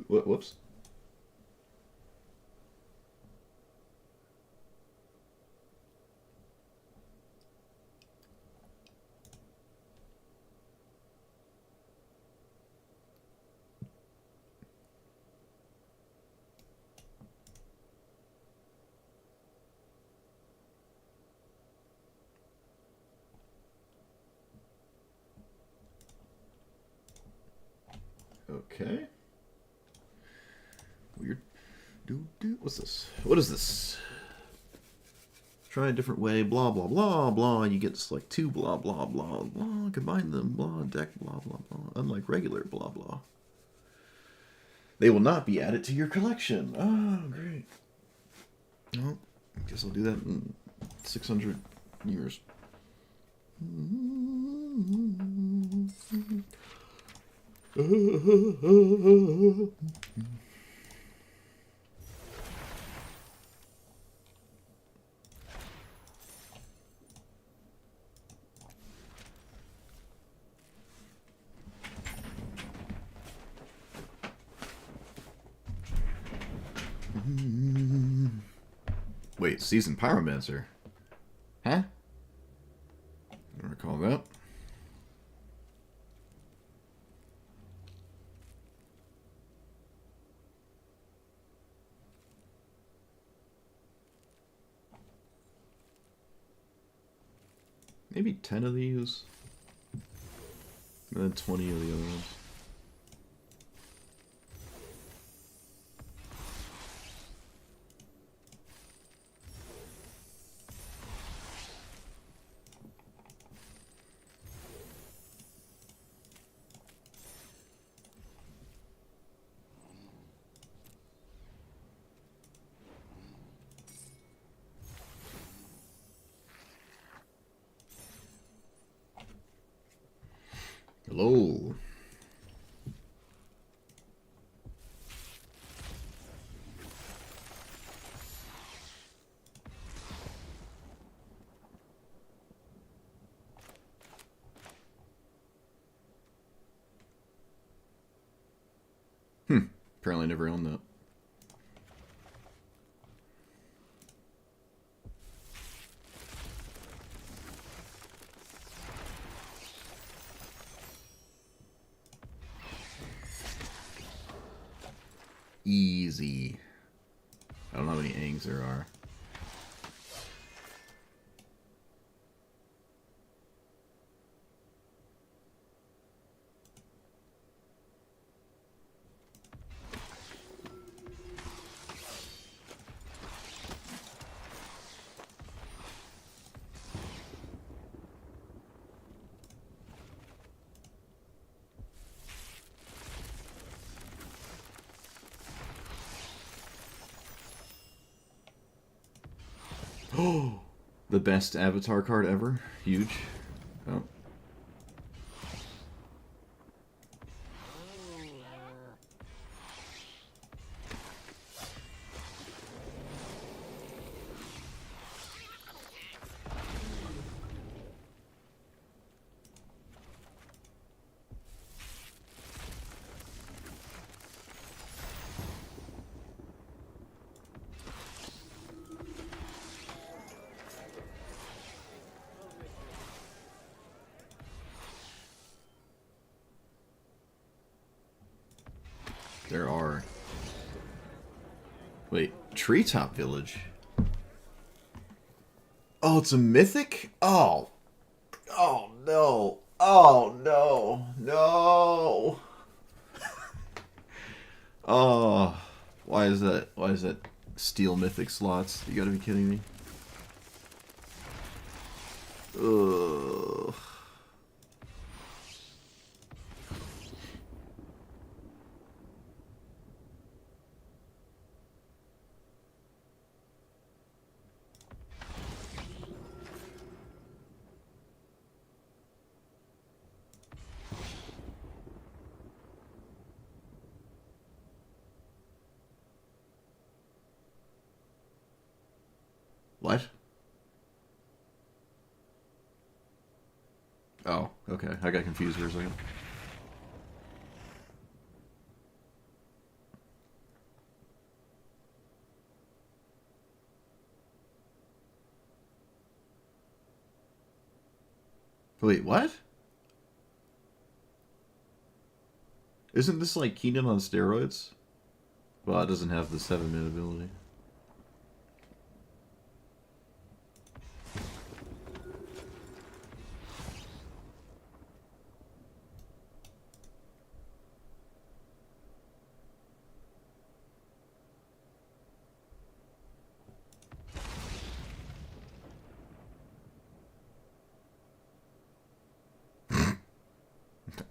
Whoops. Okay. Weird. What's this? What is this? Try a different way, blah, blah, blah, blah. You get like two blah, blah, blah, blah. Combine them, blah, deck, blah, blah, blah. Unlike regular blah, blah. They will not be added to your collection. Oh, great. Well, I guess I'll do that in 600 years. Wait, Seasoned Pyromancer? Huh? I don't recall that. Maybe 10 of these. And then 20 of the other ones. Hello. Apparently never owned that. Easy. I don't know how many Aangs there are. Oh, the best Avatar card ever. Huge. Oh. There are. Wait, Treetop Village? Oh, it's a mythic? Oh. Oh, no. Oh, no. No. Oh. Why is that? Why is that steel mythic slots? You gotta be kidding me. Ugh. What? Oh, okay. I got confused for a second. Wait, what? Isn't this like Keenan on steroids? Well, it doesn't have the 7-minute ability.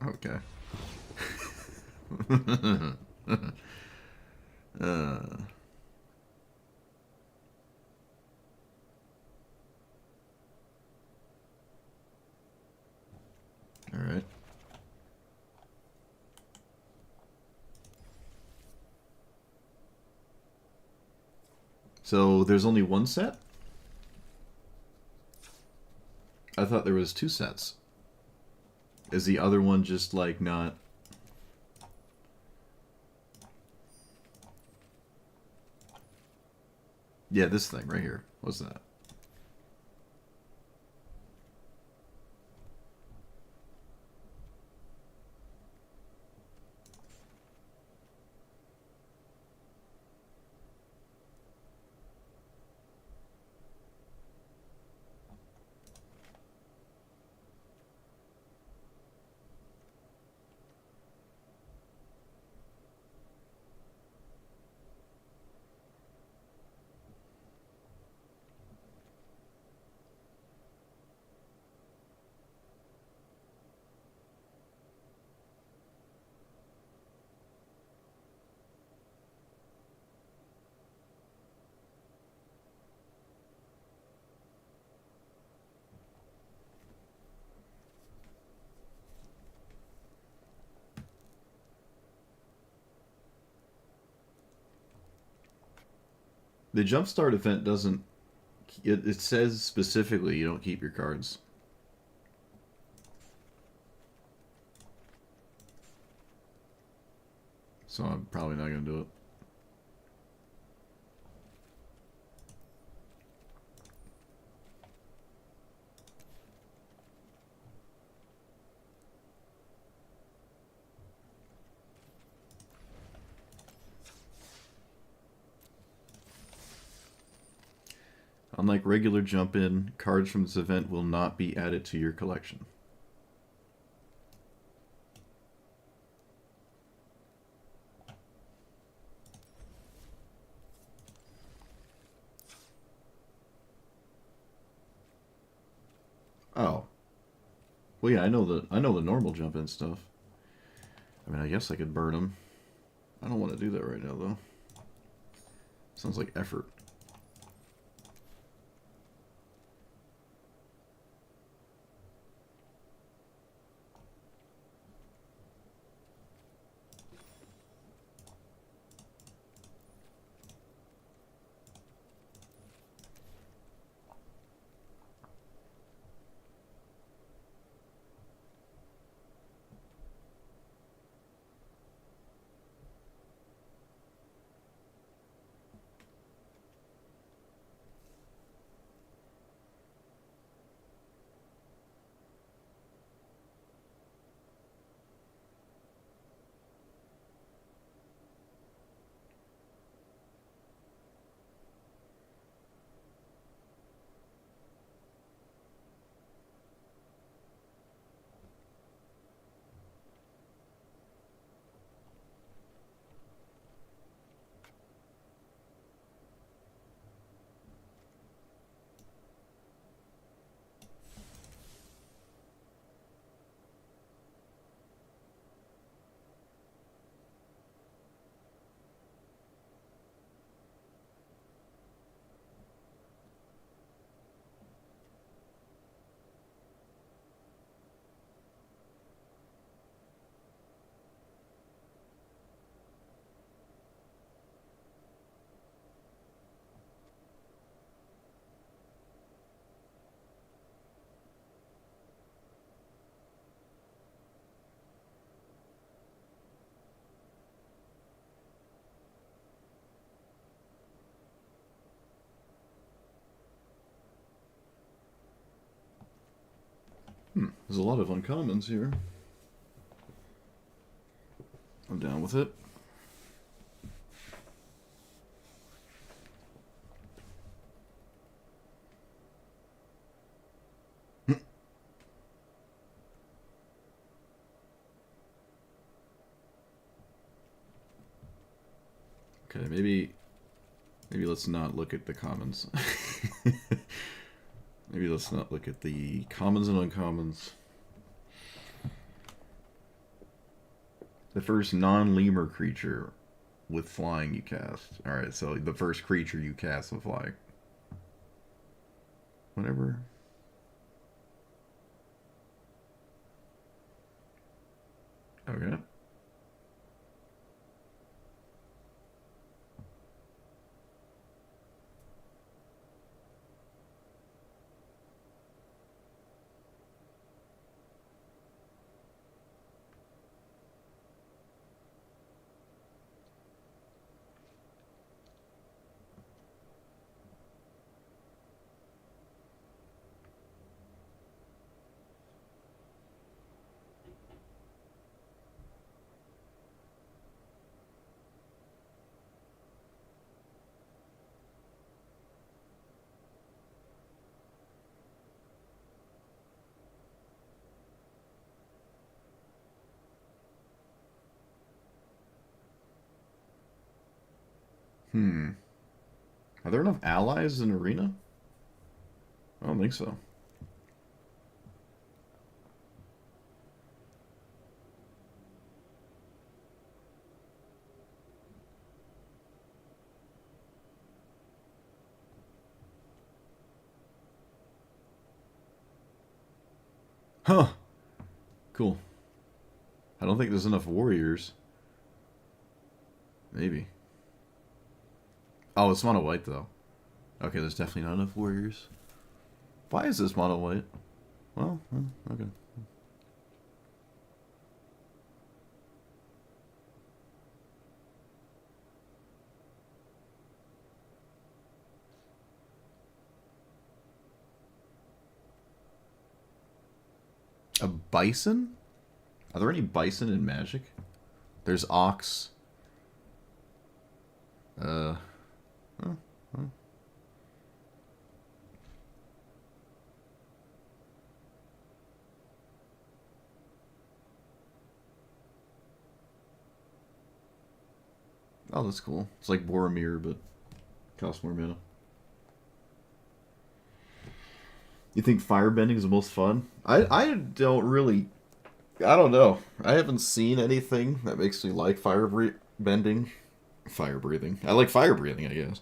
Okay. uh, all right. So there's only one set? I thought there was two sets. Is the other one just like not? Yeah, this thing right here. What's that? The jumpstart event doesn't. It says specifically you don't keep your cards. So I'm probably not going to do it. Unlike regular jump in, cards from this event will not be added to your collection. Oh. Well, yeah, I know the normal jump in stuff. I mean, I guess I could burn them. I don't want to do that right now, though. Sounds like effort. There's a lot of uncommons here. I'm down with it. Okay, maybe let's not look at the commons. Maybe let's not look at the commons and uncommons. The first non-lemur creature with flying you cast. Alright, so the first creature you cast with flying. Whatever. Okay. Hmm. Are there enough allies in Arena? I don't think so. Huh. Cool. I don't think there's enough warriors. Maybe. Oh, it's mono white though. Okay, there's definitely not enough warriors. Why is this mono white? Well, okay. A bison? Are there any bison in Magic? There's ox. Uh. Huh, huh. Oh, that's cool. It's like Boromir, but costs more mana. You think firebending is the most fun? I don't really. I don't know. I haven't seen anything that makes me like bending. Fire breathing. I like fire breathing, I guess.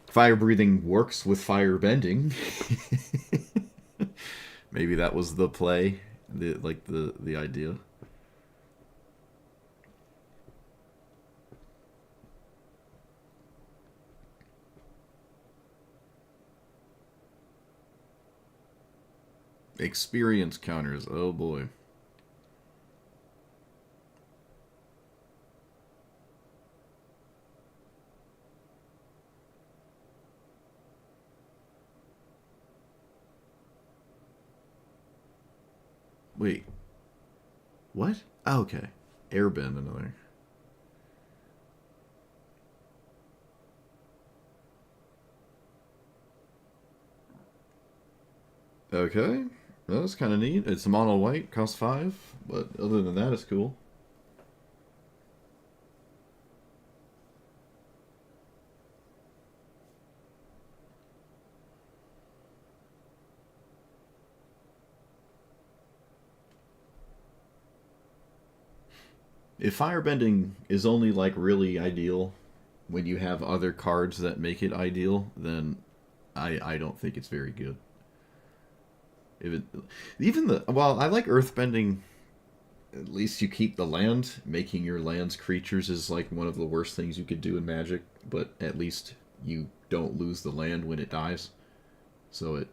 Fire breathing works with fire bending. Maybe that was the play, the idea. Experience counters. Oh boy. Wait. What? Oh, okay. Airbend another. Okay. That was kind of neat. It's mono white, costs 5, but other than that, it's cool. If firebending is only like really ideal when you have other cards that make it ideal, then I don't think it's very good. If it even the well, I like earthbending. At least you keep the land. Making your lands creatures is like one of the worst things you could do in Magic, but at least you don't lose the land when it dies. So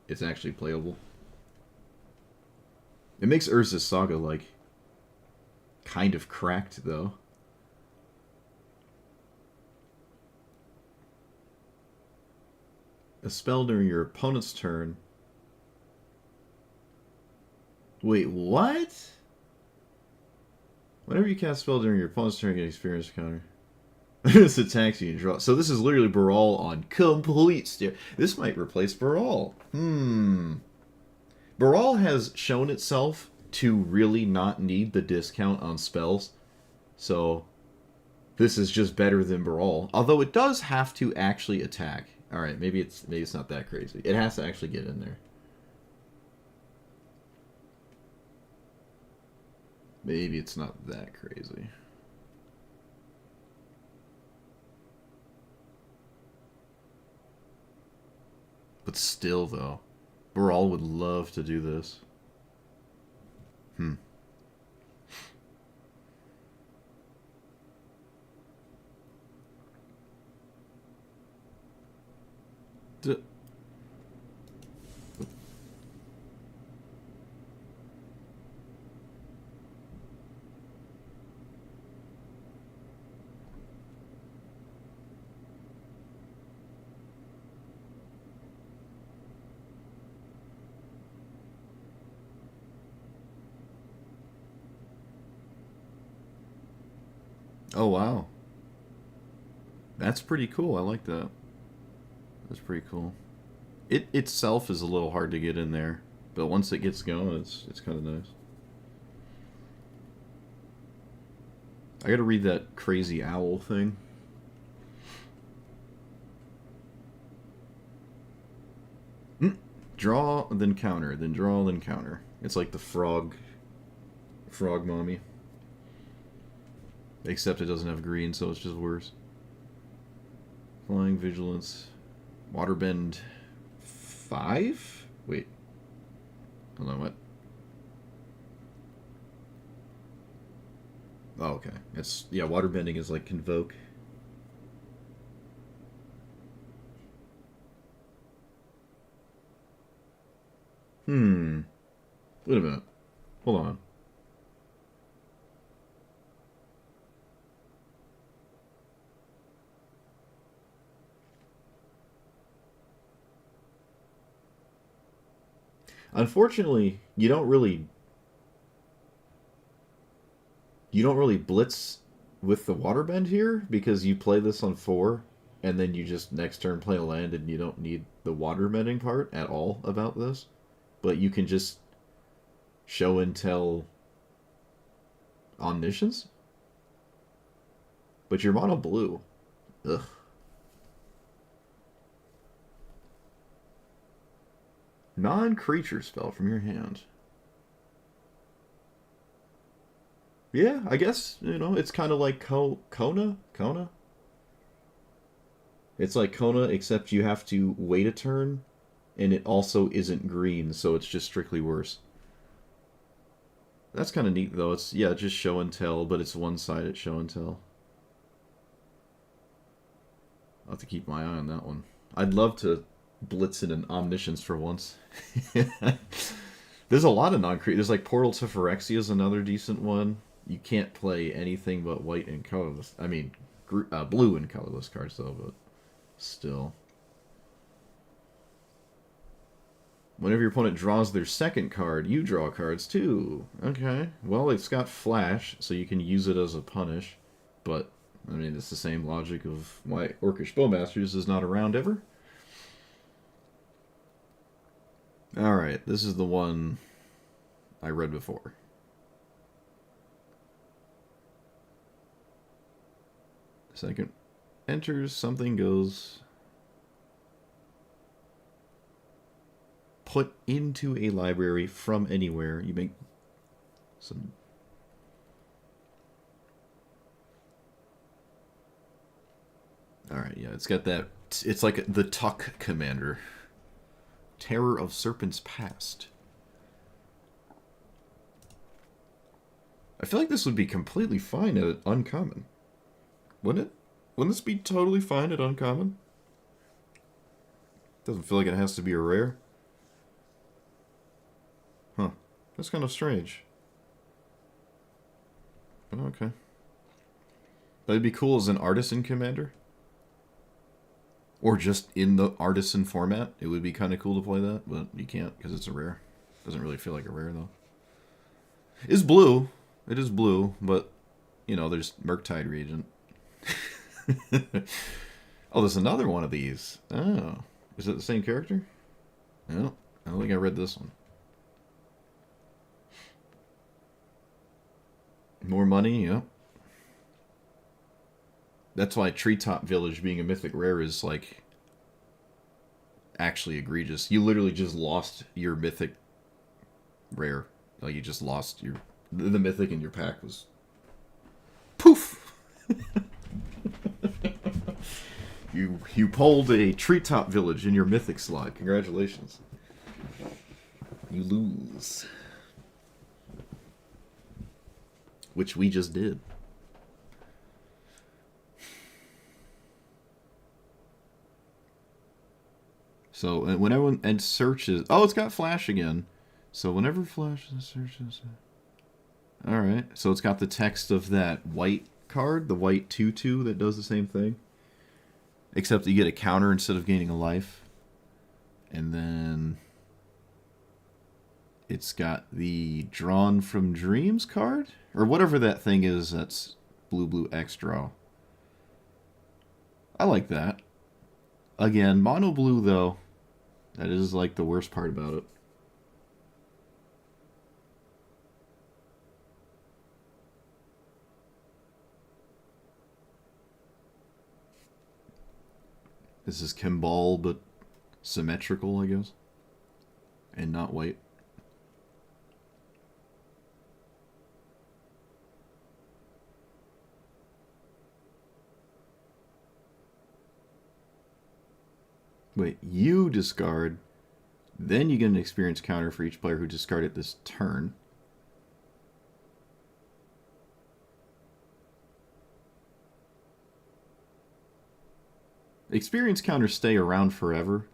it's actually playable. It makes Urza's Saga like kind of cracked though. A spell during your opponent's turn Wait, what? Whenever you cast a spell during your opponent's turn, you get experience counter. This attacks you and draw. So this is literally Baral on complete steer. This might replace Baral. Baral has shown itself to really not need the discount on spells. So this is just better than Baral. Although it does have to actually attack. Alright, maybe it's not that crazy. It has to actually get in there. Maybe it's not that crazy. But still, though, Baral would love to do this. D Oh, wow. That's pretty cool. I like that. That's pretty cool. It itself is a little hard to get in there, but once it gets going, it's kind of nice. I gotta read that crazy owl thing. Draw, then counter, then draw, then counter. It's like the frog mommy. Except it doesn't have green, so it's just worse. Flying, vigilance, waterbend 5? Wait. Hold on, what? Oh, okay. It's, yeah, waterbending is like convoke. Wait a minute. Hold on. Unfortunately, you don't really blitz with the waterbend here because you play this on 4 and then you just next turn play a land and you don't need the waterbending part at all about this. But you can just show and tell omniscience. But you're mono blue. Ugh. Non-creature spell from your hand. Yeah, I guess, it's kind of like Kona? Kona? It's like Kona, except you have to wait a turn, and it also isn't green, so it's just strictly worse. That's kind of neat, though. It's, yeah, just show and tell, but it's one-sided show and tell. I'll have to keep my eye on that one. I'd love to blitz in an omniscience for once. There's a lot of non-creature. There's like Portal to Phyrexia is another decent one. You can't play anything but white and colorless. I mean, blue and colorless cards though, but still. Whenever your opponent draws their second card, you draw cards too. Okay. Well, it's got flash, so you can use it as a punish. But, I mean, it's the same logic of why Orcish Bowmasters is not around ever. Alright, this is the one I read before. Second enters, something goes. Put into a library from anywhere. You make some. Alright, yeah, it's got that. It's like the Tuck Commander. Terror of Serpent's Past. I feel like this would be completely fine at uncommon. Wouldn't it? Wouldn't this be totally fine at uncommon? Doesn't feel like it has to be a rare. Huh. That's kind of strange. Oh, okay. That'd be cool as an artisan commander. Or just in the artisan format. It would be kind of cool to play that, but you can't because it's a rare. Doesn't really feel like a rare, though. It's blue. It is blue, but you know, there's Murktide reagent. Oh, there's another one of these. Oh, is it the same character? No, I don't think I read this one. More money, yep. That's why Treetop Village being a mythic rare is like actually egregious. You literally just lost your mythic rare. Like you just lost your the mythic in your pack was poof. You pulled a Treetop Village in your mythic slot. Congratulations. You lose. Which we just did. So when everyone and searches, oh, it's got Flash again. So whenever Flash searches, all right. So it's got the text of that white card, the white 2/2 that does the same thing, except you get a counter instead of gaining a life. And then it's got the Drawn from Dreams card, or whatever that thing is. That's blue X draw. I like that. Again, mono blue though. That is like the worst part about it. This is Kimball, but symmetrical, I guess. And not white. Wait, you discard, then you get an experience counter for each player who discarded this turn. Experience counters stay around forever,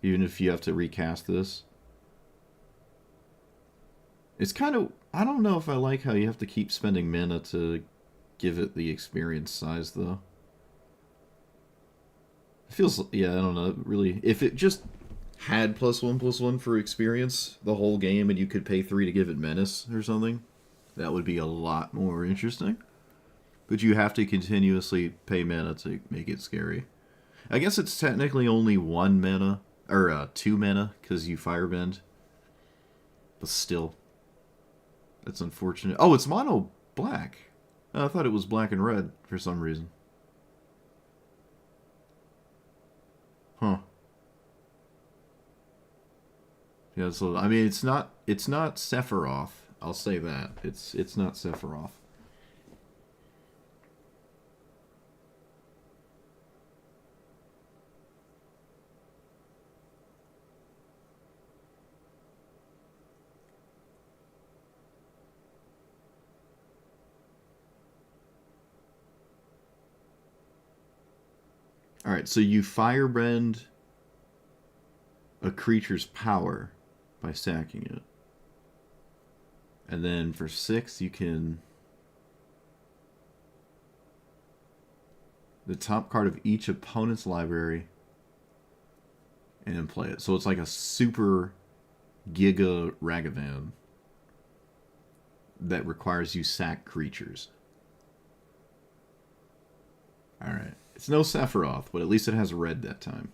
even if you have to recast this. It's kind of... I don't know if I like how you have to keep spending mana to give it the experience size, though. It feels... yeah, I don't know. Really, if it just had +1/+1 for experience the whole game and you could pay 3 to give it menace or something, that would be a lot more interesting. But you have to continuously pay mana to make it scary. I guess it's technically only 1 mana, or 2 mana, because you firebend. But still. That's unfortunate. Oh, it's mono black. Oh, I thought it was black and red for some reason. Huh. Yeah, so I mean it's not Sephiroth. I'll say that. It's not Sephiroth. Alright, so you firebend a creature's power by sacking it. And then for 6 you can... the top card of each opponent's library and then play it. So it's like a super Giga Ragavan that requires you sack creatures. Alright. It's no Sephiroth, but at least it has red that time.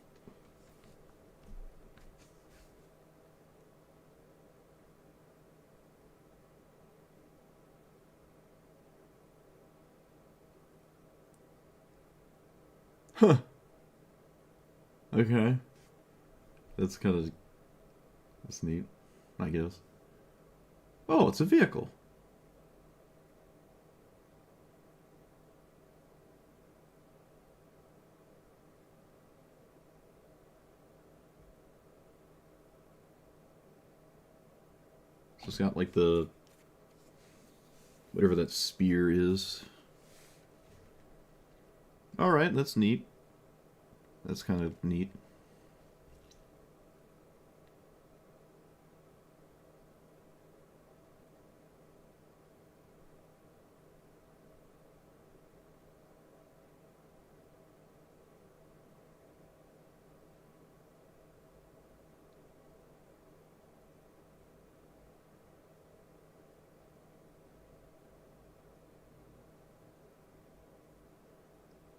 Huh. Okay. That's kind of... that's neat, I guess. Oh, it's a vehicle. So it's got like the... whatever that spear is. Alright, that's neat. That's kind of neat.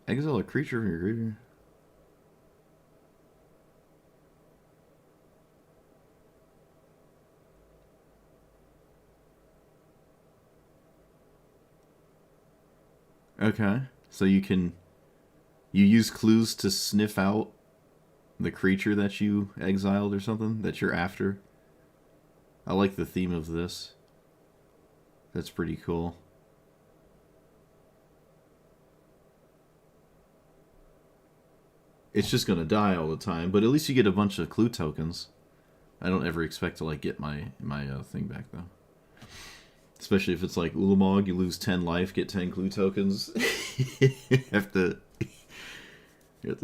Exile a creature from your graveyard. Okay. So you use clues to sniff out the creature that you exiled or something that you're after. I like the theme of this. That's pretty cool. It's just gonna die all the time, but at least you get a bunch of clue tokens. I don't ever expect to like get my thing back though. Especially if it's like Ulamog, you lose 10 life, get 10 clue tokens. you have to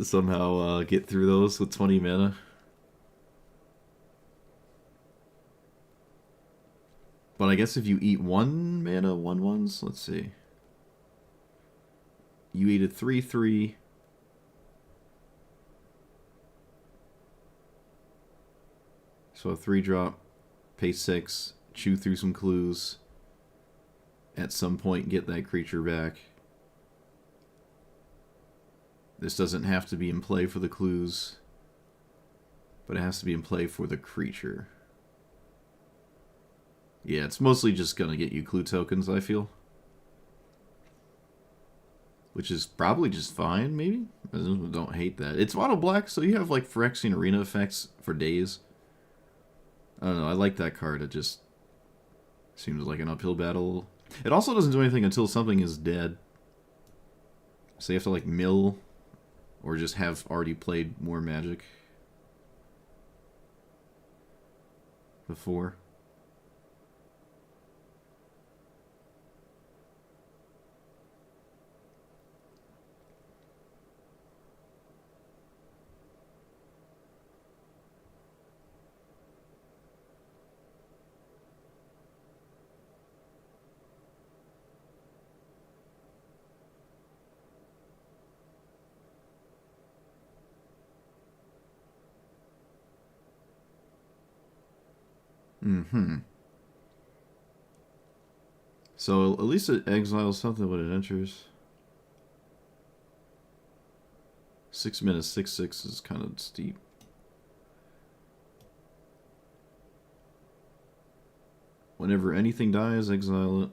somehow get through those with 20 mana. But I guess if you eat 1 mana 1/1s, let's see. You eat a 3/3. So a 3-drop, pay 6, chew through some clues. At some point, get that creature back. This doesn't have to be in play for the clues, but it has to be in play for the creature. Yeah, it's mostly just going to get you clue tokens, I feel. Which is probably just fine, maybe? I don't hate that. It's mono black, so you have like Phyrexian Arena effects for days. I don't know, I like that card. It just seems like an uphill battle. It also doesn't do anything until something is dead. So you have to like mill or just have already played more Magic before. Mm-hmm. So at least it exiles something when it enters. 6 minutes, 6/6 is kind of steep. Whenever anything dies, exile it.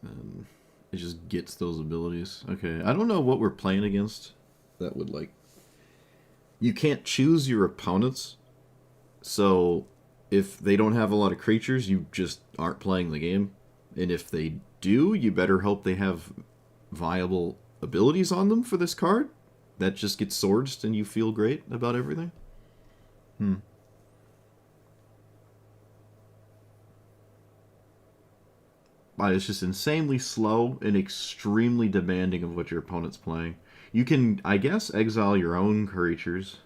And it just gets those abilities. Okay, I don't know what we're playing against. That would like... You can't choose your opponents. So if they don't have a lot of creatures, you just aren't playing the game. And if they do, you better hope they have viable abilities on them for this card. That just gets swords and you feel great about everything. But it's just insanely slow and extremely demanding of what your opponent's playing. You can, I guess, exile your own creatures.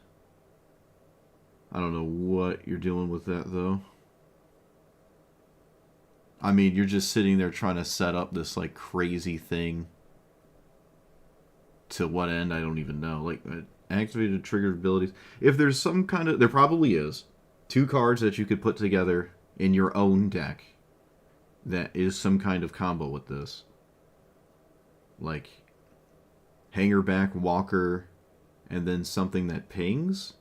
I don't know what you're doing with that, though. I mean, you're just sitting there trying to set up this, like, crazy thing. To what end, I don't even know. Like, activated triggered abilities. If there's some kind of... There probably is. 2 cards that you could put together in your own deck that is some kind of combo with this. Like, Hangerback, Walker, and then something that pings,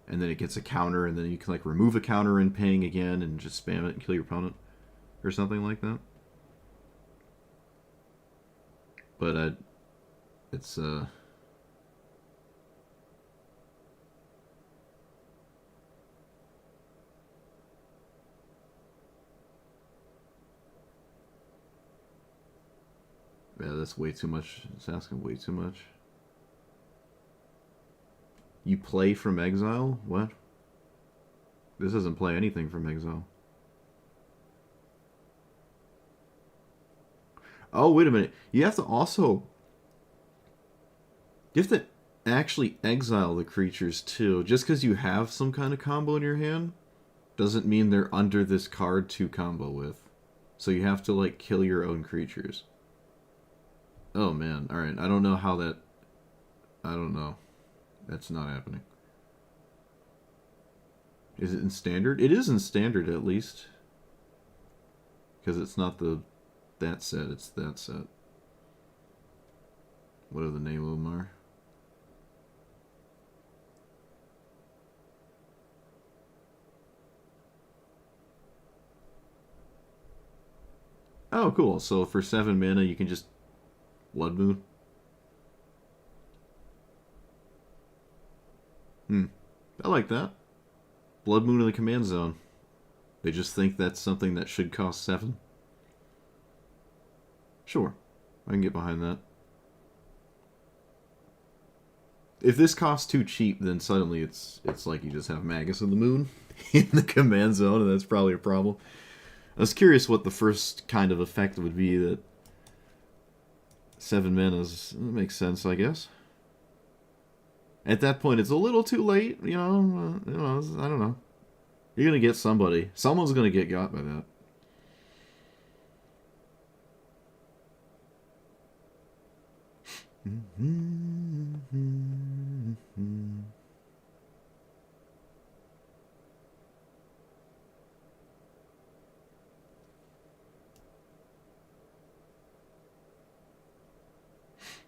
and then it gets a counter, and then you can, like, remove a counter and ping again and just spam it and kill your opponent. Or something like that. But, it's, yeah, that's way too much. It's asking way too much. You play from exile? What? This doesn't play anything from exile. Oh, wait a minute. You have to also... You have to actually exile the creatures, too. Just because you have some kind of combo in your hand doesn't mean they're under this card to combo with. So you have to, like, kill your own creatures. Oh, man. Alright, I don't know how that... I don't know. That's not happening. Is it in standard? It is in standard, at least. Because it's not that set, it's that set. Whatever the name of them are. Oh, cool. So for 7 mana, you can just Blood Moon. I like that. Blood Moon in the command zone. They just think that's something that should cost 7. Sure, I can get behind that. If this costs too cheap, then suddenly it's like you just have Magus of the Moon in the command zone, and that's probably a problem. I was curious what the first kind of effect would be that 7 mana's makes sense, I guess. At that point, it's a little too late, you know. I don't know. You're gonna get somebody. Someone's gonna get got by that.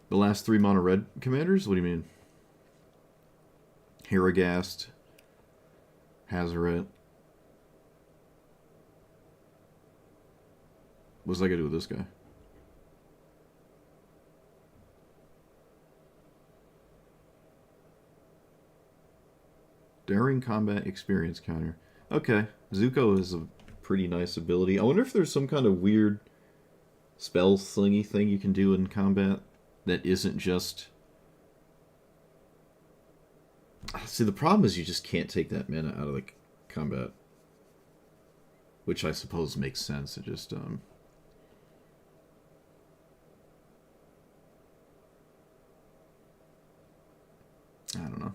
The last 3 mono red commanders? What do you mean? Harrogast, Hazoret. What's that got to do with this guy? Daring combat experience counter. Okay, Zuko is a pretty nice ability. I wonder if there's some kind of weird spell slingy thing you can do in combat that isn't just... See, the problem is you just can't take that mana out of the combat. Which I suppose makes sense. It just, I don't know.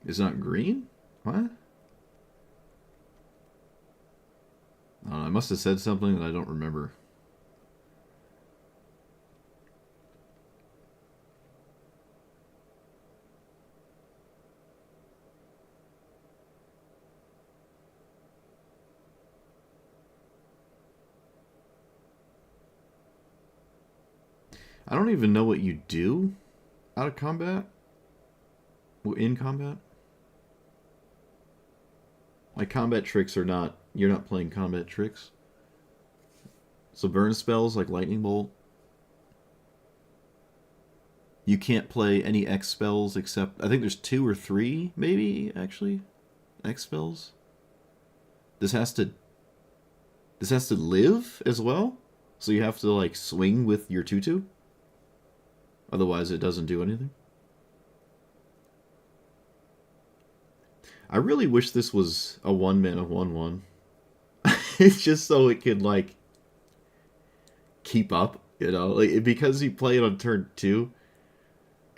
It's not green? What? I don't know, I must have said something that I don't remember. I don't even know what you do out of combat. In combat. Like, combat tricks are not... You're not playing combat tricks. So burn spells like Lightning Bolt. You can't play any X spells except... I think there's 2 or 3, maybe, actually. X spells. This has to live as well? So you have to, like, swing with your 2/2? Otherwise it doesn't do anything? I really wish this was a 1-mana 1/1. It's just so it could, like, keep up, you know? Like, because you play it on turn 2,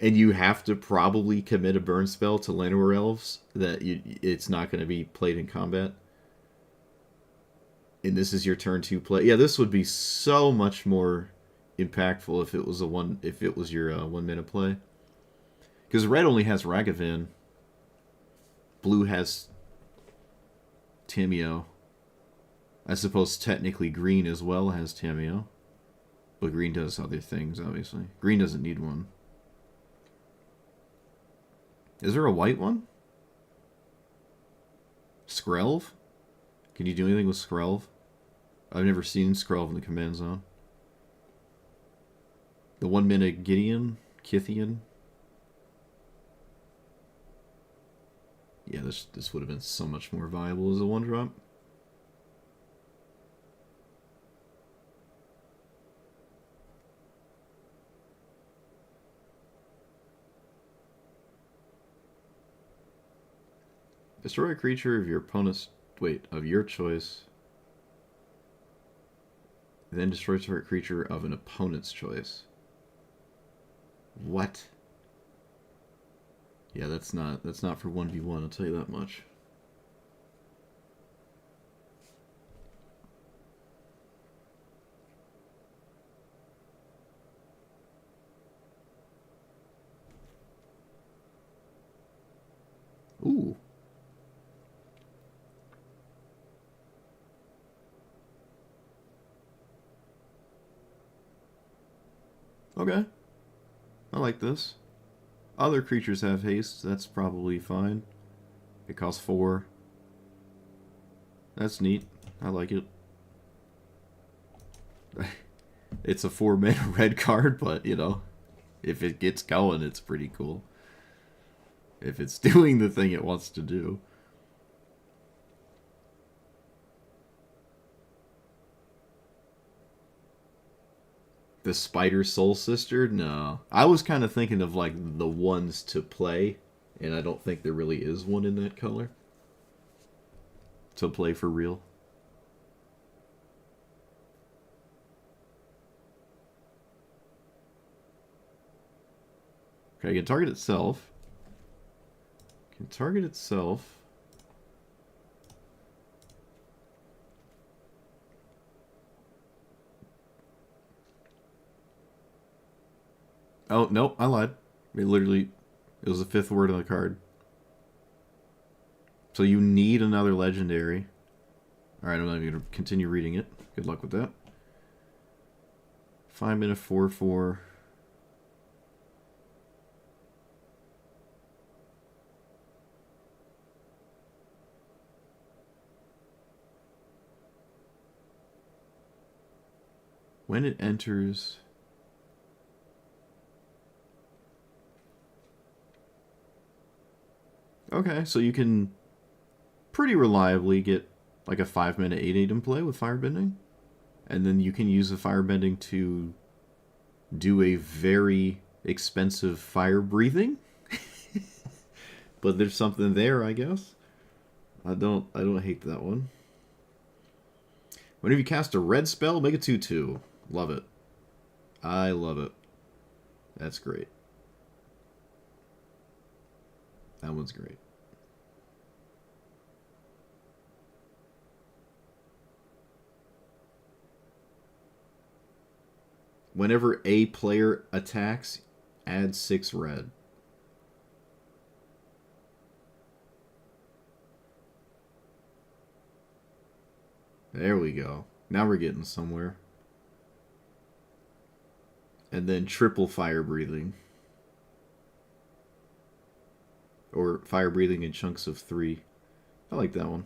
and you have to probably commit a burn spell to Llanowar Elves, that it's not going to be played in combat. And this is your turn 2 play. Yeah, this would be so much more impactful if it was your 1-mana play. Because red only has Ragavan. Blue has Tamiyo. I suppose technically green as well has Tamiyo. But green does other things, obviously. Green doesn't need one. Is there a white one? Skrelv? Can you do anything with Skrelv? I've never seen Skrelv in the command zone. The 1-mana Gideon? Kithian? Yeah, this would have been so much more viable as a 1-drop. Destroy a creature of your opponent's... Wait, of your choice. Then destroy a target creature of an opponent's choice. What? Yeah, that's not for 1v1, I'll tell you that much. Ooh. Okay. I like this. Other creatures have haste, that's probably fine. It costs 4. That's neat. I like it. It's a 4-mana red card, but, you know, if it gets going, it's pretty cool. If it's doing the thing it wants to do. The Spider Soul Sister? No. I was kind of thinking of, like, the ones to play, and I don't think there really is one in that color. To play for real. Okay, it can target itself. Can target itself. Oh, nope, I lied. It was the 5th word on the card. So you need another legendary. Alright, I'm not going to continue reading it. Good luck with that. 5-mana 4/4. When it enters... Okay, so you can pretty reliably get like a 5-mana 8/8 in play with Firebending. And then you can use the Firebending to do a very expensive Fire Breathing. But there's something there, I guess. I don't hate that one. Whenever you cast a red spell, make a 2/2. Love it. I love it. That's great. That one's great. Whenever a player attacks, add 6 red. There we go. Now we're getting somewhere. And then triple Fire Breathing. Or Fire Breathing in chunks of 3. I like that one.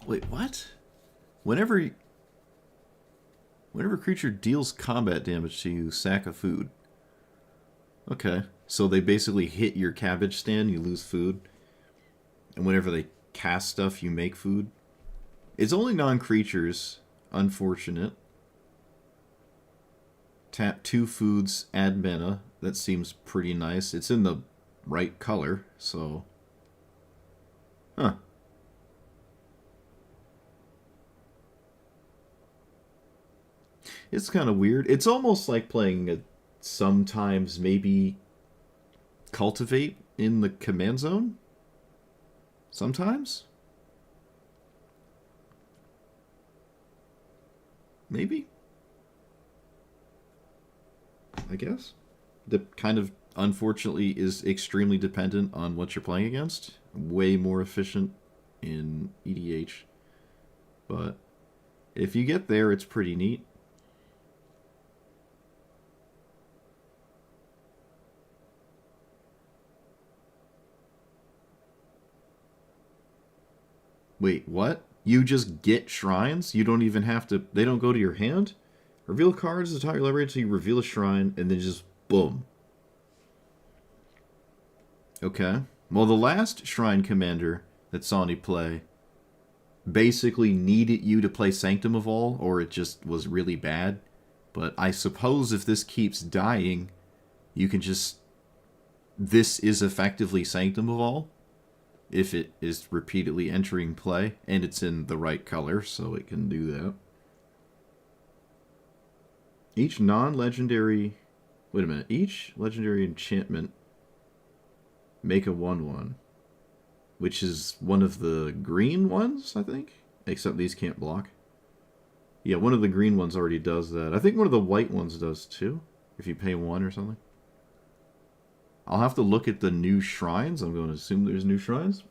Wait, what? Whenever a creature deals combat damage to you, sack a food. Okay. So they basically hit your cabbage stand, you lose food. And whenever they cast stuff, you make food. It's only non-creatures. Unfortunate. Tap 2 foods, add mana. That seems pretty nice. It's in the right color, so... Huh. It's kind of weird. It's almost like playing a, sometimes maybe Cultivate in the command zone. Sometimes. Maybe. I guess. The kind of, unfortunately, is extremely dependent on what you're playing against. Way more efficient in EDH. But if you get there, it's pretty neat. Wait, what? You just get shrines? You don't even have to... They don't go to your hand? Reveal cards at the top of your library until you reveal a shrine, and then just boom. Okay. Well, the last Shrine Commander that Sony play basically needed you to play Sanctum of All, or it just was really bad. But I suppose if this keeps dying, you can just... This is effectively Sanctum of All, if it is repeatedly entering play, and it's in the right color, so it can do that. Each non-legendary... Wait a minute. Each legendary enchantment make a 1/1, which is one of the green ones, I think? Except these can't block. Yeah, one of the green ones already does that. I think one of the white ones does too. if you pay 1 or something. I'll have to look at the new shrines. I'm going to assume there's new shrines.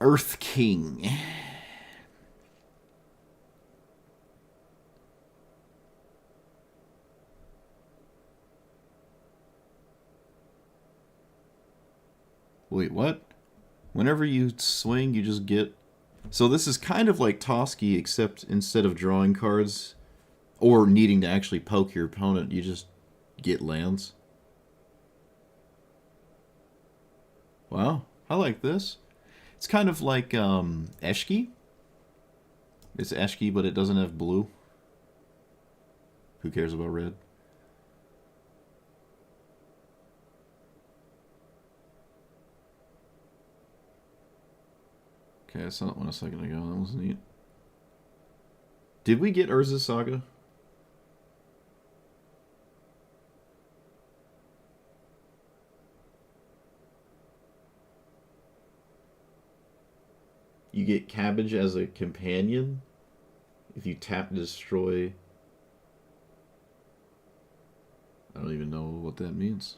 Earth King. Wait, what? Whenever you swing, you just get... So this is kind of like Toski, except instead of drawing cards or needing to actually poke your opponent, you just get lands. Wow, I like this. It's kind of like Eshki. It's Eshki, but it doesn't have blue. Who cares about red? Okay, I saw that one a second ago. That was neat. Did we get Urza Saga? You get Cabbage as a companion if you tap to destroy. I don't even know what that means.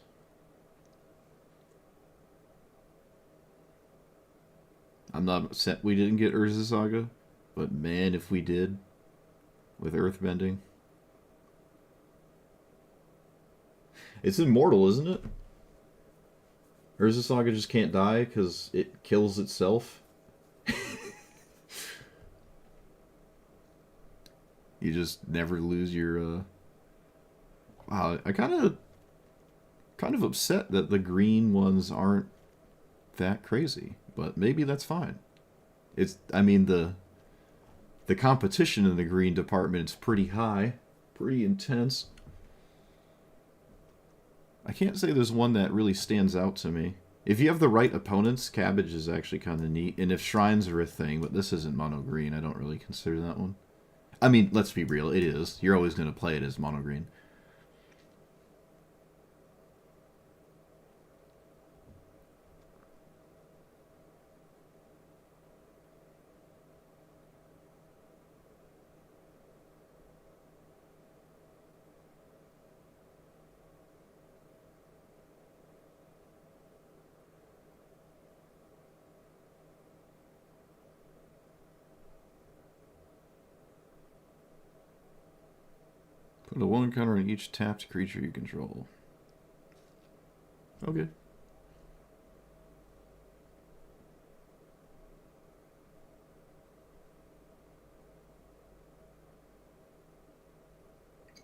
I'm not upset we didn't get Urza Saga, but man, if we did, with Earthbending. It's immortal, isn't it? Urza Saga just can't die because it kills itself. You just never lose your. Wow, I kind of upset that the green ones aren't that crazy, but maybe that's fine. I mean the competition in the green department is pretty high, pretty intense. I can't say there's one that really stands out to me. If you have the right opponents, Cabbage is actually kind of neat, and if shrines are a thing, but this isn't mono green, I don't really consider that one. I mean, let's be real, it is. You're always going to play it as mono green. Put a 1 counter on each tapped creature you control. Okay.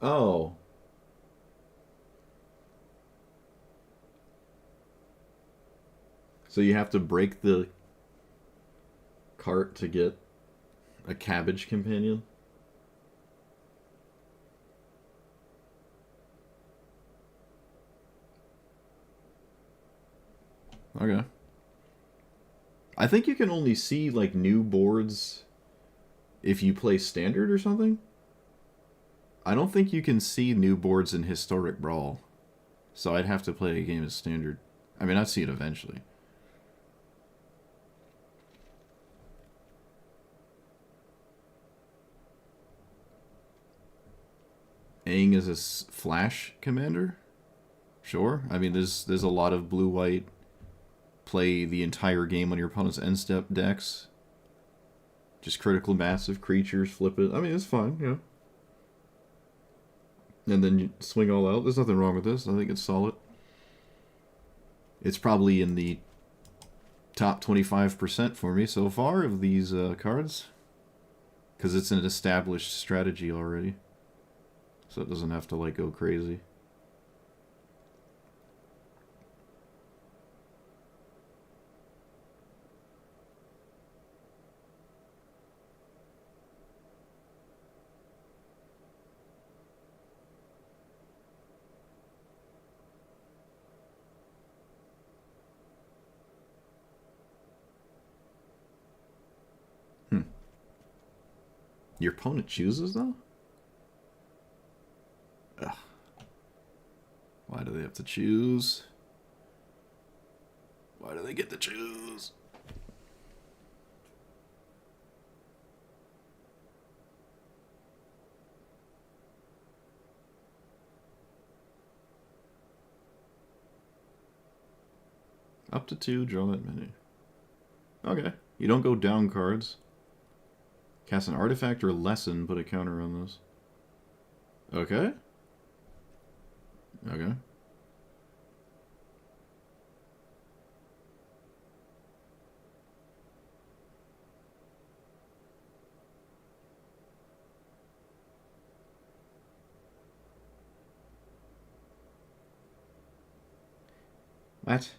Oh. So you have to break the cart to get a Cabbage companion? Okay. I think you can only see, like, new boards if you play Standard or something. I don't think you can see new boards in Historic Brawl. So I'd have to play a game as Standard. I mean, I'd see it eventually. Aang is a flash commander? Sure. I mean, there's a lot of blue-white play the entire game on your opponent's end step decks. Just critical massive creatures, flip it. I mean, it's fine, yeah. And then you swing all out. There's nothing wrong with this. I think it's solid. It's probably in the top 25% for me so far of these cards. Because it's an established strategy already. So it doesn't have to, like, go crazy. Your opponent chooses, though? Ugh. Why do they have to choose? Why do they get to choose? Up to 2, draw that many. Okay. You don't go down cards. Cast an artifact or lesson, put a counter on those. Okay. Okay. What?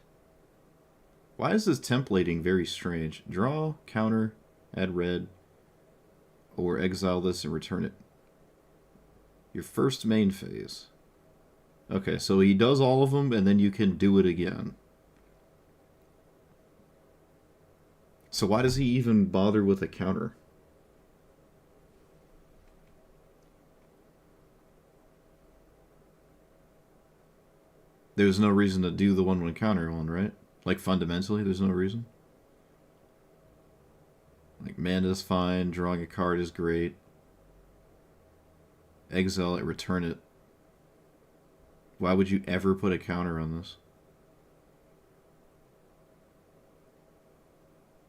Why is this templating very strange? Draw, counter, add red, or exile this and return it. Your first main phase. Okay, so he does all of them, and then you can do it again. So why does he even bother with a counter? There's no reason to do the 1/1 counter one, right? Like, fundamentally, there's no reason? Like, mana's fine, drawing a card is great. Exile it, return it. Why would you ever put a counter on this?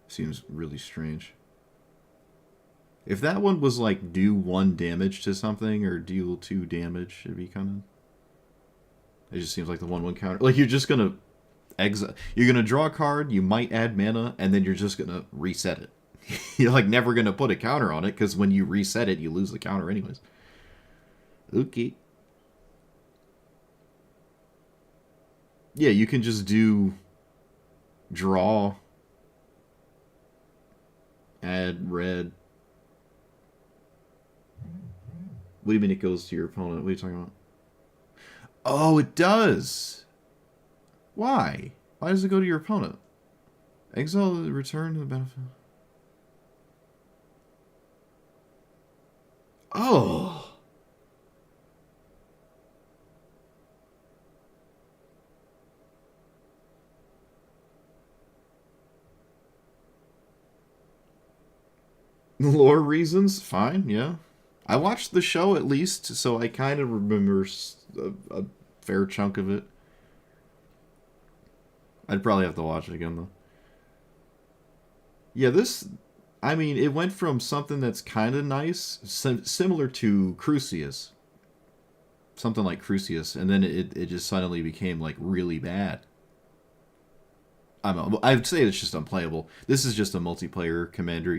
Seems really strange. If that one was like do 1 damage to something or deal 2 damage, it'd be kind of. It just seems like the 1/1 counter. Like you're just gonna exile. You're gonna draw a card. You might add mana, and then you're just gonna reset it. You're like never gonna put a counter on it because when you reset it, you lose the counter anyways. Okay. Yeah, you can just do draw, add red. What do you mean it goes to your opponent? What are you talking about? Oh, it does. Why? Why does it go to your opponent? Exile the return to the benefit. Oh. Lore reasons? Fine, yeah. I watched the show at least, so I kind of remember a fair chunk of it. I'd probably have to watch it again, though. Yeah, this. I mean, it went from something that's kind of nice, similar to Crucius. Something like Crucius, and then it just suddenly became, like, really bad. I would say it's just unplayable. This is just a multiplayer commander.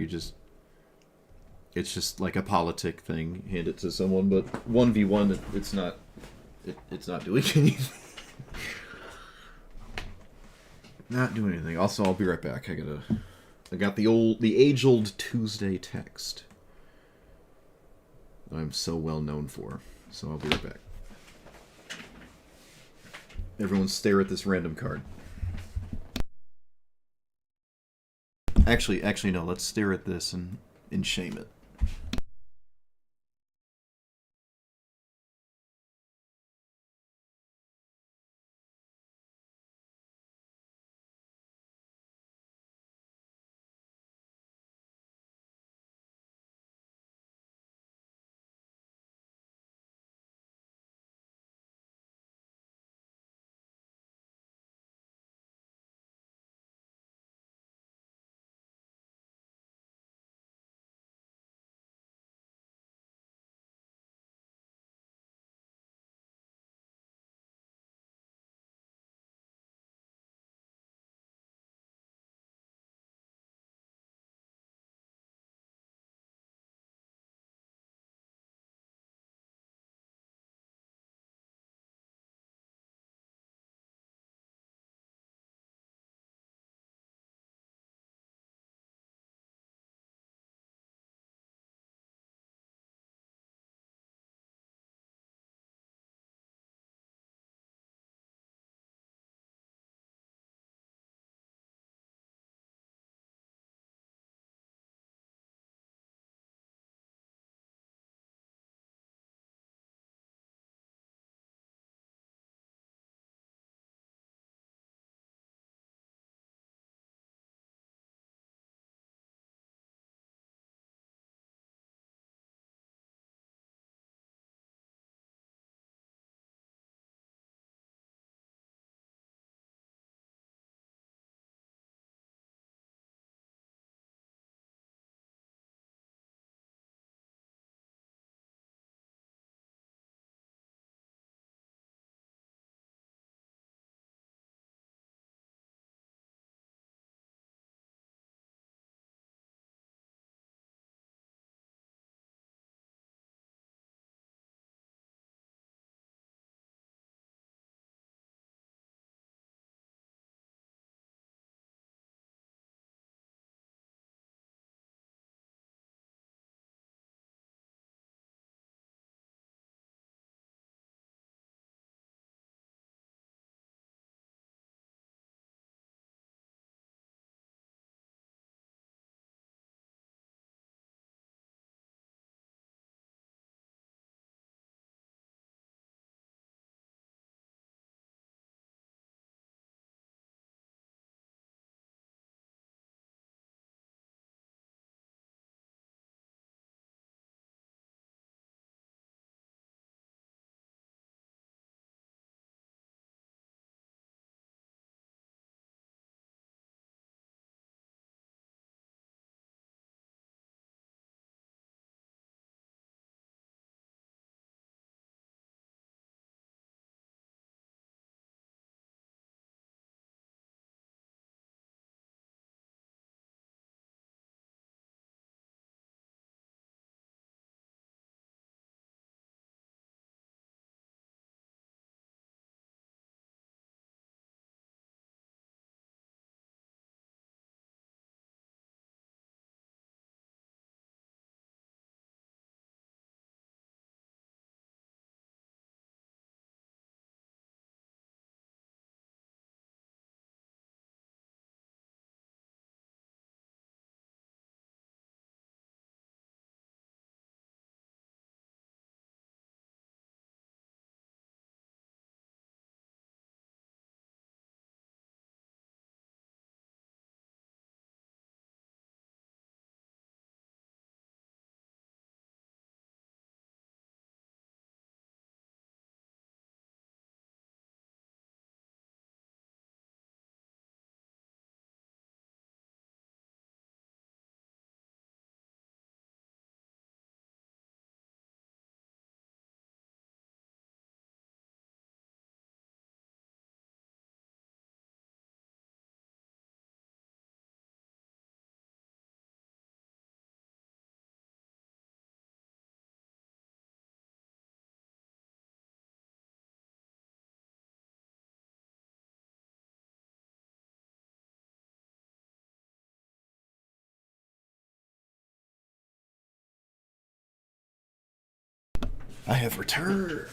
It's just like a politic thing. Hand it to someone, but 1v1, it's not. It's not doing anything. Not doing anything. Also, I'll be right back. I got the age-old Tuesday text that I'm so well known for. So I'll be right back. Everyone stare at this random card. Actually, no. Let's stare at this and shame it. I have returned.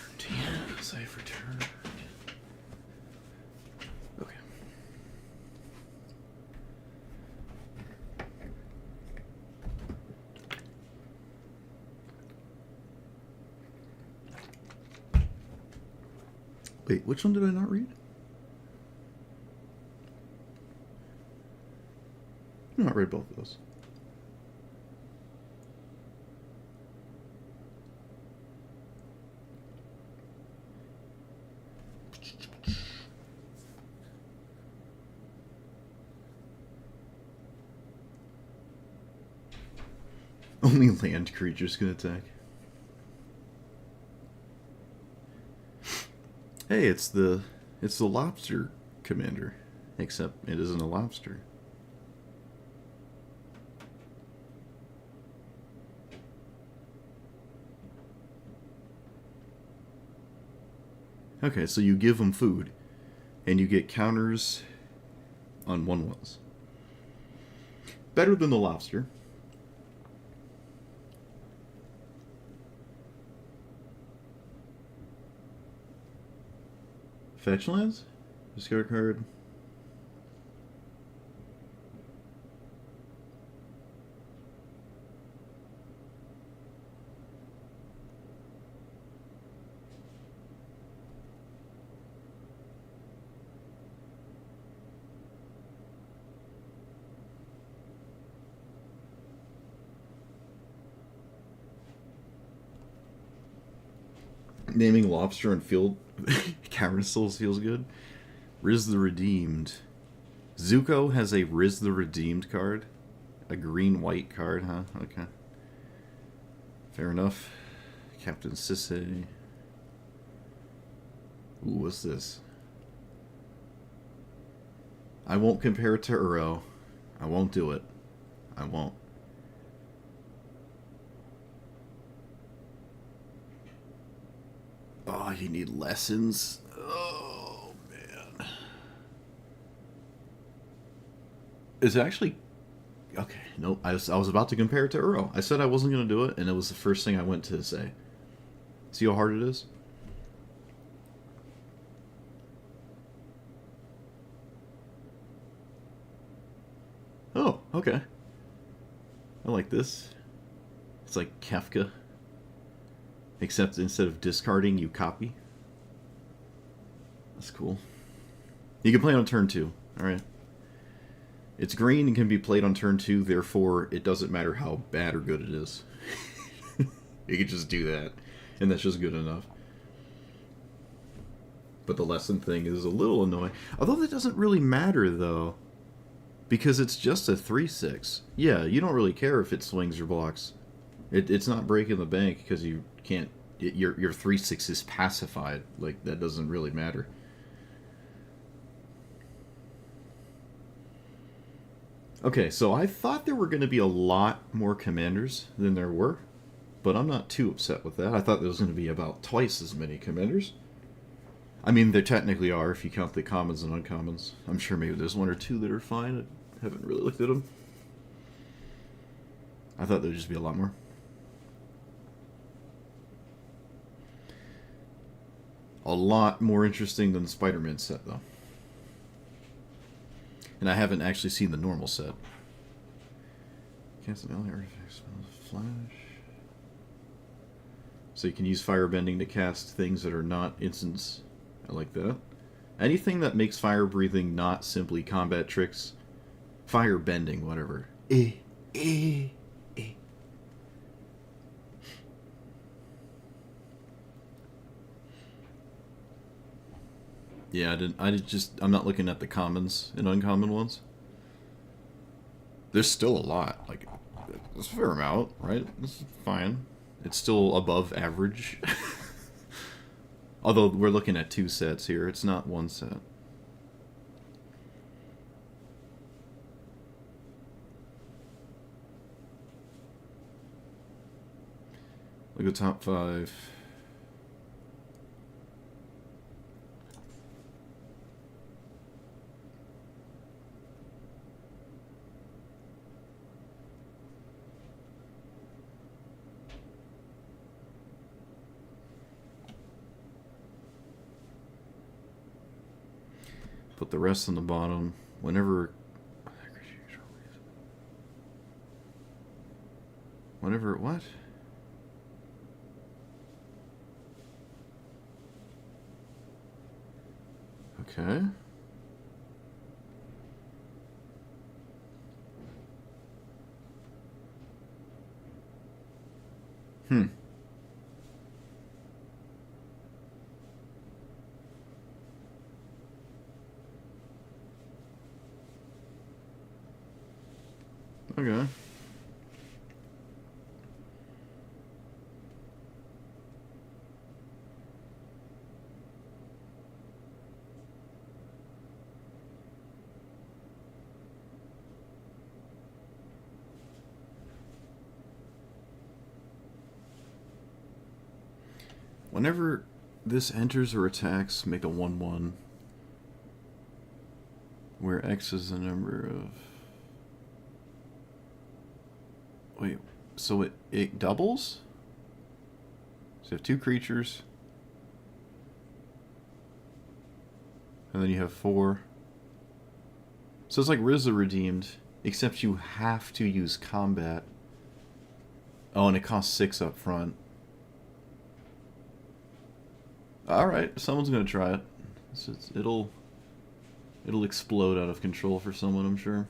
Yes, I have returned. Okay. Wait, which one did I not read? I not read both of those. Only land creatures can attack. Hey, it's the lobster commander, except it isn't a lobster. Okay, so you give them food, and you get counters on 1/1s. Better than the lobster. Fetch lands? Discard a card. Naming lobster and field counterspells feels good. Riz the Redeemed. Zuko has a Riz the Redeemed card. A green-white card, huh? Okay. Fair enough. Captain Sisay. Ooh, what's this? I won't compare it to Uro. I won't do it. I won't. Oh, you need lessons? Oh, man. It's actually... Okay, nope. I was about to compare it to Uro. I said I wasn't going to do it, and it was the first thing I went to say. See how hard it is? Oh, okay. I like this. It's like Kefka. Except instead of discarding, you copy. That's cool. You can play on turn 2. Alright. It's green and can be played on turn 2, therefore it doesn't matter how bad or good it is. You can just do that, and that's just good enough. But the lesson thing is a little annoying. Although that doesn't really matter, though. Because it's just a 3/6. Yeah, you don't really care if it swings or blocks. It's not breaking the bank because you can't... Your 3/6 is pacified. Like, that doesn't really matter. Okay, so I thought there were going to be a lot more commanders than there were. But I'm not too upset with that. I thought there was going to be about twice as many commanders. I mean, there technically are if you count the commons and uncommons. I'm sure maybe there's one or two that are fine. I haven't really looked at them. I thought there'd just be a lot more. A lot more interesting than the Spider-Man set, though. And I haven't actually seen the normal set. Cast an ally artifact spells, flash. So you can use firebending to cast things that are not instants. I like that. Anything that makes fire breathing not simply combat tricks. Firebending, whatever. Yeah, I'm not looking at the commons and uncommon ones. There's still a lot. Like, it's a fair amount, right? This is fine. It's still above average. Although we're looking at 2 sets here. It's not 1 set. Look at the top 5. Put the rest on the bottom. Whenever what? Okay. Hmm. Okay. Whenever this enters or attacks, make a 1/1, where X is the number of... Wait, so it doubles? So you have 2 creatures, and then you have 4. So it's like Rizza Redeemed, except you have to use combat. Oh, and it costs 6 up front. Alright, someone's gonna try it. It'll explode out of control for someone, I'm sure.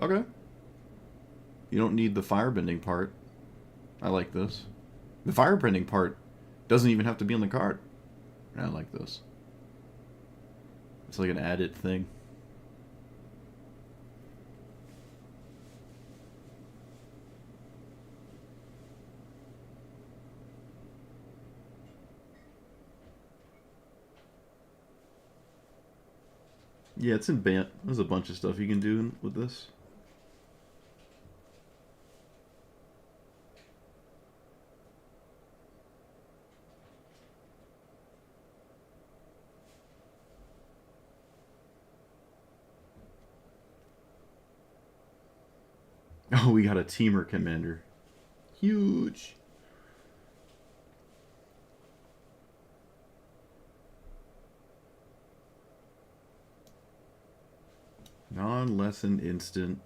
Okay. You don't need the firebending part. I like this. The firebending part doesn't even have to be on the card. I like this. It's like an added thing. Yeah, it's in Bant. There's a bunch of stuff you can do with this. Oh, we got a Teamer commander. Huge. Non-lesson instant.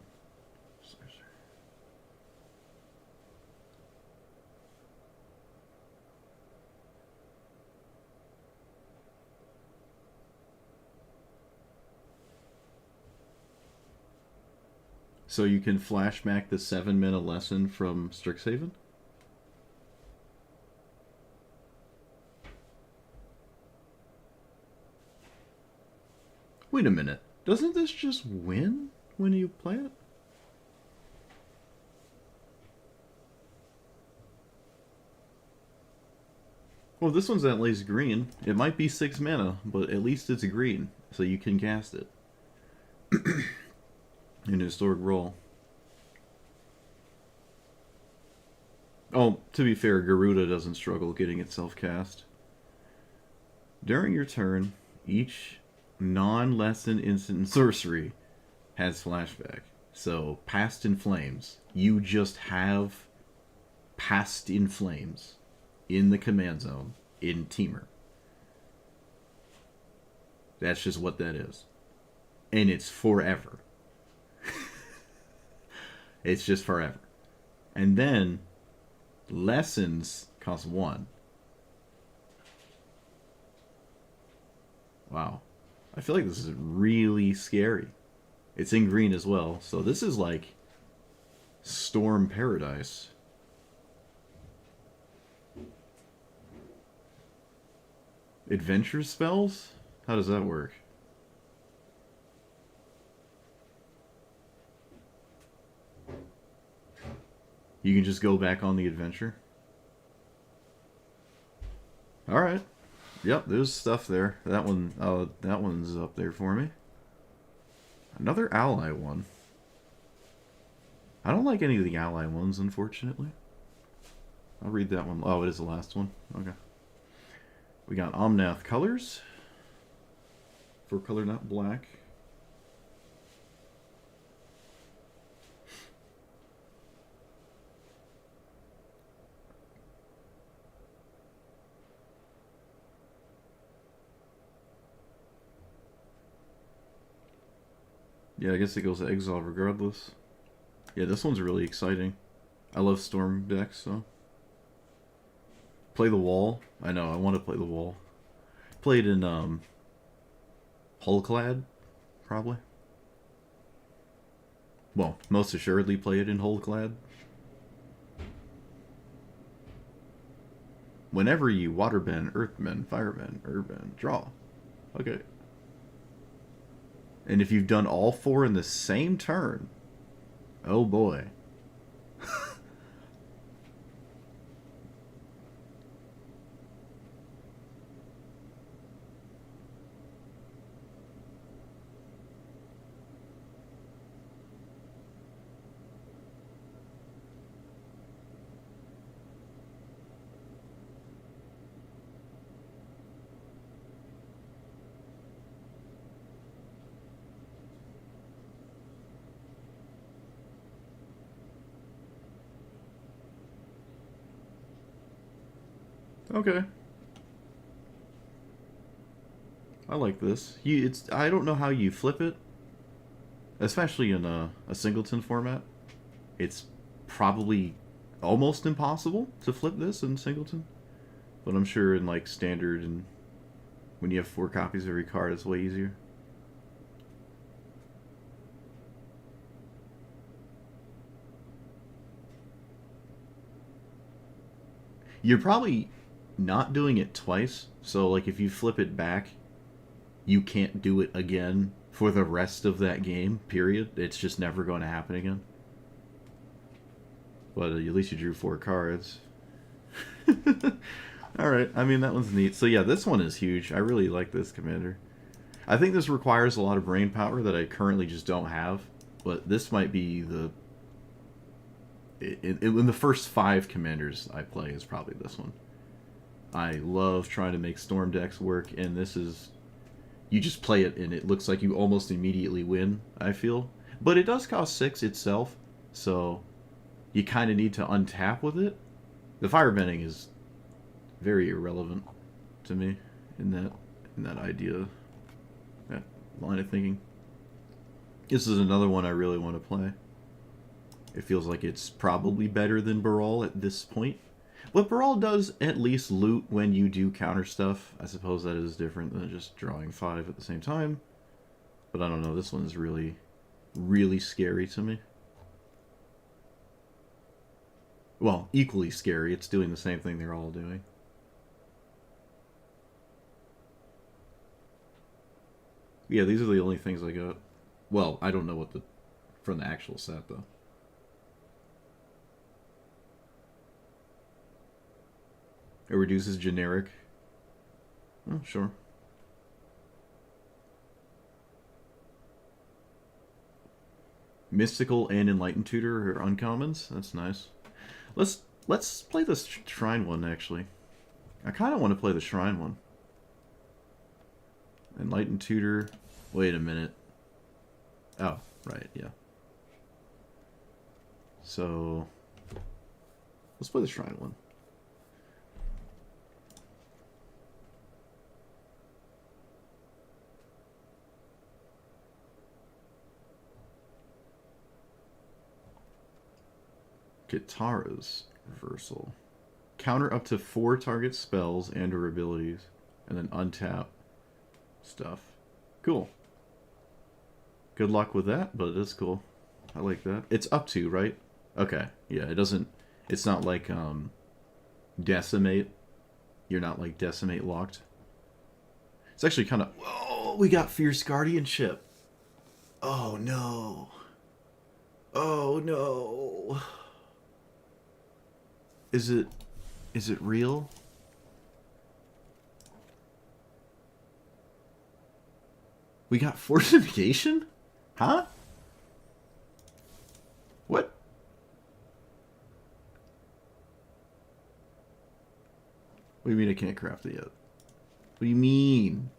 So you can flashback the 7-mana lesson from Strixhaven? Wait a minute. Doesn't this just win when you play it? Well, this one's at least green. It might be 6 mana, but at least it's green, so you can cast it. In Historic Role. Oh, to be fair, Garuda doesn't struggle getting itself cast. During your turn, each non-lesson instant sorcery has flashback. So, Past in Flames. You just have Past in Flames in the command zone in Teamer. That's just what that is. And it's forever. It's just forever. And then lessons cost 1. Wow. I feel like this is really scary. It's in green as well, so this is like Storm Paradise. Adventure spells? How does that work? You can just go back on the adventure? Alright. Yep, there's stuff there. That one's up there for me. Another ally one. I don't like any of the ally ones, unfortunately. I'll read that one. Oh, it is the last one. Okay. We got Omnath Colors. 4 color, not black. Yeah, I guess it goes to exile regardless. Yeah, this one's really exciting. I love storm decks, so. Play the wall. I know, I want to play the wall. Played in, Hullclad, probably. Well, most assuredly play it in Hullclad. Whenever you waterbend, earthbend, firebend, earthbend, draw. Okay. And if you've done all 4 in the same turn, oh boy. Okay. I like this. I don't know how you flip it, especially in a singleton format. It's probably almost impossible to flip this in singleton, but I'm sure in like standard and when you have 4 copies of every card, it's way easier. You're probably not doing it twice, so like if you flip it back, you can't do it again for the rest of that game, period. It's just never going to happen again. But at least you drew 4 cards. Alright, I mean, that one's neat. So yeah, this one is huge. I really like this commander. I think this requires a lot of brain power that I currently just don't have. But this might be the... In the first 5 commanders I play is probably this one. I love trying to make storm decks work, and this is... You just play it, and it looks like you almost immediately win, I feel. But it does cost 6 itself, so you kind of need to untap with it. The firebending is very irrelevant to me in that idea, that line of thinking. This is another one I really want to play. It feels like it's probably better than Baral at this point. But Baral does at least loot when you do counter stuff. I suppose that is different than just drawing 5 at the same time. But I don't know, this one is really, really scary to me. Well, equally scary. It's doing the same thing they're all doing. Yeah, these are the only things I got. Well, I don't know what from the actual set, though. It reduces generic. Oh, sure. Mystical and Enlightened Tutor are uncommons. That's nice. Let's play this Shrine one, actually. I kind of want to play the Shrine one. Enlightened Tutor. Wait a minute. Oh, right, yeah. So, let's play the Shrine one. Kitara's Reversal. Counter up to 4 target spells and or abilities, and then untap stuff. Cool. Good luck with that, but it is cool. I like that. It's up to, right? Okay. Yeah, it doesn't... It's not like, Decimate. You're not, like, Decimate locked. It's actually kind of... Whoa! We got Fierce Guardianship. Oh, no. Oh, no. Is it real? We got Fortification? Huh? What? What do you mean I can't craft it yet? What do you mean?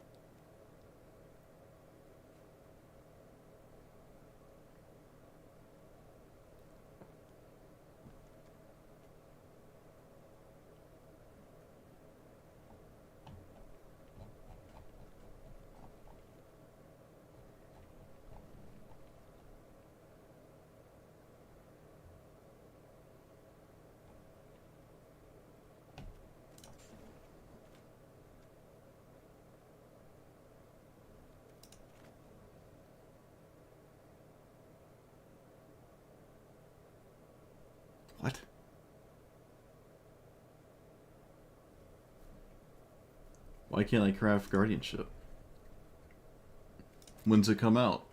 What? Why can't I craft Guardianship? When's it come out?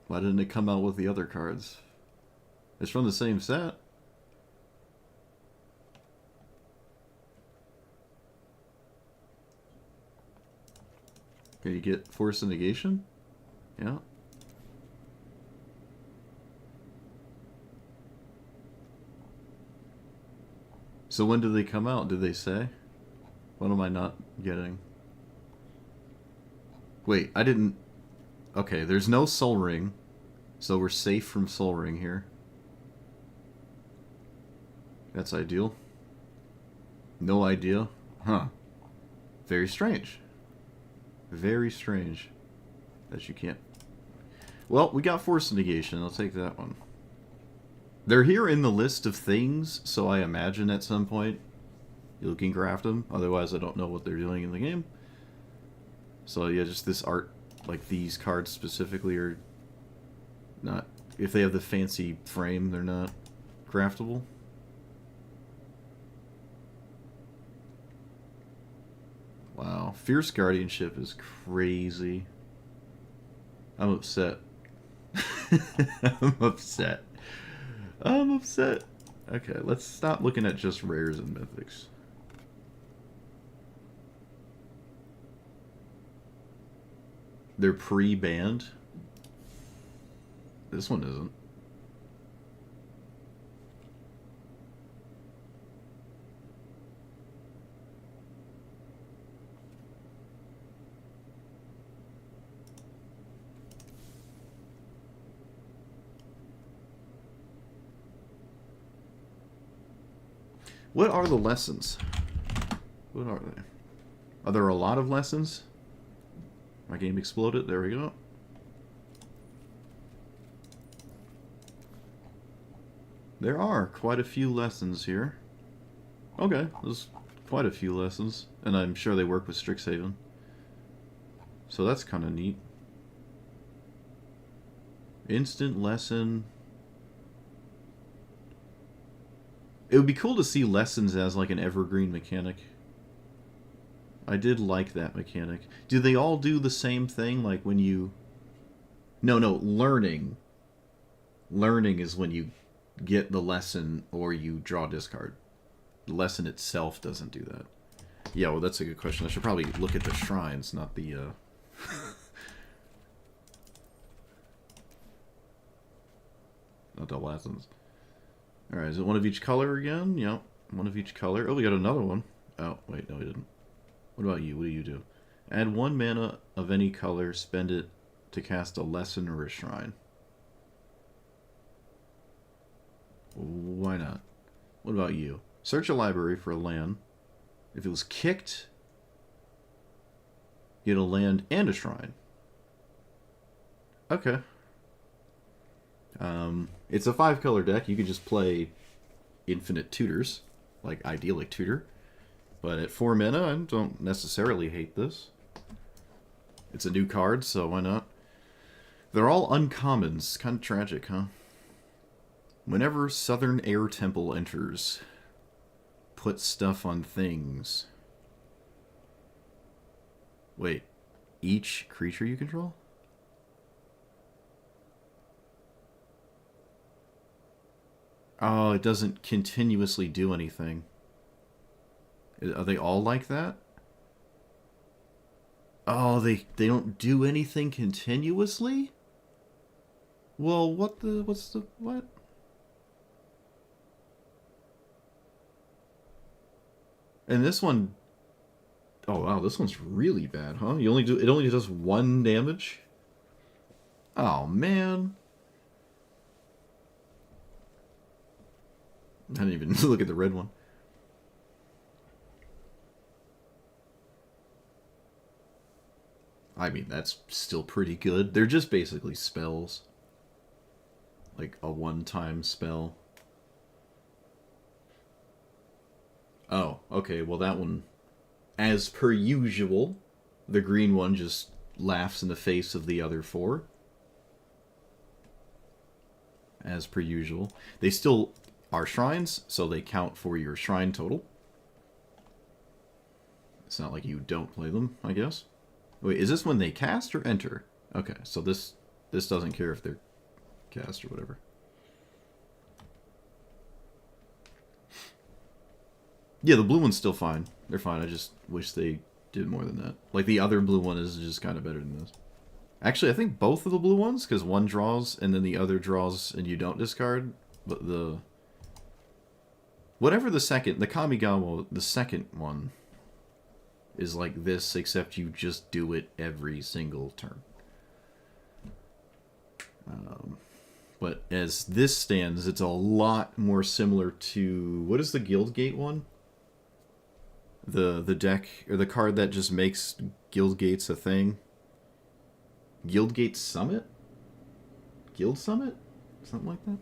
Why didn't it come out with the other cards? It's from the same set. Can you get Force of Negation? Yeah. So when did they come out? Did they say? What am I not getting? Wait, I didn't... Okay, there's no Sol Ring. So we're safe from Sol Ring here. That's ideal. No idea. Huh. Very strange. Very strange. That you can't... Well, we got Force Negation. I'll take that one. They're here in the list of things, so I imagine at some point you can craft them. Otherwise, I don't know what they're doing in the game. So yeah, just this art, like these cards specifically, are not... If they have the fancy frame, they're not craftable. Wow, Fierce Guardianship is crazy. I'm upset. I'm upset. I'm upset. Okay, let's stop looking at just rares and mythics. They're pre-banned? This one isn't. What are the lessons? What are they? Are there a lot of lessons? My game exploded. There we go. There are quite a few lessons here. Okay, there's quite a few lessons. And I'm sure they work with Strixhaven. So that's kind of neat. Instant lesson. It would be cool to see lessons as like an evergreen mechanic. I did like that mechanic. Do they all do the same thing? Like when you... No, learning. Learning is when you get the lesson or you draw a discard. The lesson itself doesn't do that. Yeah, well, that's a good question. I should probably look at the shrines, not the... not the lessons. Alright, is it one of each color again? Yep, one of each color. Oh, we got another one. Oh, wait, no, we didn't. What about you? What do you do? Add 1 mana of any color, spend it to cast a lesson or a shrine. Why not? What about you? Search a library for a land. If it was kicked, get a land and a shrine. Okay. It's a 5-color deck. You could just play infinite tutors, like Idyllic Tutor. But at 4 mana, I don't necessarily hate this. It's a new card, so why not? They're all uncommons. Kind of tragic, huh? Whenever Southern Air Temple enters, put stuff on things. Wait, each creature you control? Oh, it doesn't continuously do anything. Are they all like that? Oh, they don't do anything continuously? Well, what? And this one... Oh, wow, this one's really bad, huh? It only does 1 damage? Oh, man. I didn't even look at the red one. I mean, that's still pretty good. They're just basically spells. Like a one-time spell. Oh, okay, well that one... As per usual, the green one just laughs in the face of the other 4. as per usual. They still are shrines, so they count for your shrine total. It's not like you don't play them, I guess. Wait, is this when they cast or enter? Okay, so this doesn't care if they're cast or whatever. Yeah, the blue one's still fine. They're fine. I just wish they did more than that. Like, the other blue one is just kind of better than this. Actually, I think both of the blue ones, because one draws and then the other draws and you don't discard. But the... Whatever the second... The Kamigawa, the second one, is like this, except you just do it every single turn. But as this stands, it's a lot more similar to... What is the Guildgate one? The deck, or the card that just makes Guildgates a thing? Guildgate Summit? Guild Summit? Something like that?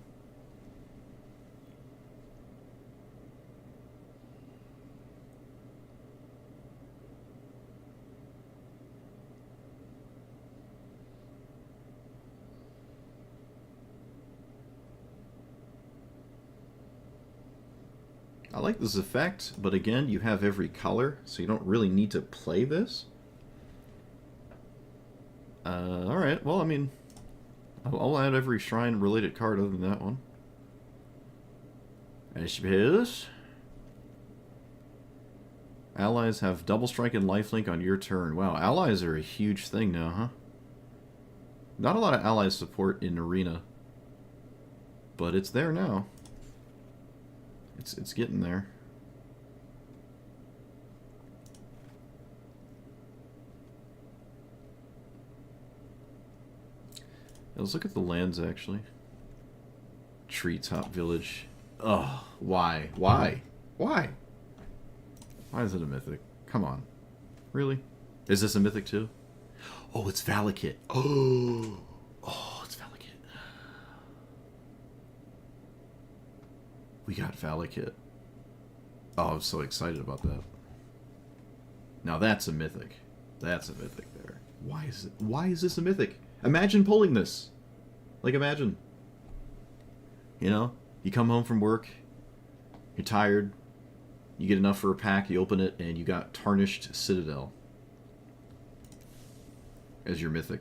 I like this effect, but again, you have every color, so you don't really need to play this. Alright, well, I mean, I'll add every shrine-related card other than that one. I suppose. Allies have double strike and lifelink on your turn. Wow, allies are a huge thing now, huh? Not a lot of allies support in Arena, but it's there now. It's getting there. Let's look at the lands, actually. Treetop Village. Ugh, why? Why? Why? Why is it a mythic? Come on. Really? Is this a mythic too? Oh, it's Valakut. Oh, oh, it's Valakut. We got Valakut. Oh, I'm so excited about that. Now that's a mythic. That's a mythic there. Why is this a mythic? Imagine pulling this. Like, imagine. You know? You come home from work. You're tired. You get enough for a pack. You open it, and you got Tarnished Citadel as your mythic.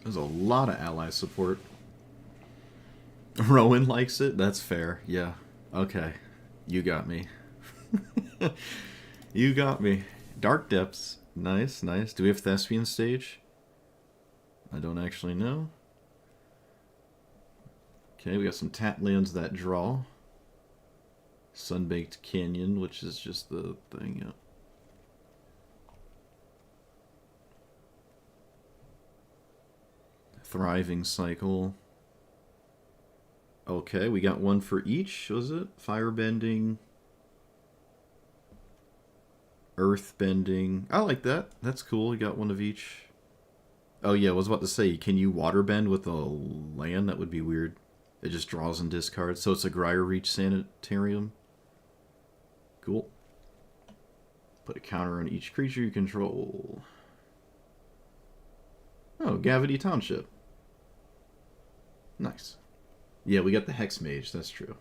There's a lot of ally support. Rowan likes it? That's fair. Yeah. Okay. You got me. You got me. Dark Depths. Nice, nice. Do we have Thespian Stage? I don't actually know. Okay, we got some tap lands that draw. Sunbaked Canyon, which is just the thing, yeah. Thriving Cycle. Okay, we got one for each, was it? Firebending. Earthbending. I like that. That's cool. We got one of each. Oh yeah, I was about to say, can you waterbend with a land? That would be weird. It just draws and discards. So it's a Briarreach Sanitarium. Cool. Put a counter on each creature you control. Oh, Gavity Township. Nice. Yeah, we got the Hex Mage, that's true.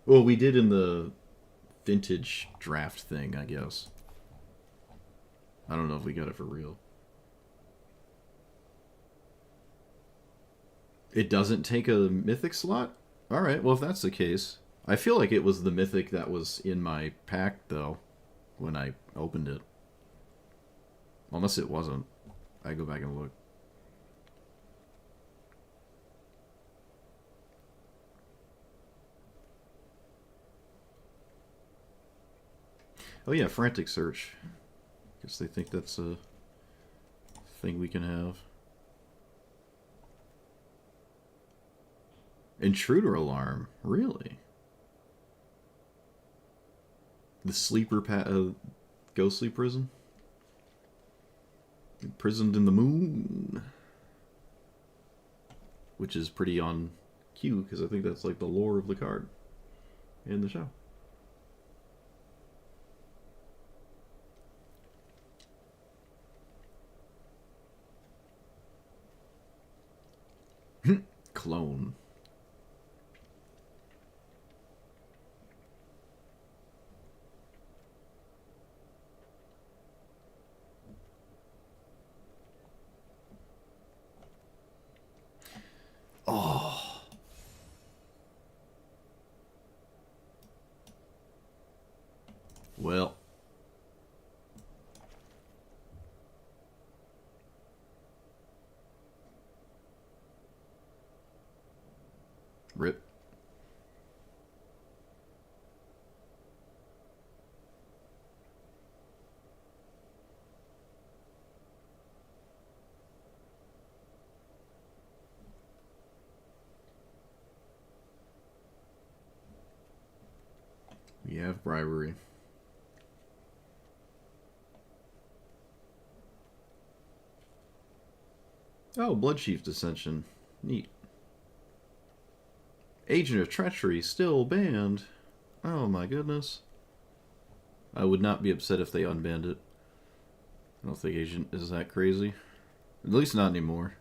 Well, we did in the vintage draft thing, I guess. I don't know if we got it for real. It doesn't take a mythic slot? Alright, well if that's the case. I feel like it was the mythic that was in my pack, though, when I opened it. Unless it wasn't. I go back and look. Oh yeah, Frantic Search. Guess they think that's a thing we can have. Intruder Alarm? Really? The sleeper ghostly prison? Imprisoned in the Moon. Which is pretty on Q, because I think that's like the lore of the card in the show. Clone. Oh. Well. Rip. We have bribery. Oh, Bloodchief Dissension. Neat. Agent of Treachery still banned. Oh my goodness. I would not be upset if they unbanned it. I don't think Agent is that crazy. At least not anymore.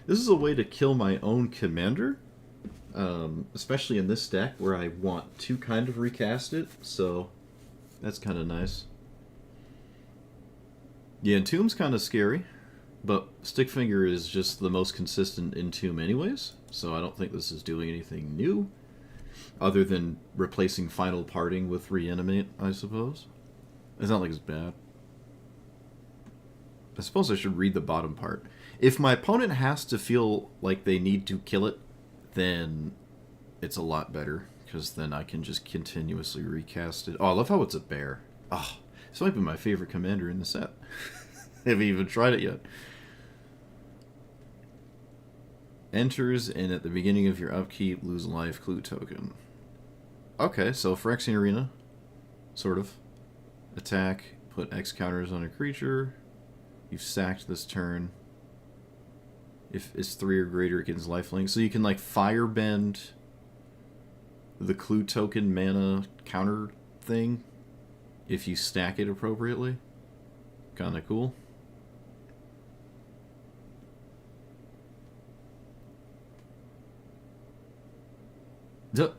This is a way to kill my own commander, especially in this deck where I want to kind of recast it, so that's kind of nice. Yeah, Entomb's kind of scary, but Stickfinger is just the most consistent Entomb anyways, so I don't think this is doing anything new, other than replacing Final Parting with Reanimate, I suppose. It's not like it's bad. I suppose I should read the bottom part. If my opponent has to feel like they need to kill it, then it's a lot better, because then I can just continuously recast it. Oh, I love how it's a bear. Oh, this might be my favorite commander in the set. I haven't even tried it yet. Enters, and at the beginning of your upkeep, lose life clue token. Okay, so Phyrexian Arena, sort of. Attack, put X counters on a creature. You've sacked this turn. If it's 3 or greater, it gains lifelink. So you can, like, firebend the clue token mana counter thing if you stack it appropriately. Kinda cool.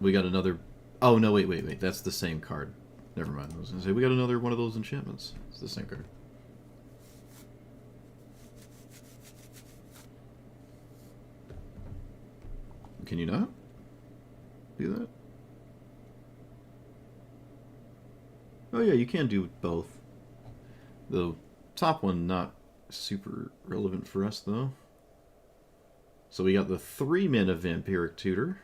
We got another... Oh, no, wait. That's the same card. Never mind. I was going to say, we got another one of those enchantments. It's the same card. Can you not do that? Oh yeah, you can do both. The top one not super relevant for us though. So we got the 3-mana Vampiric Tutor,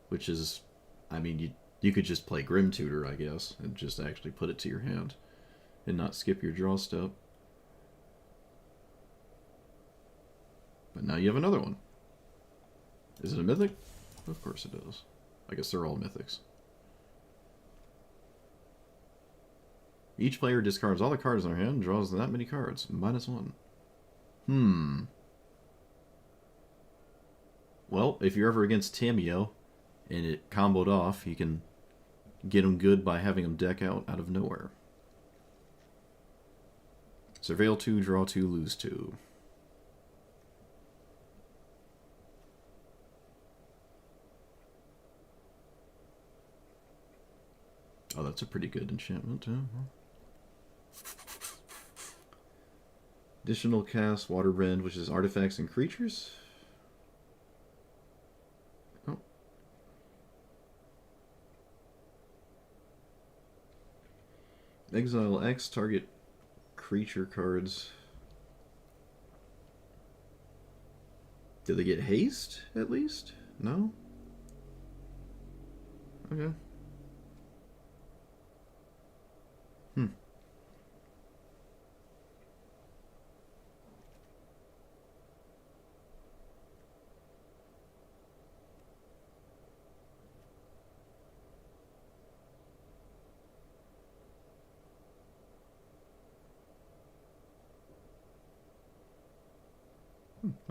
which is, I mean, you could just play Grim Tutor, I guess, and just actually put it to your hand and not skip your draw step. But now you have another one. Is it a mythic? Of course it is. I guess they're all mythics. Each player discards all the cards in their hand and draws that many cards. -1. Well, if you're ever against Tamiyo and it comboed off, you can get him good by having him deck out of nowhere. Surveil 2, draw 2, lose 2. Oh, that's a pretty good enchantment, too. Additional cast, Waterbend, which is artifacts and creatures. Oh. Exile X, target creature cards. Did they get haste, at least? No? Okay. Hmm.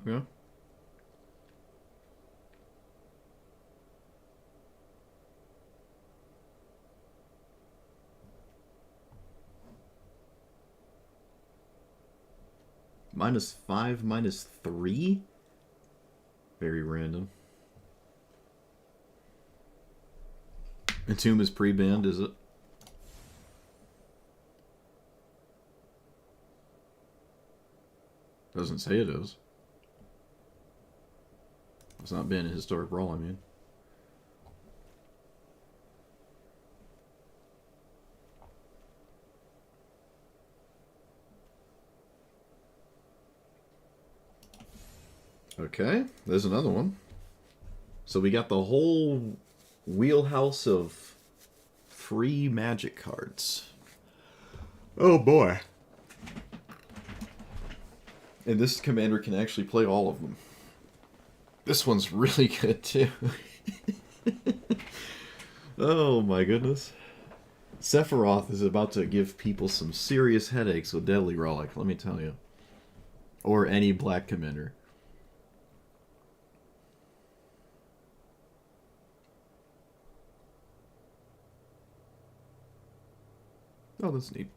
Okay. -5, -3? Very random. Entomb is pre-banned, is it? Doesn't say it is. It's not banned in Historic Brawl, I mean. Okay, there's another one. So we got the whole wheelhouse of free magic cards. Oh boy. And this commander can actually play all of them. This one's really good too. Oh my goodness. Sephiroth is about to give people some serious headaches with Deadly Relic, let me tell you. Or any black commander. Oh, that's neat.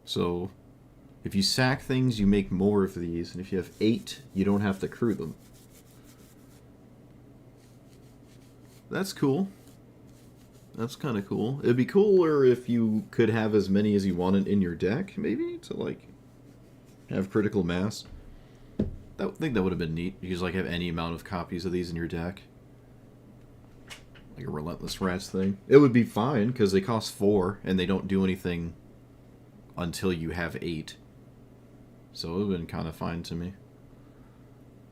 So, if you sack things, you make more of these, and if you have 8, you don't have to crew them. That's cool. That's kind of cool. It'd be cooler if you could have as many as you wanted in your deck, maybe, to, like, have critical mass. I think that would have been neat. You just, like, have any amount of copies of these in your deck. Like a Relentless Rats thing. It would be fine, because they cost 4, and they don't do anything until you have 8. So it would have been kind of fine to me.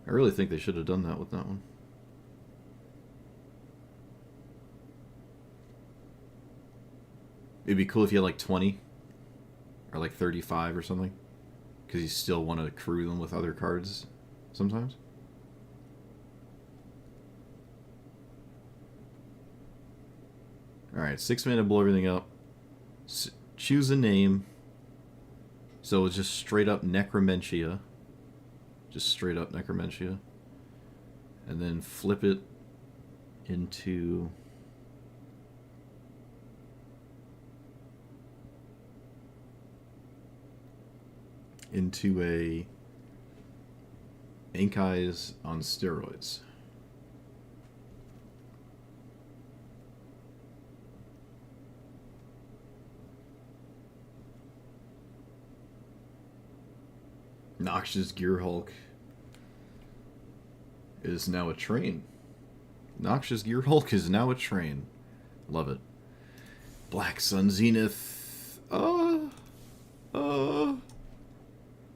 I really think they should have done that with that one. It'd be cool if you had like 20 or like 35 or something, because you still want to crew them with other cards sometimes. Alright, 6 mana, blow everything up. Choose a name. So it's just straight up Necromentia. Just straight up Necromentia. And then flip it into... into a Ink Eyes on steroids. Noxious Gearhulk is now a train. Noxious Gearhulk is now a train. Love it. Black Sun Zenith.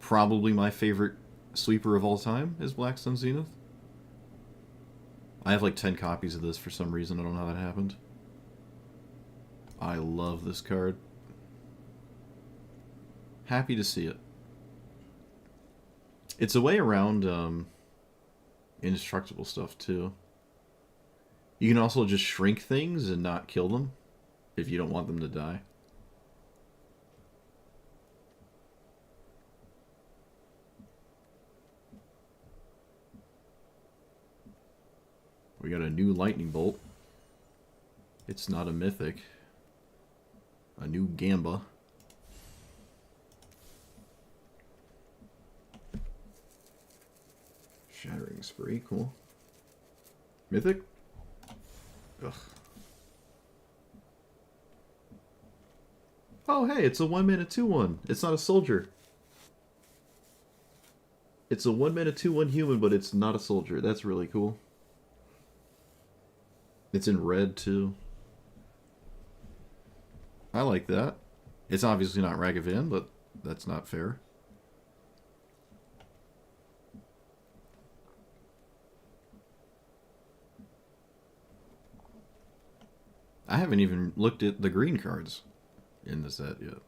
Probably my favorite sweeper of all time is Black Sun Zenith. I have like 10 copies of this for some reason. I don't know how that happened. I love this card. Happy to see it. It's a way around indestructible stuff too. You can also just shrink things and not kill them if you don't want them to die. We got a new Lightning Bolt. It's not a mythic. A new Gamba. Shattering Spree, cool. Mythic? Ugh. Oh, hey, it's a 1-mana 2/1. It's not a soldier. It's a 1-mana 2/1 human, but it's not a soldier. That's really cool. It's in red too. I like that. It's obviously not Ragavan, but that's not fair. I haven't even looked at the green cards in the set yet.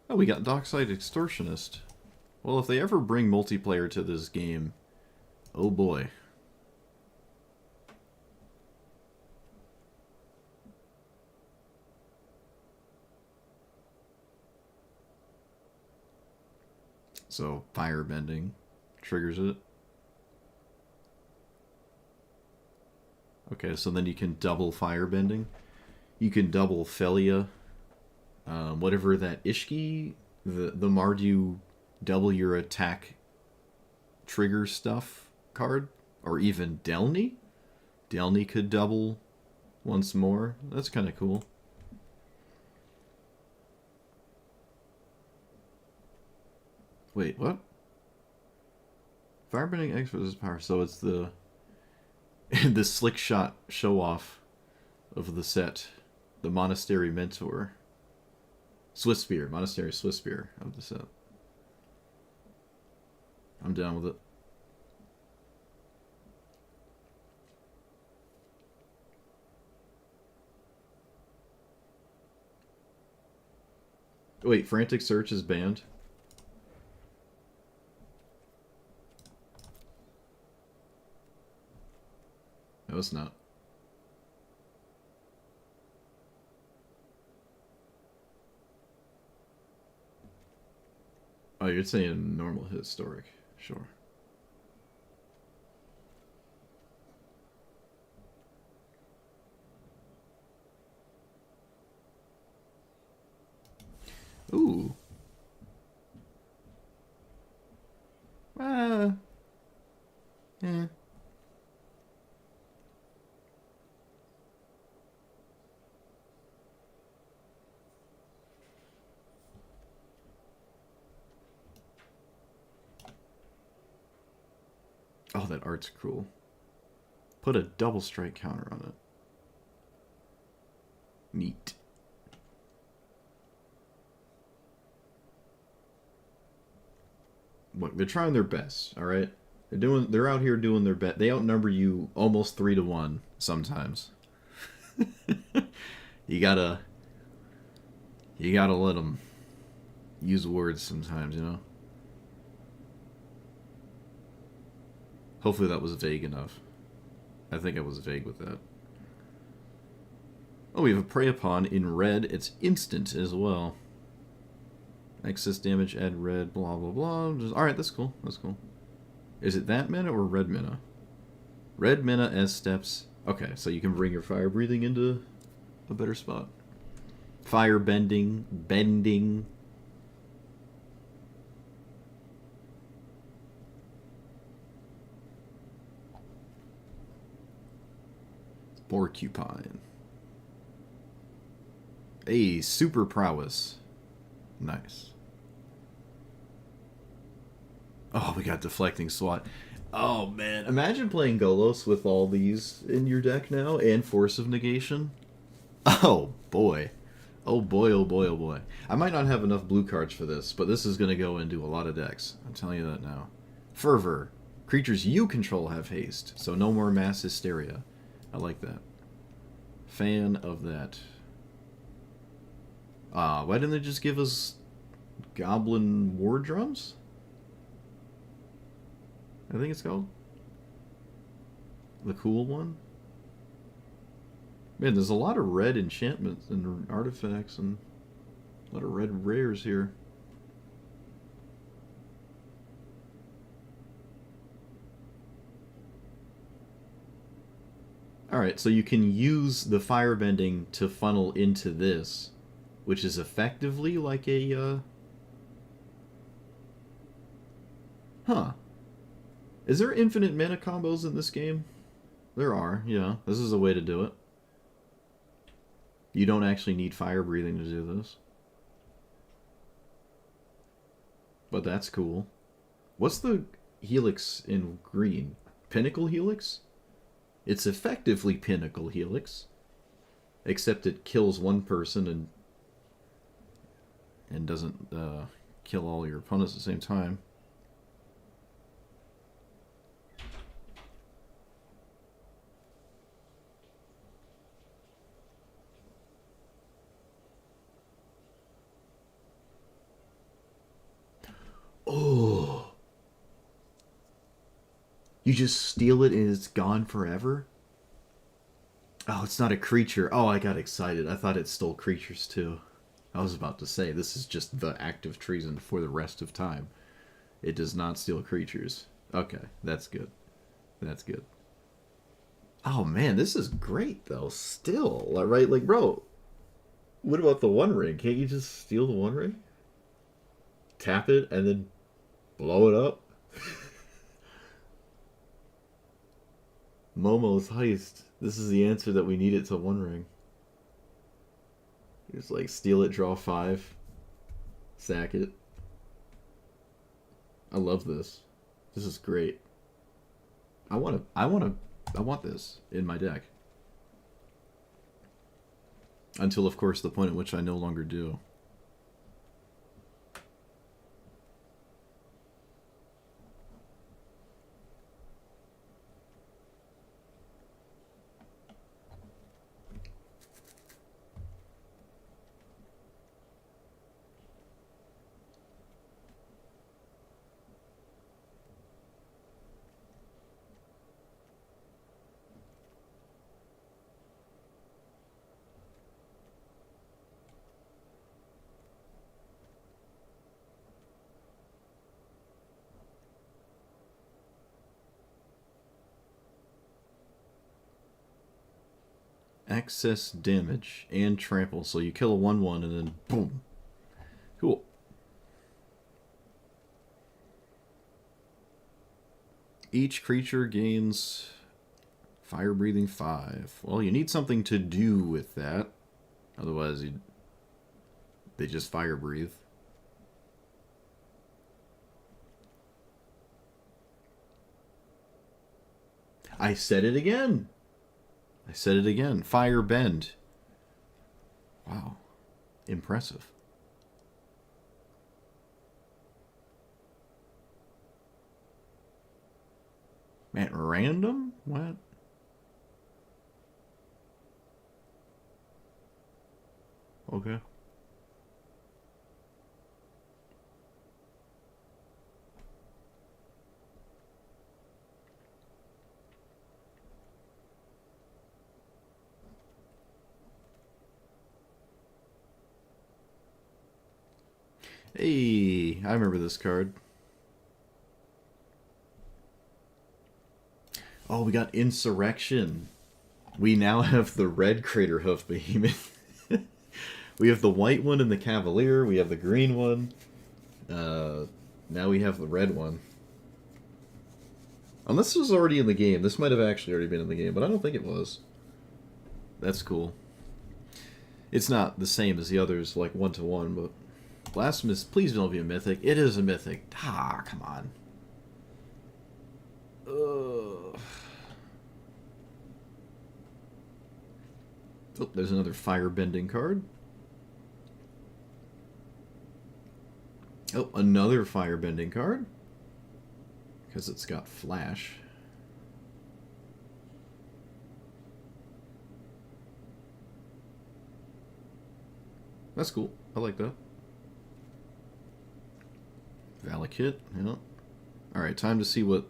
Oh, we got Dockside Extortionist. Well, if they ever bring multiplayer to this game, oh boy. So, firebending triggers it. Okay, so then you can double firebending. You can double Felia. Whatever that Ishki, the Mardu double your attack trigger stuff card. Or even Delny. Delny could double once more. That's kind of cool. Wait, what? Firebending X versus power. So it's the the slick shot show off of the set. The Monastery Mentor. Swiftspear. Monastery Swiftspear of the set. I'm down with it. Wait, Frantic Search is banned? No, it's not. Oh, you're saying normal historic. Sure. Ooh. Yeah. Oh, that art's cool. Put a double strike counter on it. Neat. Look, they're trying their best, alright? They're out here doing their best. They outnumber you almost 3-1 sometimes. you gotta let them use words sometimes, you know? Hopefully that was vague enough. I think I was vague with that. Oh, we have a Prey Upon in red. It's instant as well. Excess damage, add red, blah, blah, blah. Alright, that's cool. That's cool. Is it that mana or red mana? Red mana as steps. Okay, so you can bring your fire breathing into a better spot. Fire bending. Porcupine. Hey, super prowess. Nice. Oh, we got deflecting swat. Oh man, imagine playing Golos with all these in your deck now and Force of Negation. Oh boy. Oh boy, oh boy, oh boy. I might not have enough blue cards for this, but this is going to go into a lot of decks. I'm telling you that now. Fervor. Creatures you control have haste, so no more mass hysteria. I like that. Fan of that. Why didn't they just give us Goblin War Drums? I think it's called. The cool one. Man, there's a lot of red enchantments and artifacts and a lot of red rares here. Alright, so you can use the firebending to funnel into this, which is effectively like a, Huh. Is there infinite mana combos in this game? There are, yeah. This is a way to do it. You don't actually need fire breathing to do this. But that's cool. What's the helix in green? Pinnacle Helix? It's effectively Pinnacle Helix, except it kills one person and doesn't kill all your opponents at the same time. Oh. You just steal it and it's gone forever? Oh, it's not a creature. Oh, I got excited. I thought it stole creatures too. I was about to say, this is just the act of treason for the rest of time. It does not steal creatures. Okay, that's good. That's good. Oh man, this is great though. Still, right? Like, bro, what about the One Ring? Can't you just steal the One Ring? Tap it and then blow it up? Momo's Heist. This is the answer that we needed to One Ring. Just like steal it, draw 5, sack it. I love this. This is great. I want this in my deck. Until, of course, the point at which I no longer do. Excess damage and trample. So you kill a 1/1 and then boom. Cool. Each creature gains fire breathing 5. Well, you need something to do with that. Otherwise, they just fire breathe. I said it again. I said it again. Fire bend. Wow. Impressive. At random? What? Okay. Hey, I remember this card. Oh, we got Insurrection. We now have the red Craterhoof Behemoth. We have the white one in the Cavalier. We have the green one. Now we have the red one. Unless this was already in the game. This might have actually already been in the game, but I don't think it was. That's cool. It's not the same as the others, like 1-to-1, but... Blasphemous, please don't be a mythic. It is a mythic. Ah, come on. Ugh. Oh, there's another firebending card. Oh, another firebending card. Because it's got flash. That's cool. I like that. Valakut, yeah. Alright, time to see what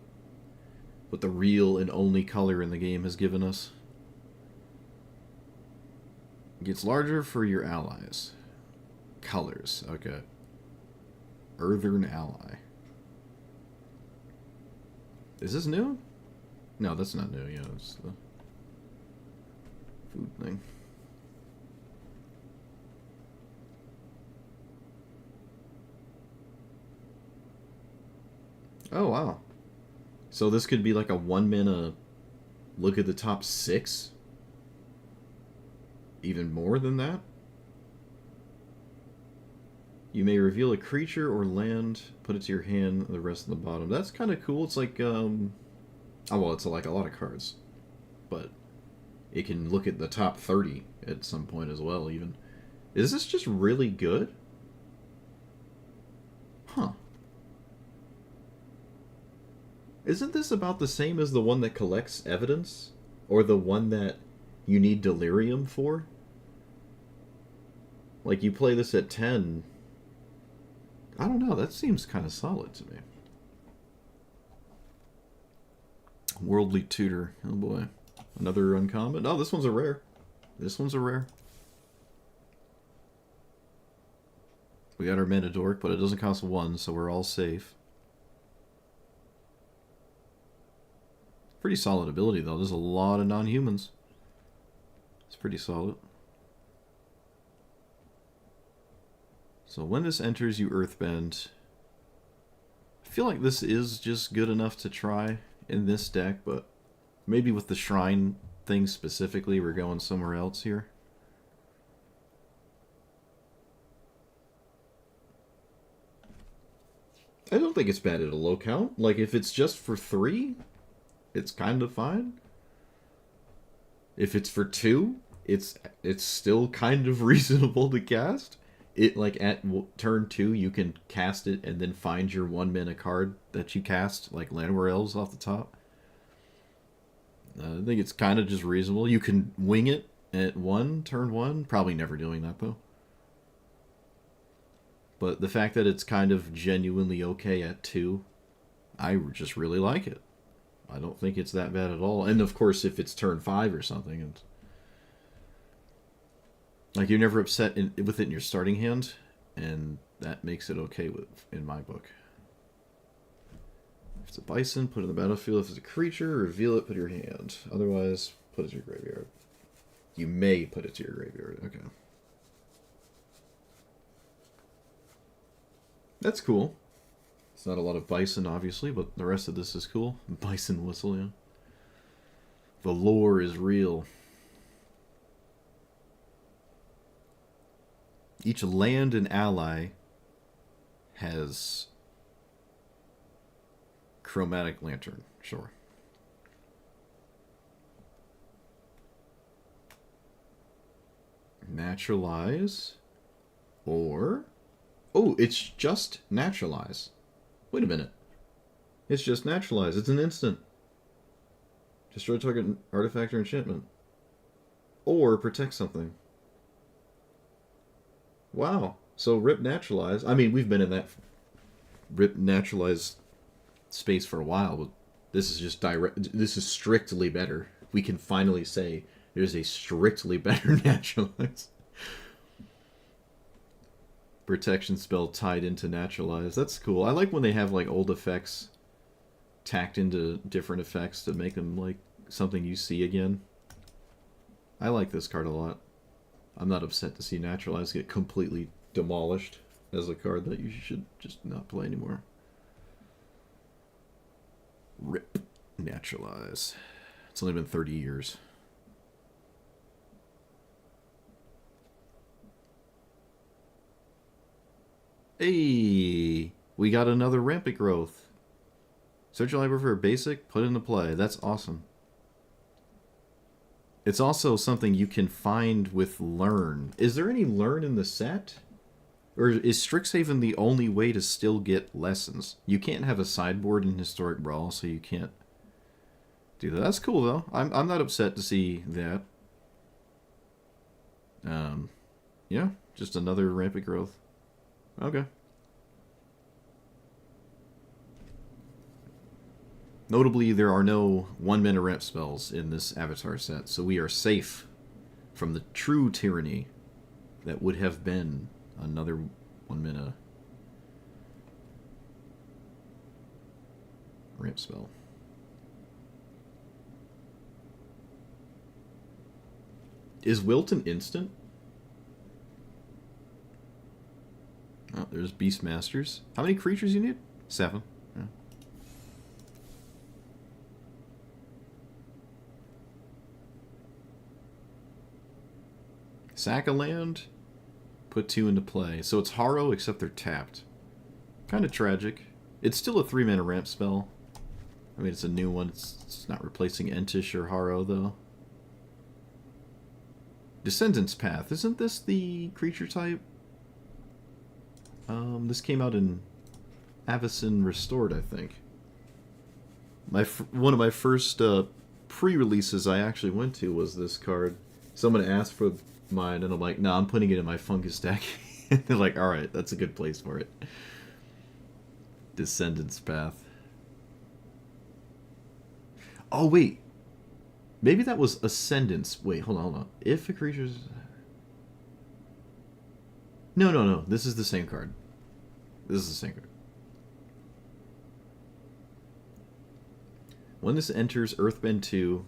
the real and only color in the game has given us. It gets larger for your allies. Colors, okay. Earthern Ally. Is this new? No, that's not new, yeah, it's the food thing. Oh, wow. So this could be like a 1-mana look at the top 6? Even more than that? You may reveal a creature or land, put it to your hand, the rest on the bottom. That's kind of cool. It's like, oh, well, it's like a lot of cards. but it can look at the top 30 at some point as well, even. Is this just really good? Huh. Isn't this about the same as the one that collects evidence? Or the one that you need delirium for? Like, you play this at 10. I don't know, that seems kind of solid to me. Worldly Tutor. Oh boy. Another uncommon. Oh, this one's a rare. This one's a rare. We got our Mana Dork, but it doesn't cost 1, so we're all safe. Pretty solid ability, though. There's a lot of non-humans. It's pretty solid. So when this enters, you Earthbend. I feel like this is just good enough to try in this deck, but maybe with the Shrine thing specifically, we're going somewhere else here. I don't think it's bad at a low count. Like, if it's just for 3, it's kind of fine. If it's for 2, it's still kind of reasonable to cast. It, like, at turn 2, you can cast it and then find your 1-mana card that you cast, like Llanowar Elves off the top. I think it's kind of just reasonable. You can wing it at turn 1. Probably never doing that, though. But the fact that it's kind of genuinely okay at 2, I just really like it. I don't think it's that bad at all. And of course, if it's turn 5 or something, and like, you're never upset with it in your starting hand, and that makes it okay in my book. If it's a bison, put it in the battlefield. If it's a creature, reveal it, put it in your hand. Otherwise, put it to your graveyard. You may put it to your graveyard. Okay. That's cool. It's not a lot of bison, obviously, but the rest of this is cool. Bison whistle, yeah. The lore is real. Each land and ally has Chromatic Lantern, sure. Naturalize, or... Oh, it's just Naturalize. Wait a minute. It's just Naturalize. It's an instant. Destroy target artifact or enchantment. Or protect something. Wow. So Rip Naturalize. I mean, we've been in that Rip Naturalize space for a while, but this is just direct. This is strictly better. We can finally say there's a strictly better Naturalize. Protection spell tied into Naturalize. That's cool. I like when they have, like, old effects tacked into different effects to make them, like, something you see again. I like this card a lot. I'm not upset to see Naturalize get completely demolished as a card that you should just not play anymore. Rip Naturalize. It's only been 30 years. Hey, we got another Rampant Growth. Search your library for a basic, put it into play. That's awesome. It's also something you can find with Learn. Is there any Learn in the set? Or is Strixhaven the only way to still get lessons? You can't have a sideboard in Historic Brawl, so you can't do that. That's cool, though. I'm not upset to see that. Yeah, just another Rampant Growth. Okay. Notably, there are no 1-mana ramp spells in this Avatar set, so we are safe from the true tyranny that would have been another 1-mana ramp spell. Is Wilt an instant? Oh, there's Beastmasters. How many creatures you need? 7. Yeah. Sack a land, put 2 into play. So it's Harrow, except they're tapped. Kind of tragic. It's still a 3-mana ramp spell. I mean, it's a new one. It's not replacing Entish or Haro, though. Descendants Path. Isn't this the creature type? This came out in Avacyn Restored, I think. One of my first pre-releases I actually went to was this card. Someone asked for mine, and I'm like, nah, I'm putting it in my Fungus deck. They're like, alright, that's a good place for it. Descendants Path. Oh, wait. Maybe that was Ascendance. Wait, hold on. If a creature's... No. This is the same card. This is the same card. When this enters Earthbend 2,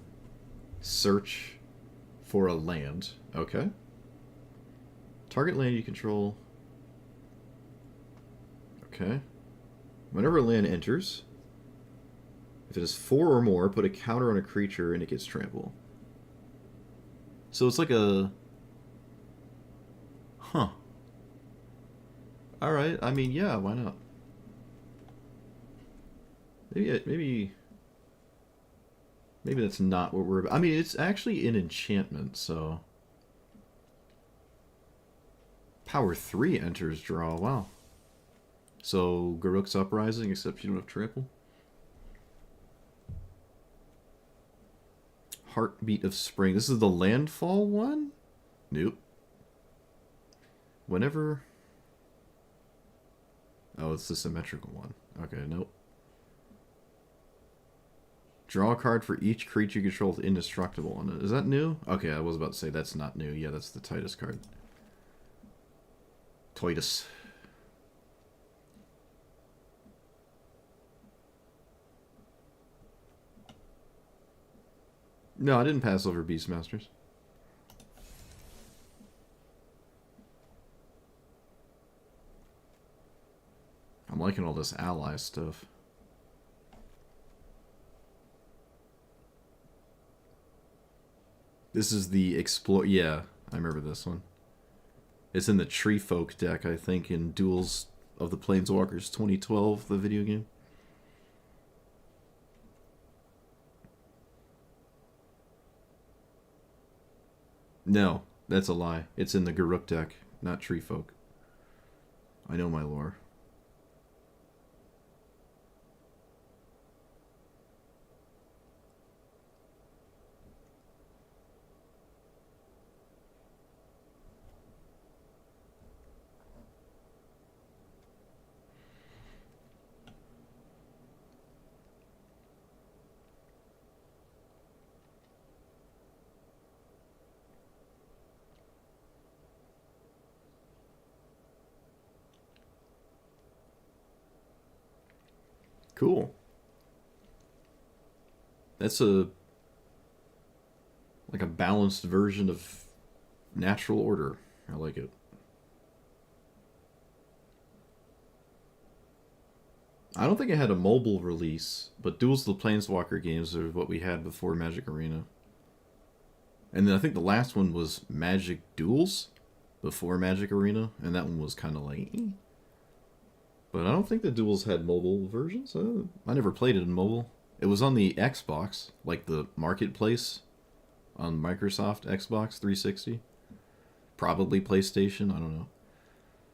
search for a land. Okay. Target land you control. Okay. Whenever a land enters, if it is 4 or more, put a counter on a creature and it gets trample. So it's like a... Huh. Alright, I mean, yeah, why not? Maybe that's not what we're about. I mean, it's actually an enchantment, so... Power 3 enters draw, wow. So, Garruk's Uprising, except you don't have trample. Heartbeat of Spring. This is the landfall one? Nope. Whenever... Oh, it's the symmetrical one. Okay, nope. Draw a card for each creature you control with indestructible on it. Is that new? Okay, I was about to say that's not new. Yeah, that's the Titus card. Titus. No, I didn't pass over Beastmasters. I'm liking all this ally stuff. This is the Explore... Yeah, I remember this one. It's in the Tree Folk deck, I think, in Duels of the Planeswalkers 2012, the video game. No, that's a lie. It's in the Garruk deck, not Tree Folk. I know my lore. Cool. That's like a balanced version of Natural Order. I like it. I don't think it had a mobile release, but Duels of the Planeswalker games are what we had before Magic Arena. And then I think the last one was Magic Duels before Magic Arena, and that one was kind of like... Eh. But I don't think the Duels had mobile versions. I never played it in mobile. It was on the Xbox, like the Marketplace on Microsoft Xbox 360. Probably PlayStation, I don't know.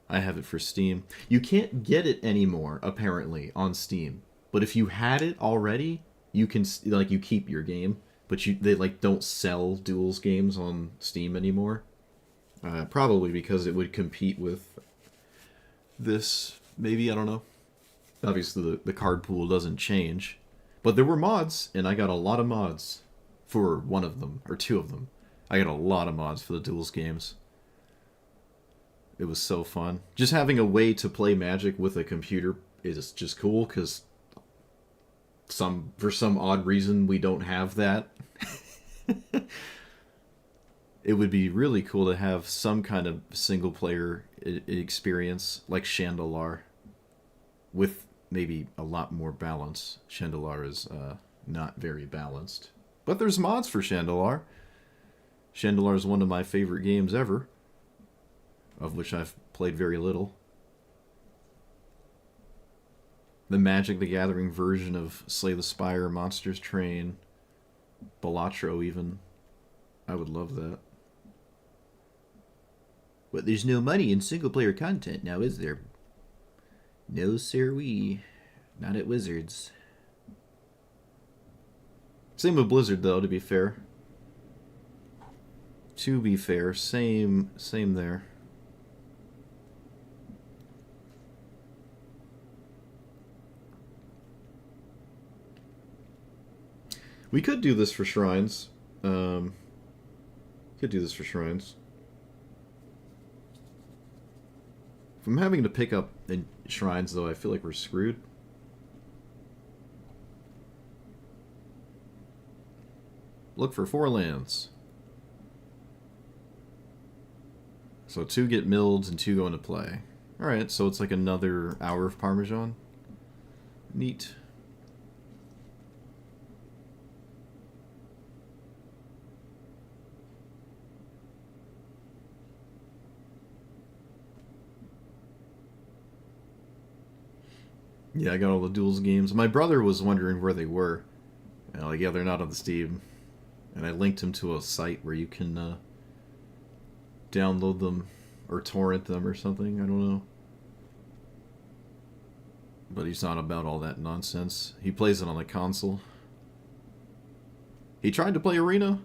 I have it for Steam. You can't get it anymore, apparently, on Steam. But if you had it already, you can, like, you keep your game. But they, like, don't sell Duels games on Steam anymore. Probably because it would compete with this... Maybe, I don't know. Obviously, the card pool doesn't change. But there were mods, and I got a lot of mods for one of them, or two of them. I got a lot of mods for the Duels games. It was so fun. Just having a way to play Magic with a computer is just cool, because for some odd reason, we don't have that. It would be really cool to have some kind of single-player experience, like Chandalar, with maybe a lot more balance. Chandalar is not very balanced. But there's mods for Chandalar. Chandalar is one of my favorite games ever, of which I've played very little. The Magic the Gathering version of Slay the Spire, Monsters Train, Balatro even. I would love that. But there's no money in single-player content now, is there? No siree. Not at Wizards. Same with Blizzard, though, to be fair. To be fair, same there. We could do this for shrines. Could do this for shrines. If I'm having to pick up in shrines, though, I feel like we're screwed. Look for 4 lands. So 2 get milled and 2 go into play. Alright, so it's like another hour of Parmesan. Neat. Yeah, I got all the duels games. My brother was wondering where they were. And like, yeah, they're not on the Steam. And I linked him to a site where you can download them or torrent them or something. I don't know. But he's not about all that nonsense. He plays it on the console. He tried to play Arena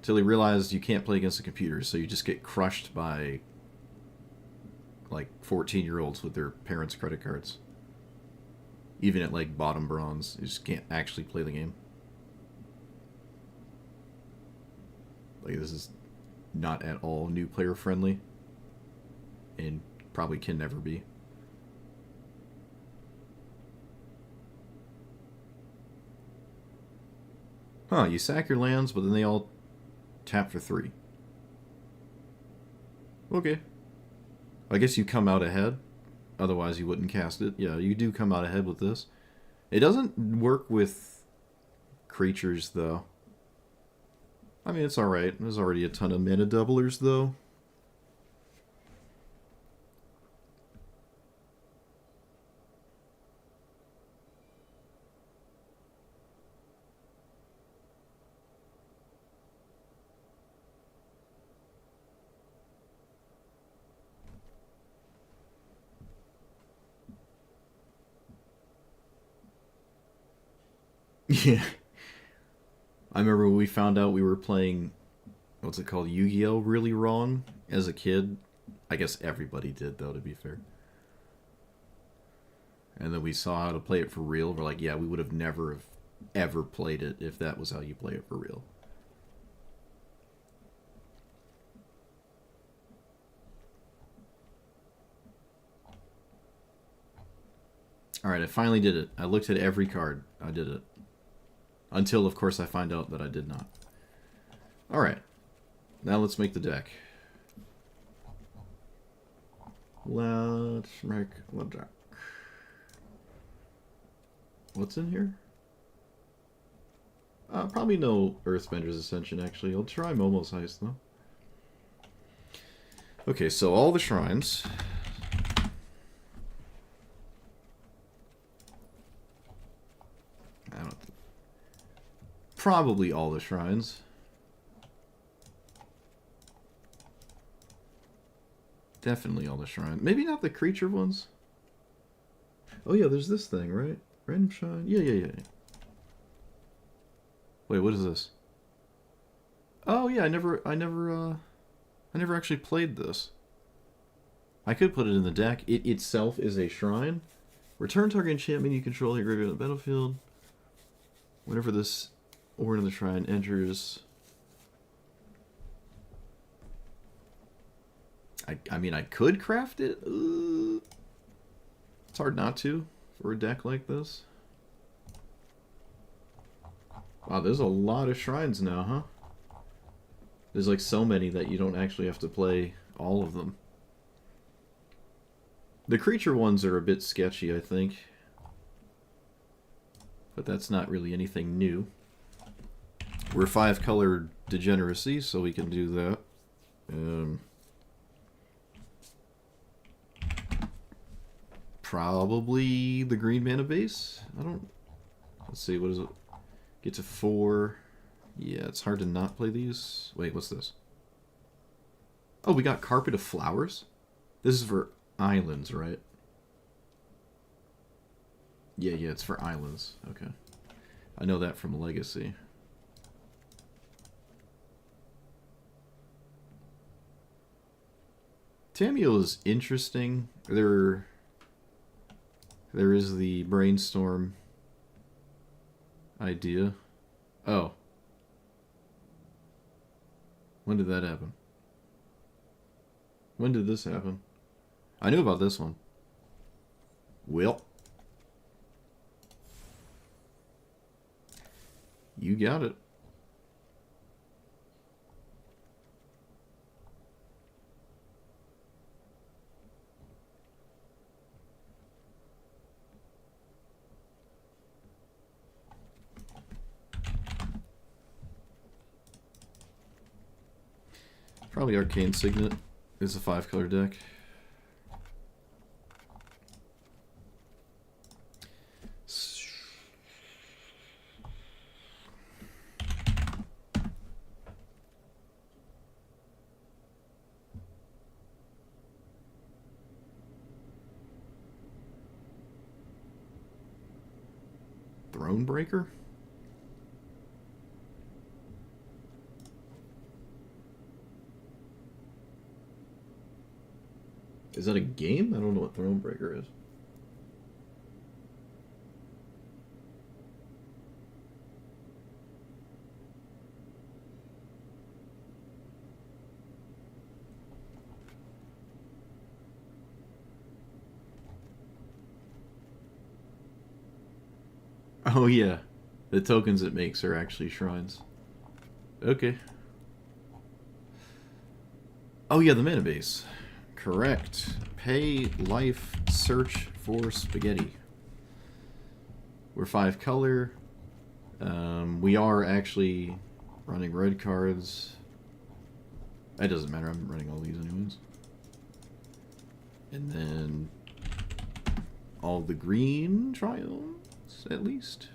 till he realized you can't play against the computer, so you just get crushed by like 14-year-olds with their parents' credit cards. Even at like bottom bronze, you just can't actually play the game. Like, this is not at all new player friendly, and probably can never be. Huh, you sack your lands, but then they all tap for 3. Okay. I guess you come out ahead. Otherwise, you wouldn't cast it. Yeah, you do come out ahead with this. It doesn't work with creatures, though. I mean, it's alright. There's already a ton of mana doublers, though. Yeah. I remember when we found out we were playing, what's it called, Yu-Gi-Oh! Really wrong as a kid. I guess everybody did, though, to be fair. And then we saw how to play it for real. We're like, yeah, we would have never have ever played it if that was how you play it for real. Alright, I finally did it. I looked at every card. I did it. Until, of course, I find out that I did not. Alright. Now let's make the deck. Let's make the deck. What's in here? Probably no Earthbender's Ascension, actually. I'll try Momo's Heist, though. Okay, so all the shrines. I don't think. Probably all the shrines. Definitely all the shrines. Maybe not the creature ones. Oh yeah, there's this thing, right? Random shrine. Yeah. Wait, what is this? Oh yeah, I never actually played this. I could put it in the deck. It itself is a shrine. Return target enchantment you control your graveyard on the battlefield. Whenever this order of the shrine enters. I mean, I could craft it. It's hard not to for a deck like this. Wow, there's a lot of shrines now, huh? There's like so many that you don't actually have to play all of them. The creature ones are a bit sketchy, I think. But that's not really anything new. We're 5-color degeneracy, so we can do that. Probably the green mana base. I don't... Let's see, what is it? Get to 4. Yeah, it's hard to not play these. Wait, what's this? Oh, we got Carpet of Flowers? This is for islands, right? Yeah, it's for islands. Okay. I know that from Legacy. Tamiyo is interesting. There is the brainstorm idea. Oh. When did that happen? When did this happen? I knew about this one. Well. You got it. Probably Arcane Signet is a 5-color deck. Thronebreaker? Is that a game? I don't know what Thronebreaker is. Oh yeah, the tokens it makes are actually shrines. Okay. Oh yeah, the mana base. Correct. Pay, life, search for spaghetti. We're 5-color. We are actually running red cards. It doesn't matter, I'm running all these anyways. And then all the green trials, at least.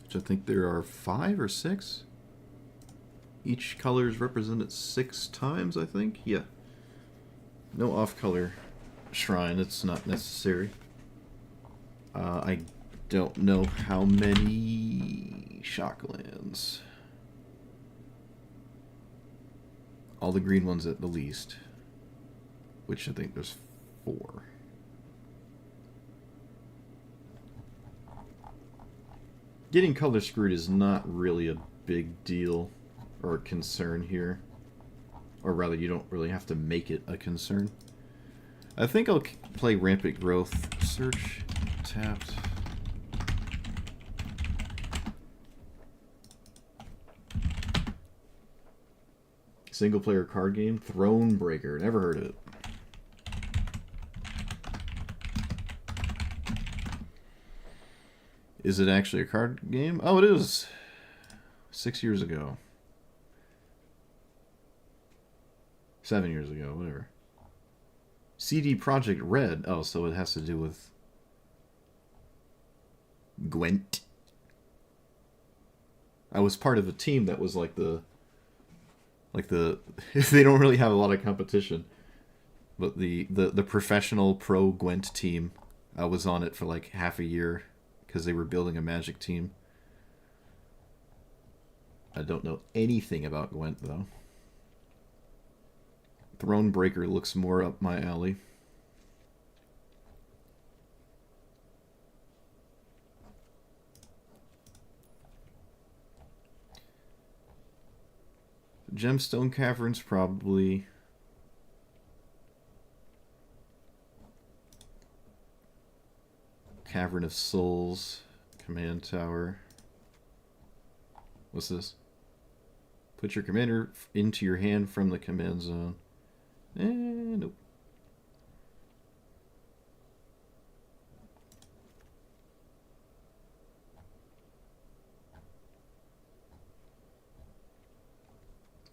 Which I think there are 5 or 6. Each color is represented 6 times, I think. Yeah. No off-color shrine, it's not necessary. I don't know how many Shocklands. All the green ones at the least. Which I think there's 4. Getting color screwed is not really a big deal or a concern here. Or rather, you don't really have to make it a concern. I think I'll play Rampant Growth. Search, tapped. Single player card game? Thronebreaker. Never heard of it. Is it actually a card game? Oh, it is. 6 years ago. 7 years ago, whatever. CD Projekt Red. Oh, so it has to do with Gwent. I was part of a team that was like the they don't really have a lot of competition, but the professional pro Gwent team. I was on it for like half a year because they were building a Magic team. I don't know anything about Gwent though. Thronebreaker looks more up my alley. Gemstone Caverns probably. Cavern of Souls. Command Tower. What's this? Put your commander into your hand from the command zone. Nope.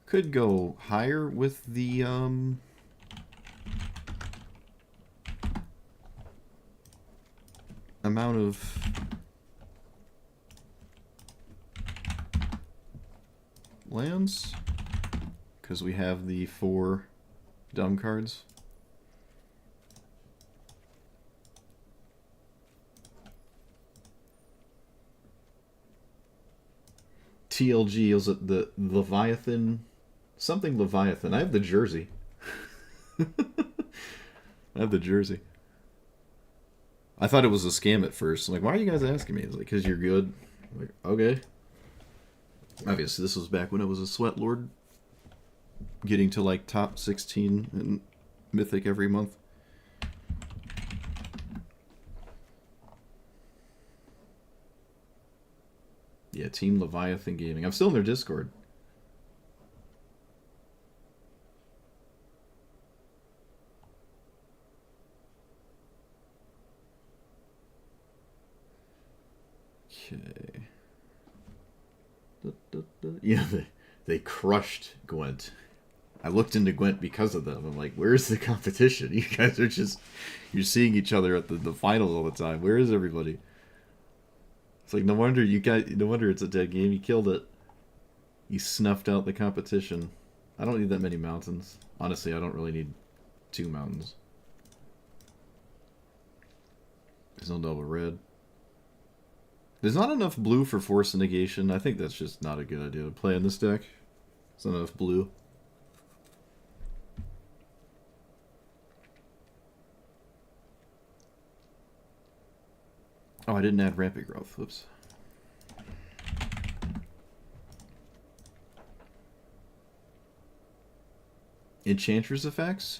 Could go higher with the amount of lands, because we have the 4 dumb cards. TLG, is it the Leviathan? Something Leviathan. I have the jersey. I have the jersey. I thought it was a scam at first. I'm like, why are you guys asking me? It's like, because you're good. I'm like, okay. Obviously, this was back when I was a sweat lord, getting to like top 16 in Mythic every month. Yeah, Team Leviathan Gaming. I'm still in their Discord. Okay. Yeah, they crushed Gwent. I looked into Gwent because of them. I'm like, where's the competition? You guys are just, you're seeing each other at the finals all the time. Where is everybody? It's like, no wonder it's a dead game. You killed it. You snuffed out the competition. I don't need that many mountains. Honestly, I don't really need 2 mountains. There's no double red. There's not enough blue for Force and Negation. I think that's just not a good idea to play in this deck. There's not enough blue. Oh, I didn't add Rampant Growth. Whoops. Enchantress effects?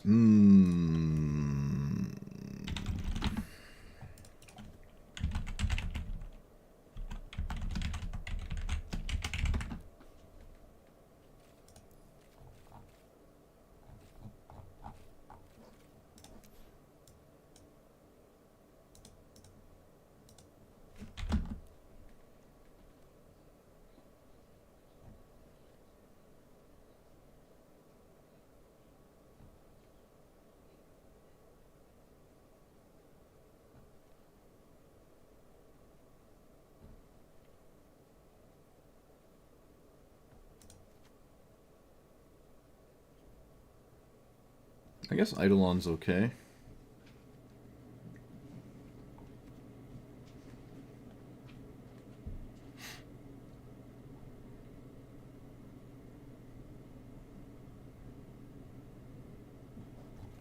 I guess Eidolon's okay.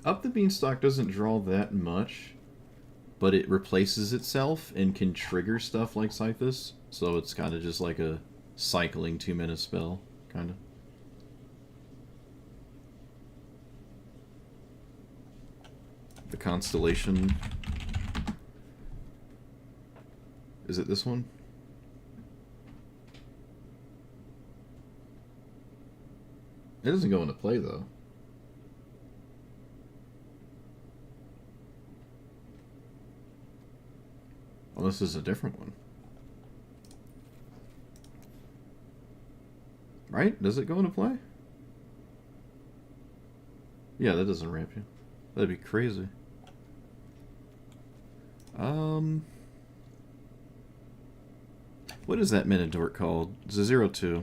Up the Beanstalk doesn't draw that much, but it replaces itself and can trigger stuff like Scythus, so it's kind of just like a cycling 2-minute spell, kind of. The Constellation. Is it this one? It doesn't go into play, though. Well, this is a different one. Right? Does it go into play? Yeah, that doesn't ramp you. That'd be crazy. What is that Minidort called? It's a 0-2.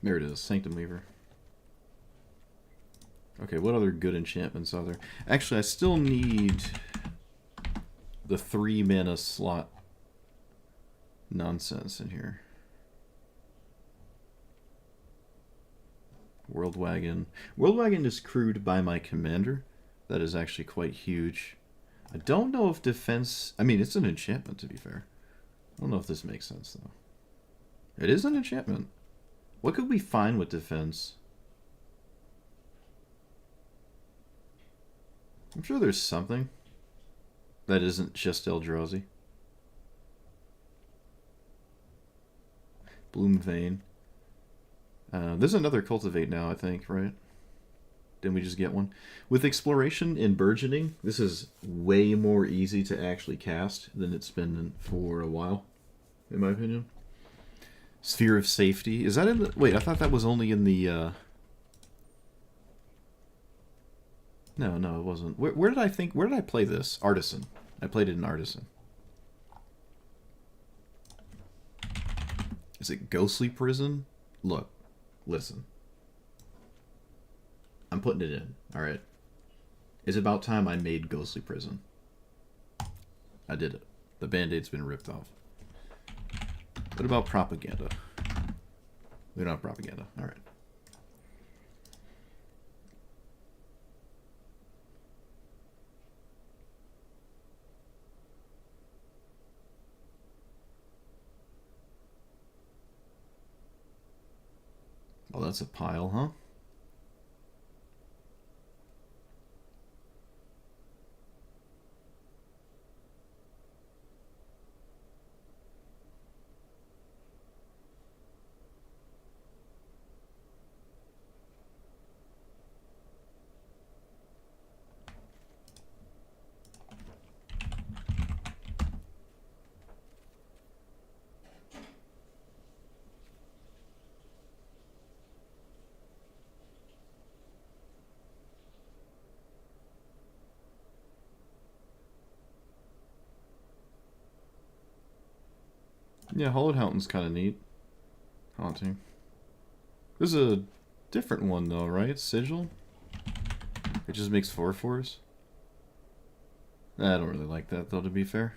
There it is, Sanctum Weaver. Okay, what other good enchantments are there? Actually, I still need the 3 mana slot nonsense in here. World Wagon. World Wagon is crewed by my commander. That is actually quite huge. I don't know if defense... I mean, it's an enchantment, to be fair. I don't know if this makes sense, though. It is an enchantment. What could we find with defense? I'm sure there's something that isn't just Eldrazi. Bloomvein. There's another Cultivate now, I think, right? Didn't we just get one? With Exploration and Burgeoning, this is way more easy to actually cast than it's been for a while, in my opinion. Sphere of Safety. Is that in the... Wait, I thought that was only in the... No, it wasn't. Where did I play this? Artisan. I played it in Artisan. Is it Ghostly Prison? Look. Listen. I'm putting it in, alright? It's about time I made Ghostly Prison. I did it. The Band-Aid's been ripped off. What about Propaganda? We don't have Propaganda. Alright. Oh, that's a pile, huh? Yeah, Hollowed Mountain's kind of neat. Haunting. There's a different one, though, right? Sigil? It just makes 4/4s? I don't really like that, though, to be fair.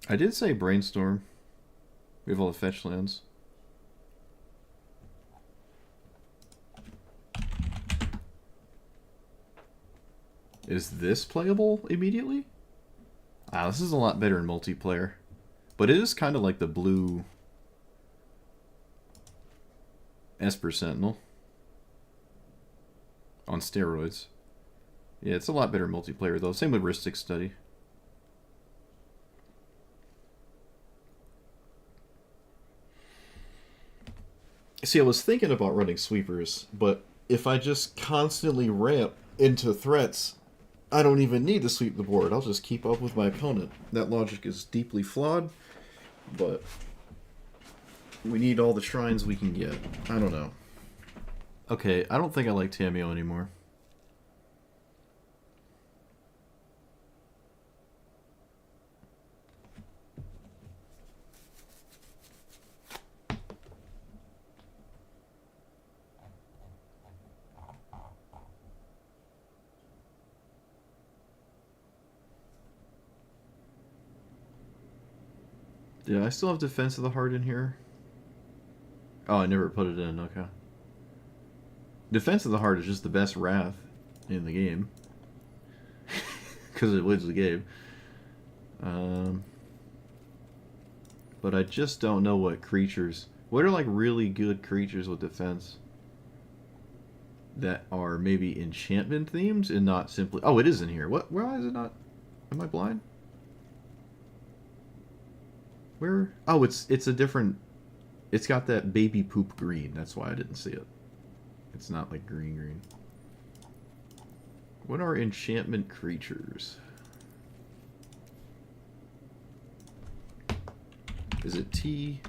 I did say Brainstorm. We have all the fetch lands. Is this playable immediately? Ah, this is a lot better in multiplayer. But it is kind of like the blue Esper Sentinel. On steroids. Yeah, it's a lot better multiplayer, though. Same with Rhystic Study. See, I was thinking about running sweepers, but if I just constantly ramp into threats, I don't even need to sweep the board. I'll just keep up with my opponent. That logic is deeply flawed, but we need all the shrines we can get. I don't know. Okay, I don't think I like Tamiyo anymore. Yeah, I still have Defense of the Heart in here. Oh, I never put it in, okay. Defense of the Heart is just the best Wrath in the game. Because it wins the game. But I just don't know what creatures... What are, like, really good creatures with defense? That are maybe enchantment themed and not simply... Oh, it is in here. What? Why is it not... Am I blind? Where? Oh, it's a different... It's got that baby poop green. That's why I didn't see it. It's not like green. What are enchantment creatures? Is it T?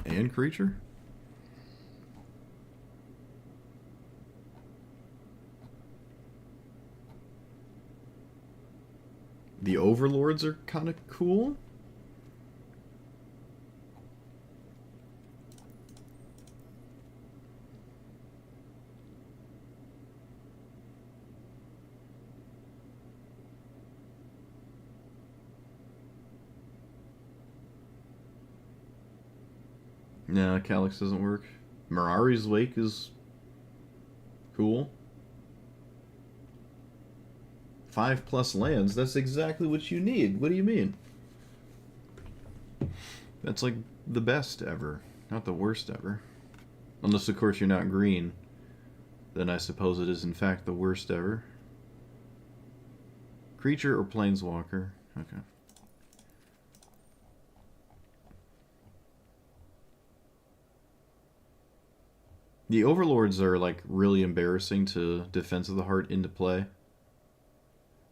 And creature? The overlords are kind of cool. Nah, Calyx doesn't work. Mirari's Wake is cool. 5+ lands, that's exactly what you need. What do you mean? That's like the best ever, not the worst ever. Unless, of course, you're not green. Then I suppose it is, in fact, the worst ever. Creature or planeswalker? Okay. The overlords are, like, really embarrassing to Defense of the Heart into play.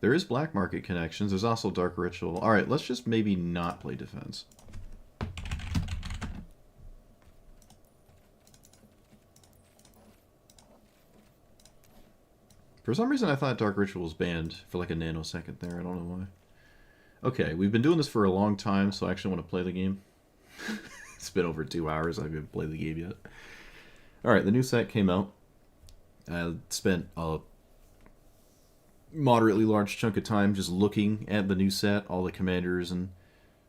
There is black market connections. There's also Dark Ritual. Alright, let's just maybe not play defense. For some reason I thought Dark Ritual was banned for like a nanosecond there. I don't know why. Okay, we've been doing this for a long time, so I actually want to play the game. It's been over 2 hours. I haven't played the game yet. Alright, the new set came out. I spent a moderately large chunk of time just looking at the new set, all the commanders and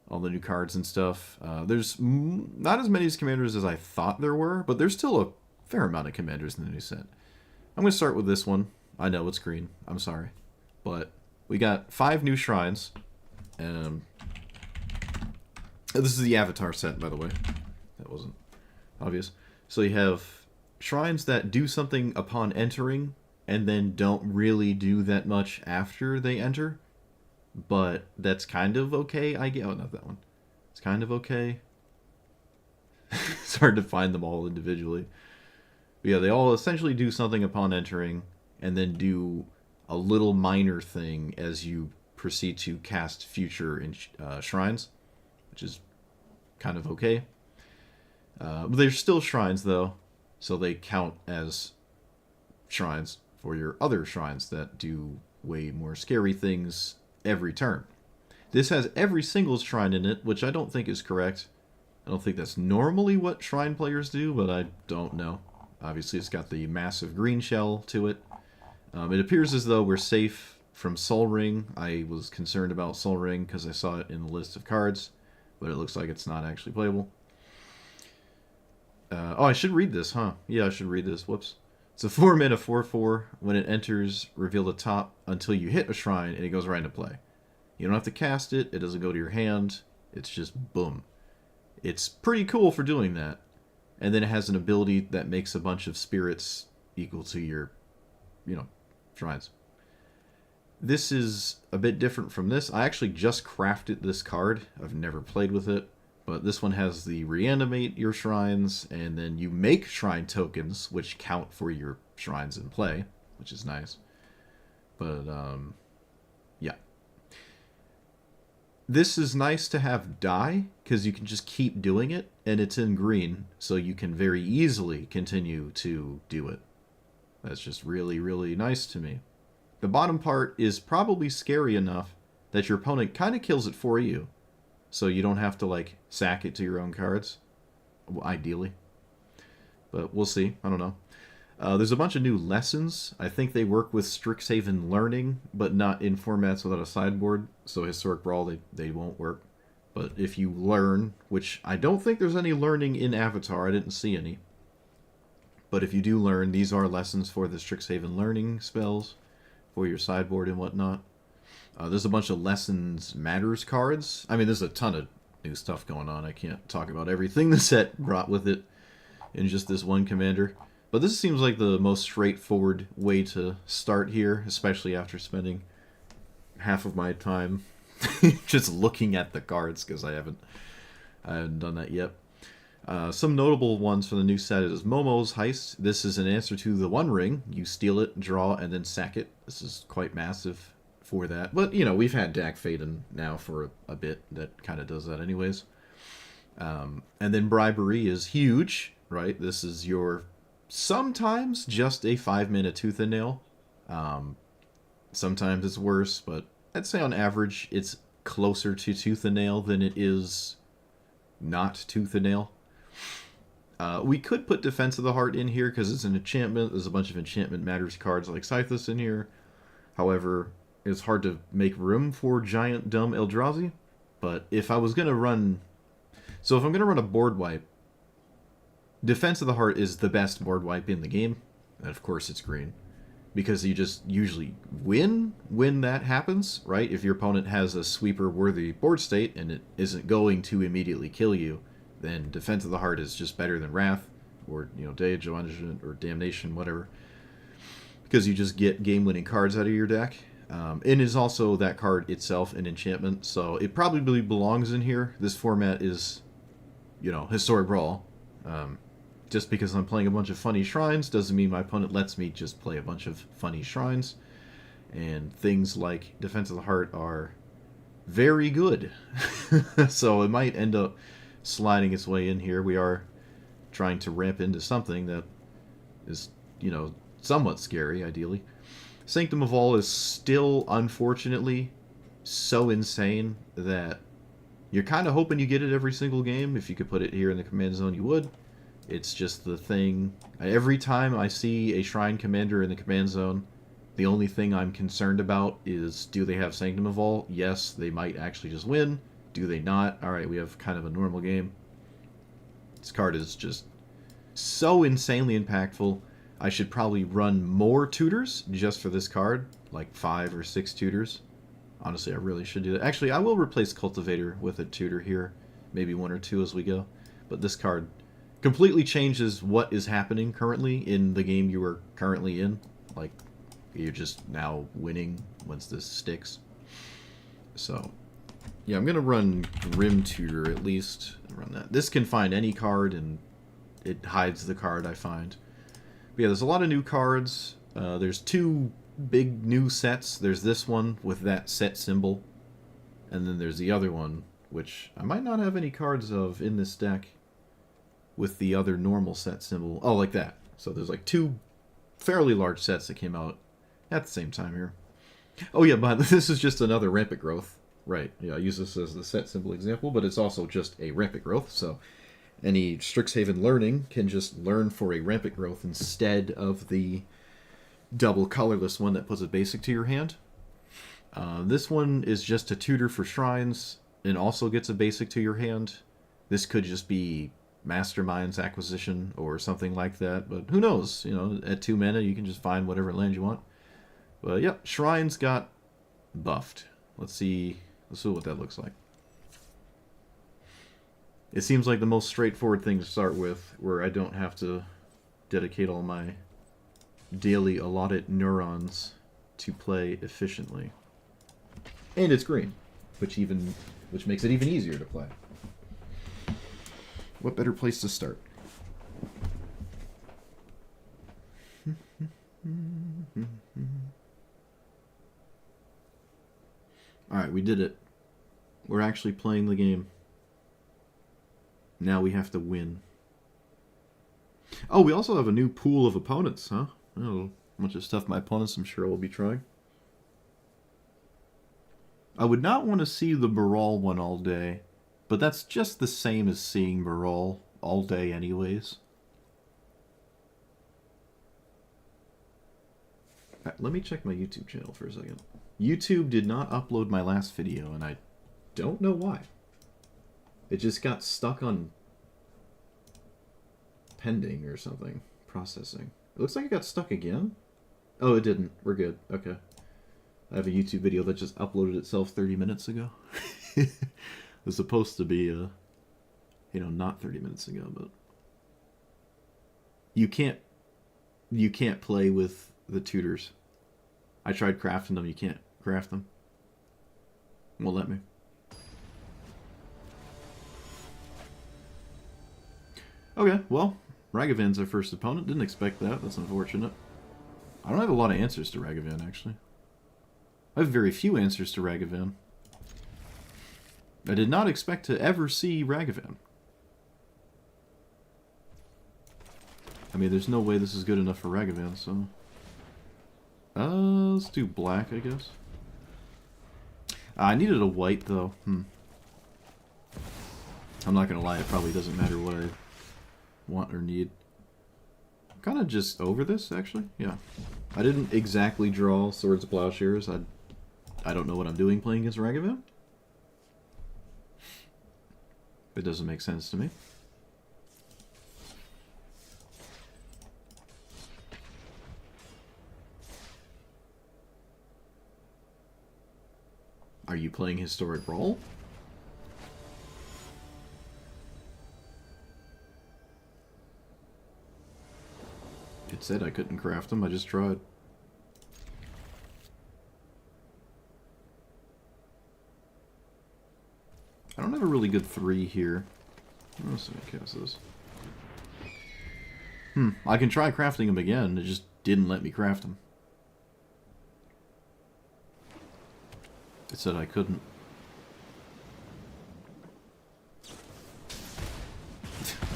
all the new cards and stuff. There's not as many commanders as I thought there were, but there's still a fair amount of commanders in the new set. I'm going to start with this one. I know it's green. I'm sorry. But we got 5 new shrines. This is the Avatar set, by the way. That wasn't obvious. So you have shrines that do something upon entering and then don't really do that much after they enter. But that's kind of okay, I get. Oh, not that one. It's kind of okay. It's hard to find them all individually. But yeah, they all essentially do something upon entering and then do a little minor thing as you proceed to cast future shrines, which is kind of okay. But they're still shrines, though, so they count as shrines for your other shrines that do way more scary things every turn. This has every single shrine in it, which I don't think is correct. I don't think that's normally what shrine players do, but I don't know. Obviously, it's got the massive green shell to it. It appears as though we're safe from Sol Ring. I was concerned about Sol Ring because I saw it in the list of cards, but it looks like it's not actually playable. Oh, I should read this, huh? Yeah, I should read this. Whoops. It's a 4-mana 4/4. When it enters, reveal the top until you hit a shrine, and it goes right into play. You don't have to cast it. It doesn't go to your hand. It's just boom. It's pretty cool for doing that. And then it has an ability that makes a bunch of spirits equal to your, shrines. This is a bit different from this. I actually just crafted this card. I've never played with it. But this one has the reanimate your shrines, and then you make shrine tokens, which count for your shrines in play, which is nice. But, yeah. This is nice to have die, because you can just keep doing it, and it's in green, so you can very easily continue to do it. That's just really, really nice to me. The bottom part is probably scary enough that your opponent kind of kills it for you. So you don't have to, like, sack it to your own cards. Ideally. But we'll see. I don't know. There's a bunch of new lessons. I think they work with Strixhaven Learning, but not in formats without a sideboard. So Historic Brawl, they won't work. But if you learn, which I don't think there's any learning in Avatar. I didn't see any. But if you do learn, these are lessons for the Strixhaven Learning spells for your sideboard and whatnot. There's a bunch of Lessons Matters cards. I mean, there's a ton of new stuff going on. I can't talk about everything the set brought with it in just this one commander. But this seems like the most straightforward way to start here, especially after spending half of my time just looking at the cards, because I haven't done that yet. Some notable ones for the new set is Momo's Heist. This is an answer to the One Ring. You steal it, draw, and then sack it. This is quite massive for that. But, we've had Dack Fayden now for a bit that kind of does that anyways. And then bribery is huge, right? This is your sometimes just a 5-mana tooth and nail. Sometimes it's worse, but I'd say on average it's closer to tooth and nail than it is not tooth and nail. We could put Defense of the Heart in here because it's an enchantment. There's a bunch of enchantment matters cards like Scythus in here. However, it's hard to make room for Giant Dumb Eldrazi. But if I was going to run... So if I'm going to run a board wipe, Defense of the Heart is the best board wipe in the game. And of course it's green. Because you just usually win when that happens, right? If your opponent has a sweeper-worthy board state and it isn't going to immediately kill you, then Defense of the Heart is just better than Wrath, or, Day of Judgment, or Damnation, whatever. Because you just get game-winning cards out of your deck. And is also that card itself an enchantment, so it probably belongs in here. This format is, Historic Brawl. Just because I'm playing a bunch of funny shrines doesn't mean my opponent lets me just play a bunch of funny shrines. And things like Defense of the Heart are very good. So it might end up sliding its way in here. We are trying to ramp into something that is, somewhat scary, ideally. Sanctum of All is still, unfortunately, so insane that you're kind of hoping you get it every single game. If you could put it here in the command zone, you would. It's just the thing. Every time I see a Shrine Commander in the command zone, the only thing I'm concerned about is, do they have Sanctum of All? Yes, they might actually just win. Do they not? Alright, we have kind of a normal game. This card is just so insanely impactful. I should probably run more tutors just for this card, like 5 or 6 tutors. Honestly, I really should do that. Actually, I will replace Cultivator with a tutor here, maybe 1 or 2 as we go. But this card completely changes what is happening currently in the game you are currently in. Like, you're just now winning once this sticks. So, yeah, I'm going to run Grim Tutor at least. Run that. This can find any card, and it hides the card I find. But yeah, there's a lot of new cards. There's 2 big new sets. There's this one with that set symbol. And then there's the other one, which I might not have any cards of in this deck, with the other normal set symbol. Oh, like that. So there's like 2 fairly large sets that came out at the same time here. Oh yeah, but this is just another Rampant Growth. Right, yeah, I use this as the set symbol example, but it's also just a Rampant Growth, so any Strixhaven learning can just learn for a Rampant Growth instead of the double colorless one that puts a basic to your hand. This one is just a tutor for shrines and also gets a basic to your hand. This could just be Mastermind's Acquisition or something like that, but who knows? At 2 mana you can just find whatever land you want. But yep, shrines got buffed. Let's see what that looks like. It seems like the most straightforward thing to start with, where I don't have to dedicate all my daily allotted neurons to play efficiently. And it's green, which makes it even easier to play. What better place to start? Alright, we did it. We're actually playing the game. Now we have to win. Oh, we also have a new pool of opponents, huh? Oh, a bunch of stuff my opponents I'm sure will be trying. I would not want to see the Baral one all day, but that's just the same as seeing Baral all day anyways. Let me check my YouTube channel for a second. YouTube did not upload my last video, and I don't know why. It just got stuck on pending or something. Processing. It looks like it got stuck again. Oh, it didn't. We're good. Okay. I have a YouTube video that just uploaded itself 30 minutes ago. It was supposed to be, not 30 minutes ago, but... You can't play with the tutors. I tried crafting them. You can't craft them. Won't let me. Okay, well, Ragavan's our first opponent. Didn't expect that. That's unfortunate. I don't have a lot of answers to Ragavan, actually. I have very few answers to Ragavan. I did not expect to ever see Ragavan. I mean, there's no way this is good enough for Ragavan, so... let's do black, I guess. I needed a white, though. I'm not gonna lie, it probably doesn't matter what I want or need. I'm kind of just over this, actually. Yeah. I didn't exactly draw Swords of Plowshares. I don't know what I'm doing playing against Ragavan. It doesn't make sense to me. Are you playing Historic Brawl? It said I couldn't craft them, I just tried. I don't have a really good 3 here. Let's see, cast this. I can try crafting them again, it just didn't let me craft them. It said I couldn't.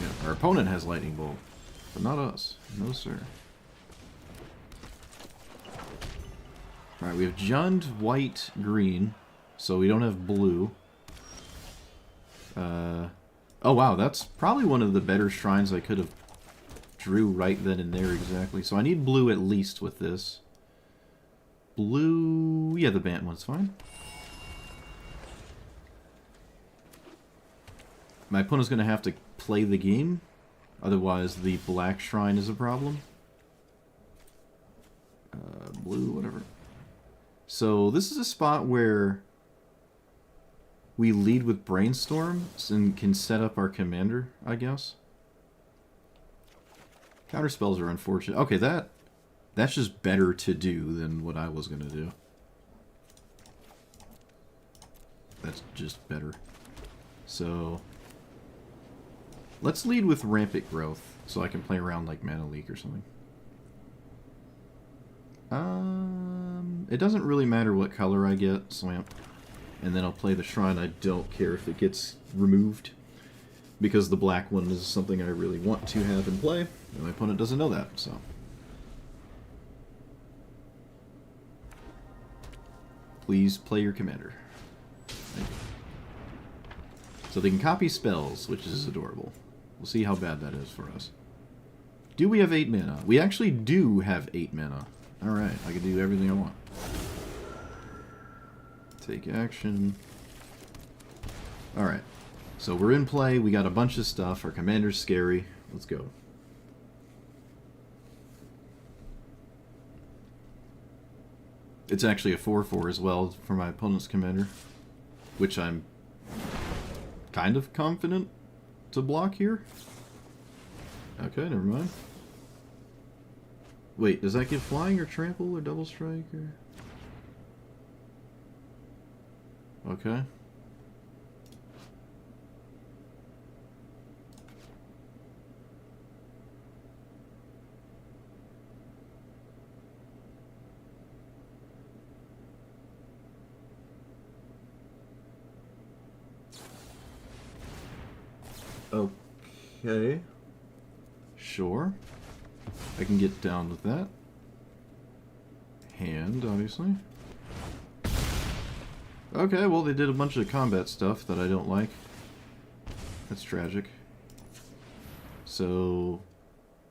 Yeah, our opponent has Lightning Bolt, but not us. No, sir. Alright, we have Jund, white, green, so we don't have blue. Oh wow, that's probably one of the better shrines I could have drew right then and there exactly. So I need blue at least with this. Blue... yeah, the Bant one's fine. My opponent's going to have to play the game, otherwise the black shrine is a problem. Blue, whatever. So this is a spot where we lead with Brainstorm and can set up our commander, I guess. Counterspells are unfortunate. Okay, that's just better to do than what I was going to do. That's just better. So... let's lead with Rampant Growth, so I can play around like Mana Leak or something. It doesn't really matter what color I get, Swamp. And then I'll play the Shrine. I don't care if it gets removed, because the black one is something I really want to have in play, and my opponent doesn't know that, so... please play your commander. Thank you. So they can copy spells, which is adorable. We'll see how bad that is for us. Do we have 8 mana? We actually do have 8 mana. Alright, I can do everything I want. Take action. Alright. So we're in play, we got a bunch of stuff, our commander's scary. Let's go. It's actually a 4/4 as well for my opponent's commander, which I'm kind of confident to block here. Okay, never mind. Wait, does that give flying or trample or double strike or... okay. Okay. Sure. I can get down with that. Hand, obviously. Okay, well they did a bunch of combat stuff that I don't like. That's tragic. So...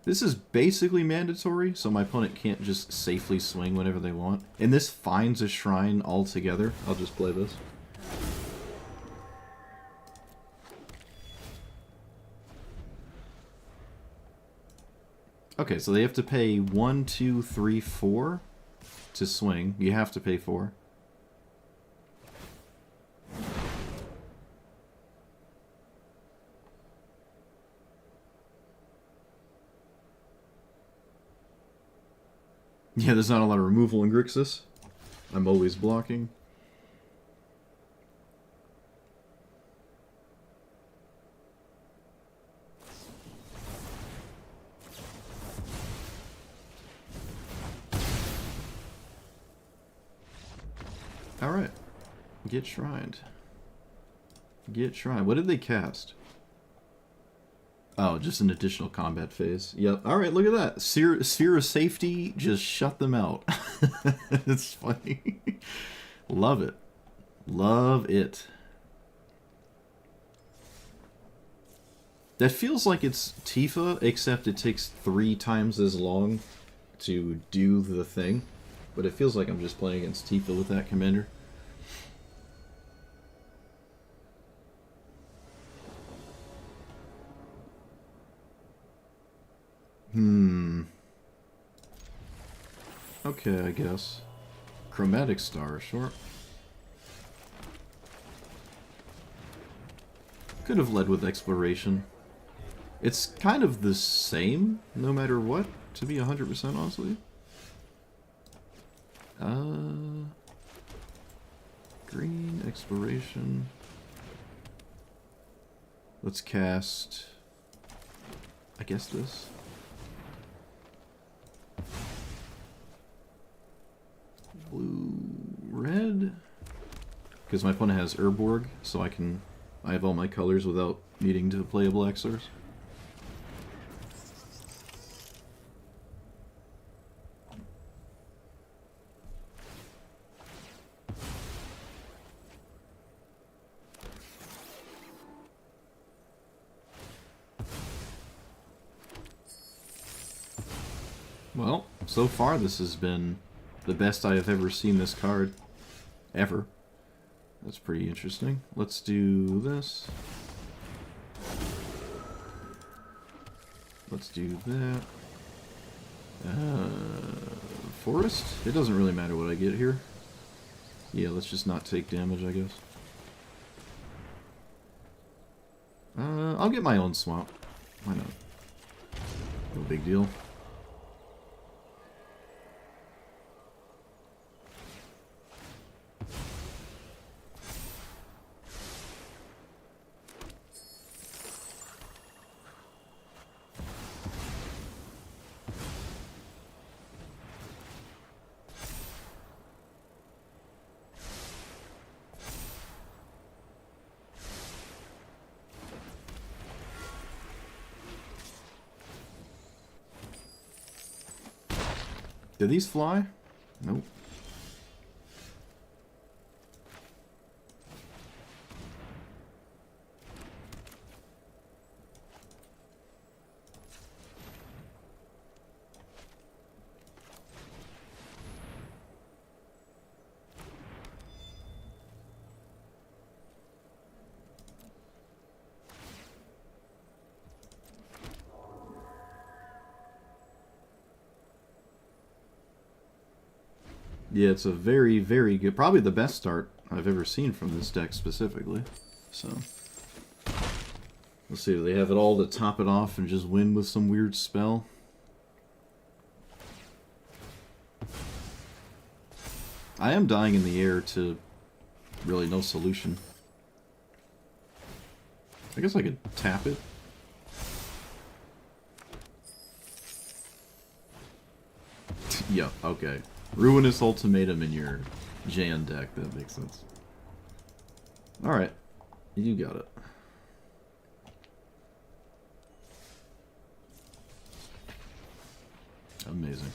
this is basically mandatory, so my opponent can't just safely swing whenever they want. And this finds a shrine altogether. I'll just play this. Okay, so they have to pay 1, 2, 3, 4 to swing. You have to pay 4. Yeah, there's not a lot of removal in Grixis. I'm always blocking. Alright. Get shrined. Get shrined. What did they cast? Oh, just an additional combat phase. Yep. All right, look at that. Sphere of safety, just shut them out. It's funny. Love it. Love it. That feels like it's Tifa, except it takes 3 times as long to do the thing. But it feels like I'm just playing against Tifa with that commander. Okay, I guess. Chromatic Star, sure. Could have led with Exploration. It's kind of the same, no matter what, to be 100% honestly. Green, Exploration. Let's cast... I guess this. Blue, red. Because my opponent has Urborg, so I have all my colors without needing to play a black source. Well, so far this has been the best I have ever seen this card. Ever. That's pretty interesting. Let's do this. Let's do that. Forest? It doesn't really matter what I get here. Yeah, let's just not take damage, I guess. I'll get my own swamp. Why not? No big deal. Do these fly? Nope. Yeah, it's a very, very good, probably the best start I've ever seen from this deck specifically. So, let's see, do they have it all to top it off and just win with some weird spell? I am dying in the air to really no solution. I guess I could tap it. Yeah, okay. Ruinous Ultimatum in your Jan deck, that makes sense. Alright, you got it. Amazing.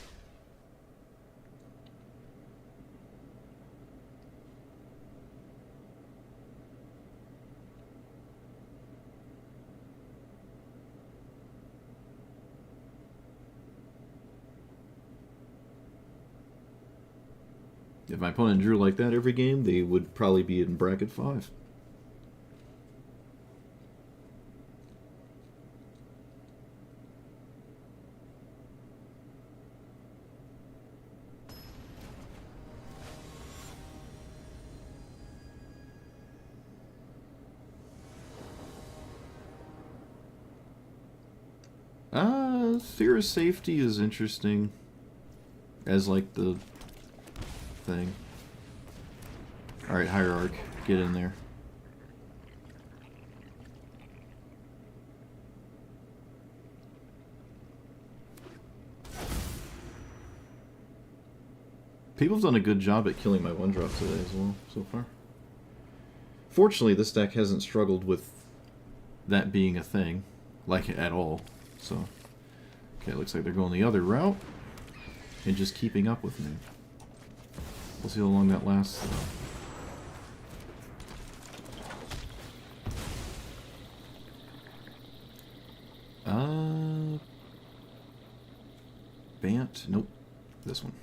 If my opponent drew like that every game, they would probably be in bracket 5. Fear of Safety is interesting as like the thing. Alright, Hierarch, get in there. People have done a good job at killing my 1-drop today as well, so far. Fortunately, this deck hasn't struggled with that being a thing. like, at all. So, okay, looks like they're going the other route. And just keeping up with me. We'll see how long that lasts, though. Bant? Nope. This one.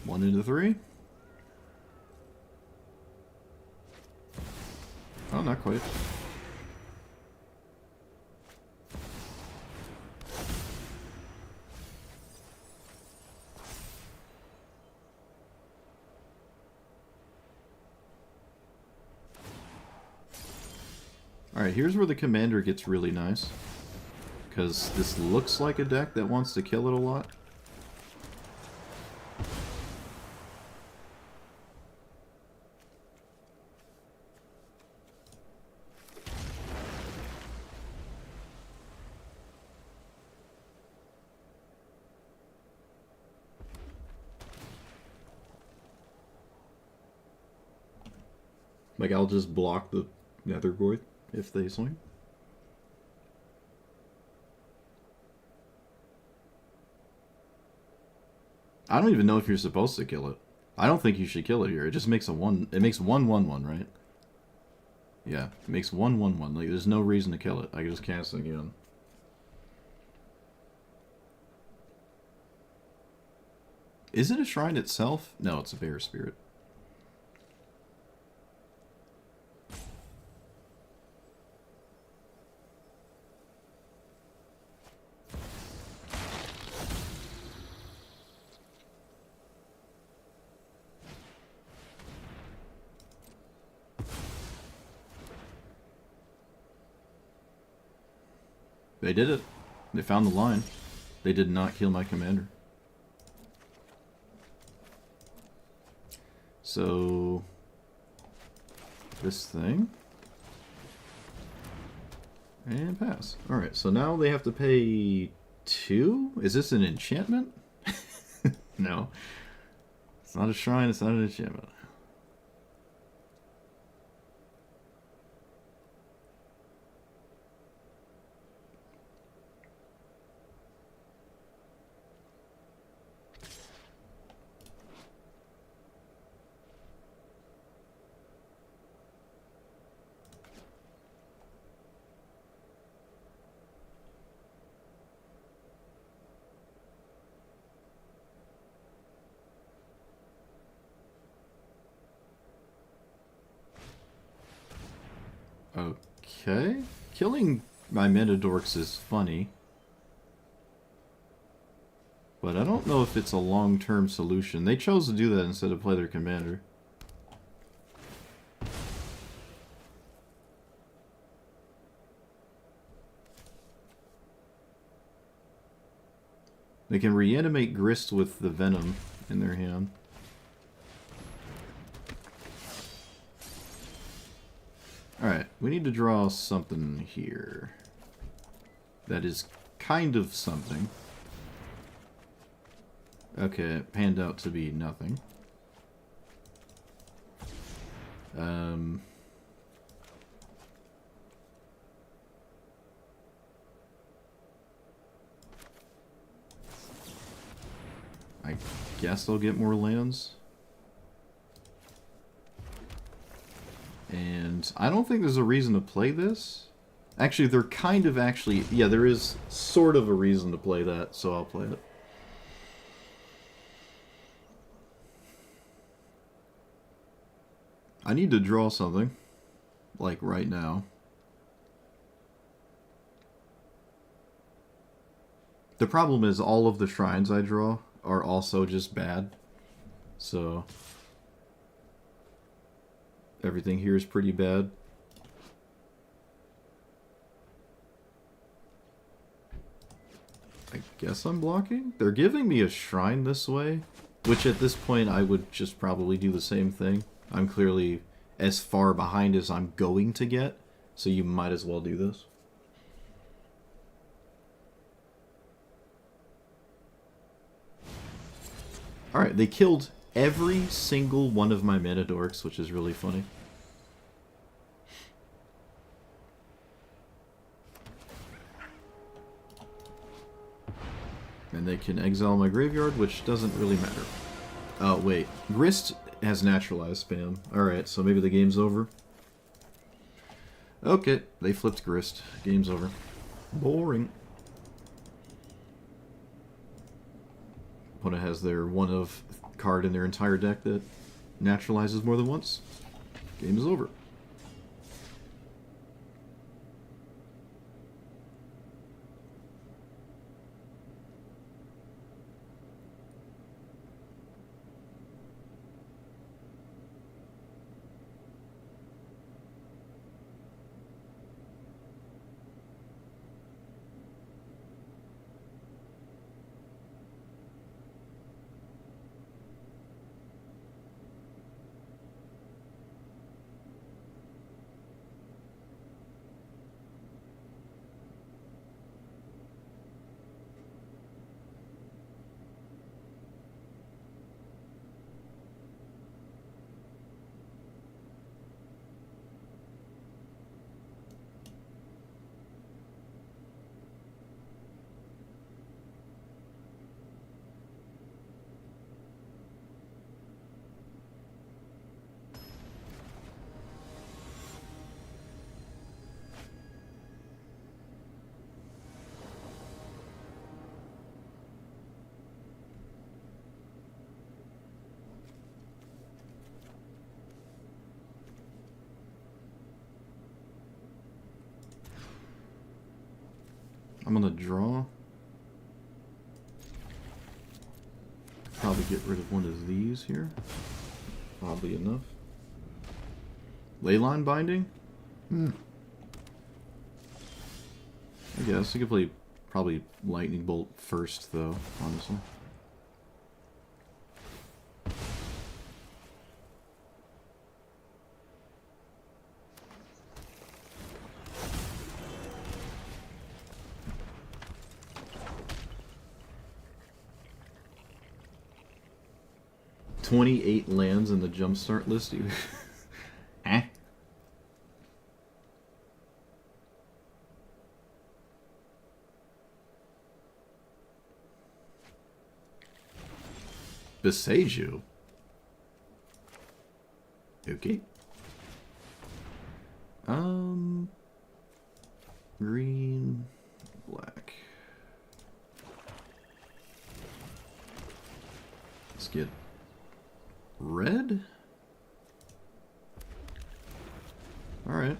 One into three. Oh, not quite. Alright, here's where the commander gets really nice. Because this looks like a deck that wants to kill it a lot. Like, I'll just block the Nether Void if they swing. I don't even know if you're supposed to kill it. I don't think you should kill it here. It just makes a 1. It makes 1/1/1, right? Yeah, it makes 1/1/1. Like, there's no reason to kill it. I can just cast it again. Is it a shrine itself? No, it's a bear spirit. They did it. They found the line. They did not kill my commander. So, this thing. And pass. Alright, so now they have to pay 2? Is this an enchantment? No. It's not a shrine, it's not an enchantment. Okay. Killing my Metadorks is funny. But I don't know if it's a long-term solution. They chose to do that instead of play their commander. They can reanimate Grist with the Venom in their hand. Alright, we need to draw something here. That is kind of something. Okay, it panned out to be nothing. I guess they'll get more lands. And I don't think there's a reason to play this. Actually, they're kind of actually... Yeah, there is sort of a reason to play that, so I'll play it. I need to draw something. Like, right now. The problem is all of the shrines I draw are also just bad. So... everything here is pretty bad. I guess I'm blocking? They're giving me a shrine this way, which at this point I would just probably do the same thing. I'm clearly as far behind as I'm going to get, So you might as well do this. Alright, they killed every single one of my mana dorks, which is really funny. And they can exile my graveyard, which doesn't really matter. Oh, wait. Grist has naturalized spam. Alright, so maybe the game's over. Okay, they flipped Grist. Game's over. Boring. Opponent has their one of card in their entire deck that naturalizes more than once. Game is over. I'm gonna draw. Probably get rid of one of these here. Oddly enough. Leyline Binding? I guess. I could play probably Lightning Bolt first, though, honestly. "28 lands in the Jumpstart list." Eh? Beseiju? Okay. Green, black. Let's get red? Alright.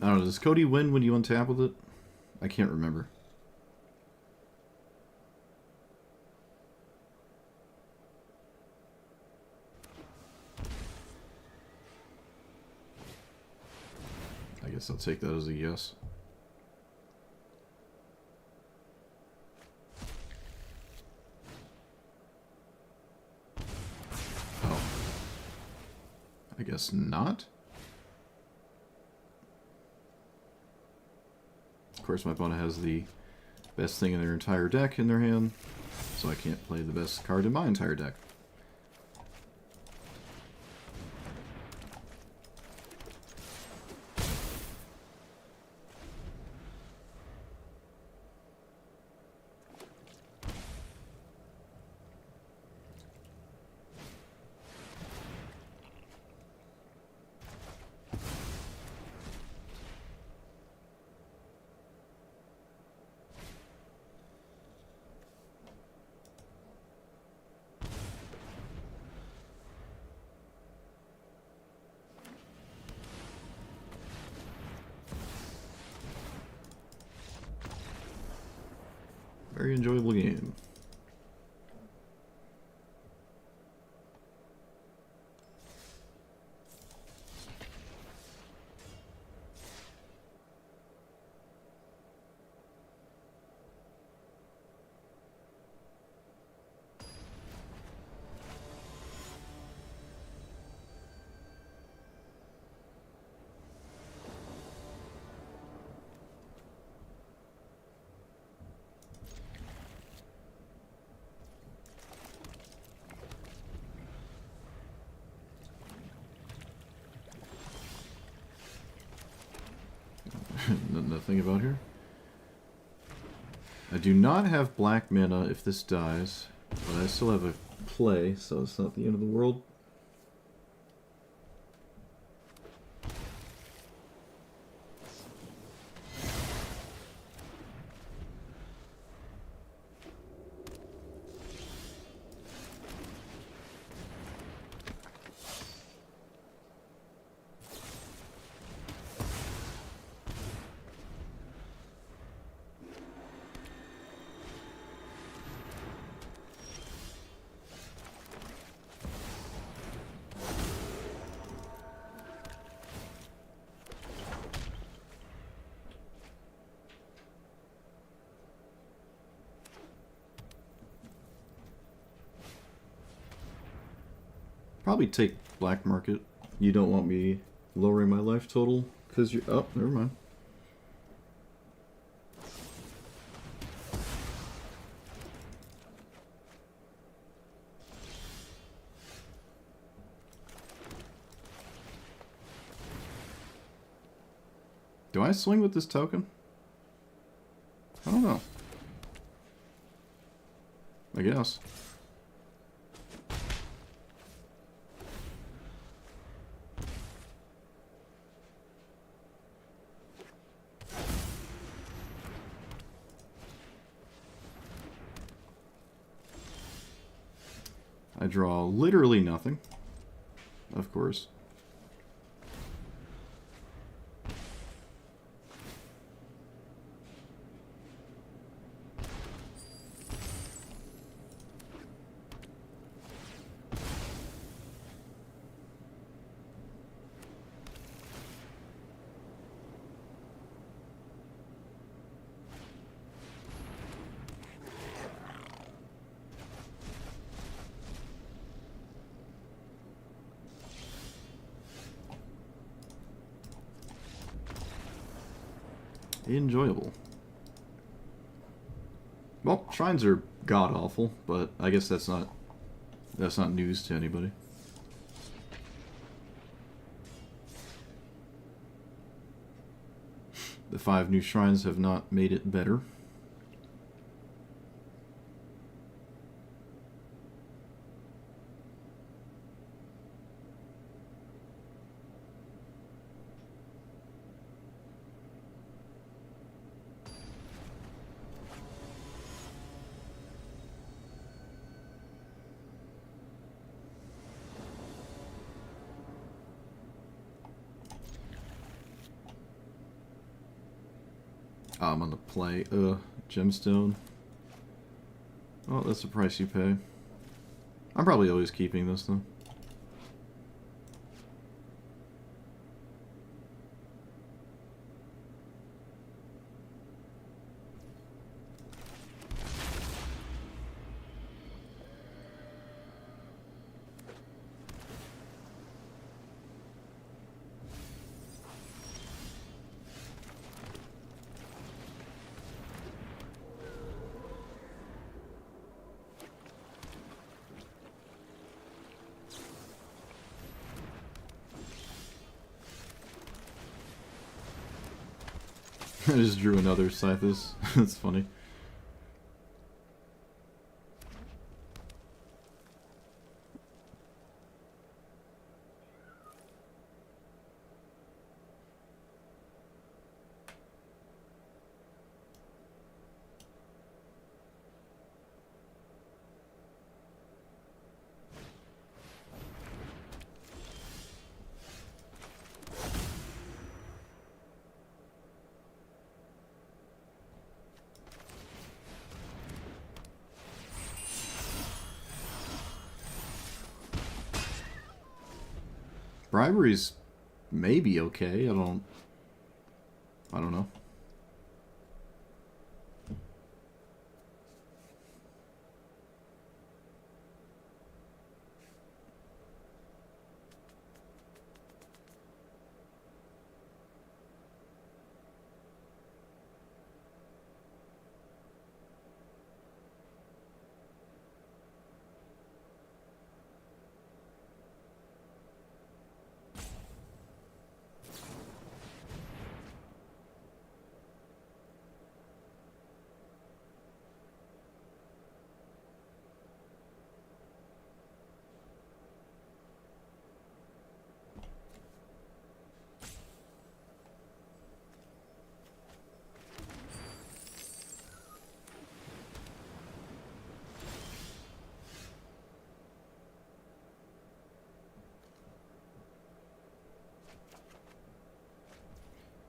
I don't know, does Cody win when you untap with it? I can't remember. I guess I'll take that as a yes. Oh. I guess not. Of course, my opponent has the best thing in their entire deck in their hand, so I can't play the best card in my entire deck. Very enjoyable game. Nothing about here. I do not have black mana if this dies, but I still have a play, so it's not the end of the world. Probably take black market. You don't want me lowering my life total because you're... Oh, never mind. Do I swing with this token? I don't know. I guess. I draw literally nothing, of course. Enjoyable. Well, shrines are god-awful, but I guess that's not news to anybody. The 5 new shrines have not made it better. I'm on the play. Gemstone. Oh, that's the price you pay. I'm probably always keeping this, though. I just drew another Scythus. That's funny. Bribery's maybe okay. I don't know.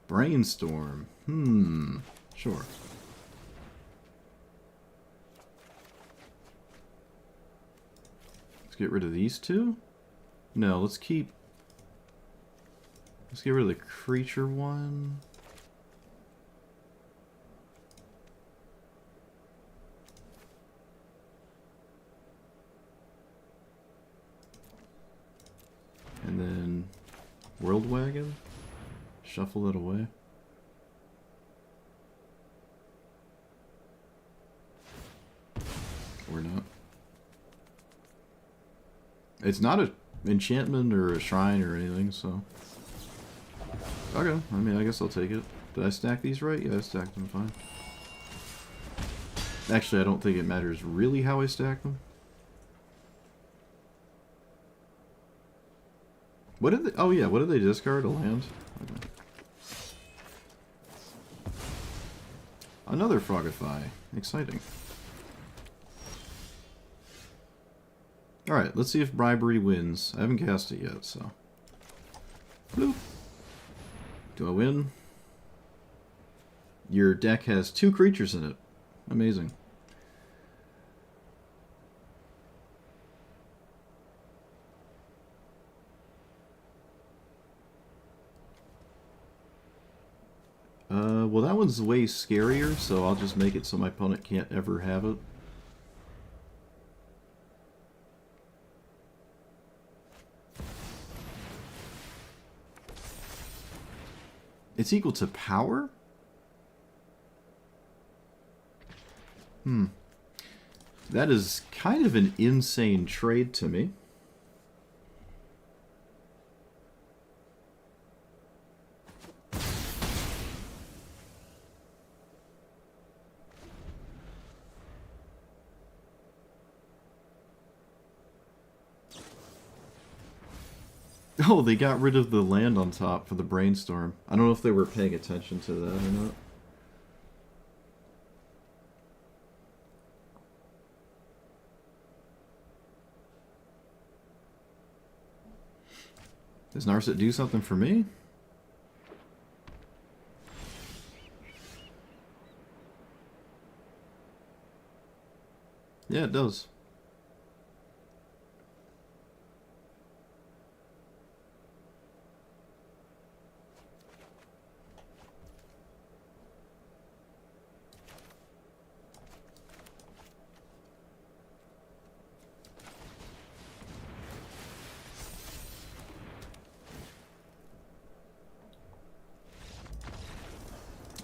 Brainstorm. Sure. Let's get rid of these two? No, let's get rid of the creature one. And then World Wagon. Shuffle it away. Or not. It's not an enchantment or a shrine or anything, so... Okay, I mean, I guess I'll take it. Did I stack these right? Yeah, I stacked them fine. Actually, I don't think it matters really how I stack them. What did they... Oh yeah, what did they discard? A land? Okay. Another Frogify. Exciting. Alright, let's see if Bribery wins. I haven't cast it yet, so... Bloop. Do I win? Your deck has 2 creatures in it. Amazing. Well, that one's way scarier, so I'll just make it so my opponent can't ever have it. It's equal to power? That is kind of an insane trade to me. Oh, they got rid of the land on top for the Brainstorm. I don't know if they were paying attention to that or not. Does Narset do something for me? Yeah, it does.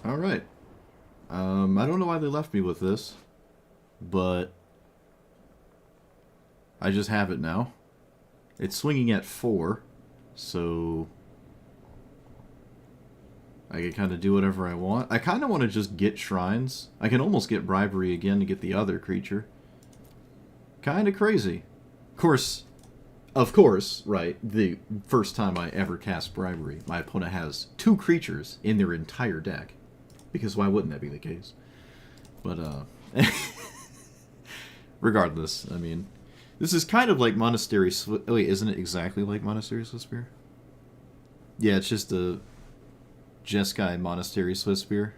Alright. I don't know why they left me with this, but I just have it now. It's swinging at 4, so I can kind of do whatever I want. I kind of want to just get shrines. I can almost get Bribery again to get the other creature. Kind of crazy. Of course, right, the first time I ever cast Bribery, my opponent has 2 creatures in their entire deck. Because why wouldn't that be the case? But, regardless, I mean, this is kind of like Monastery Swift... Oh, wait, isn't it exactly like Monastery Swiftspear? Yeah, it's just a Jeskai Monastery Swiftspear.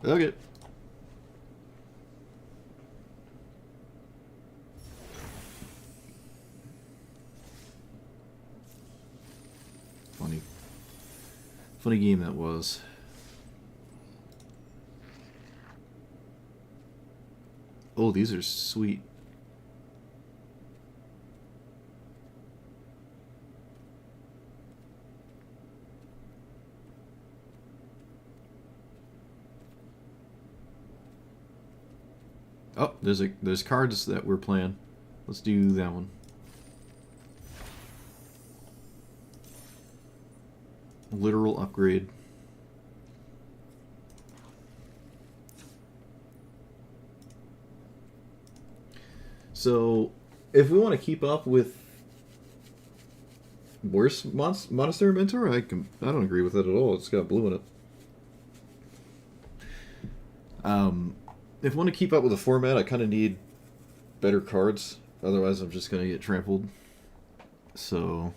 Okay. Funny game that was. Oh, these are sweet. Oh, there's cards that we're playing. Let's do that one. Literal upgrade. So, if we want to keep up with worse Monastery Mentor, I don't agree with it at all. It's got blue in it. If I want to keep up with the format, I kind of need better cards. Otherwise, I'm just going to get trampled. So,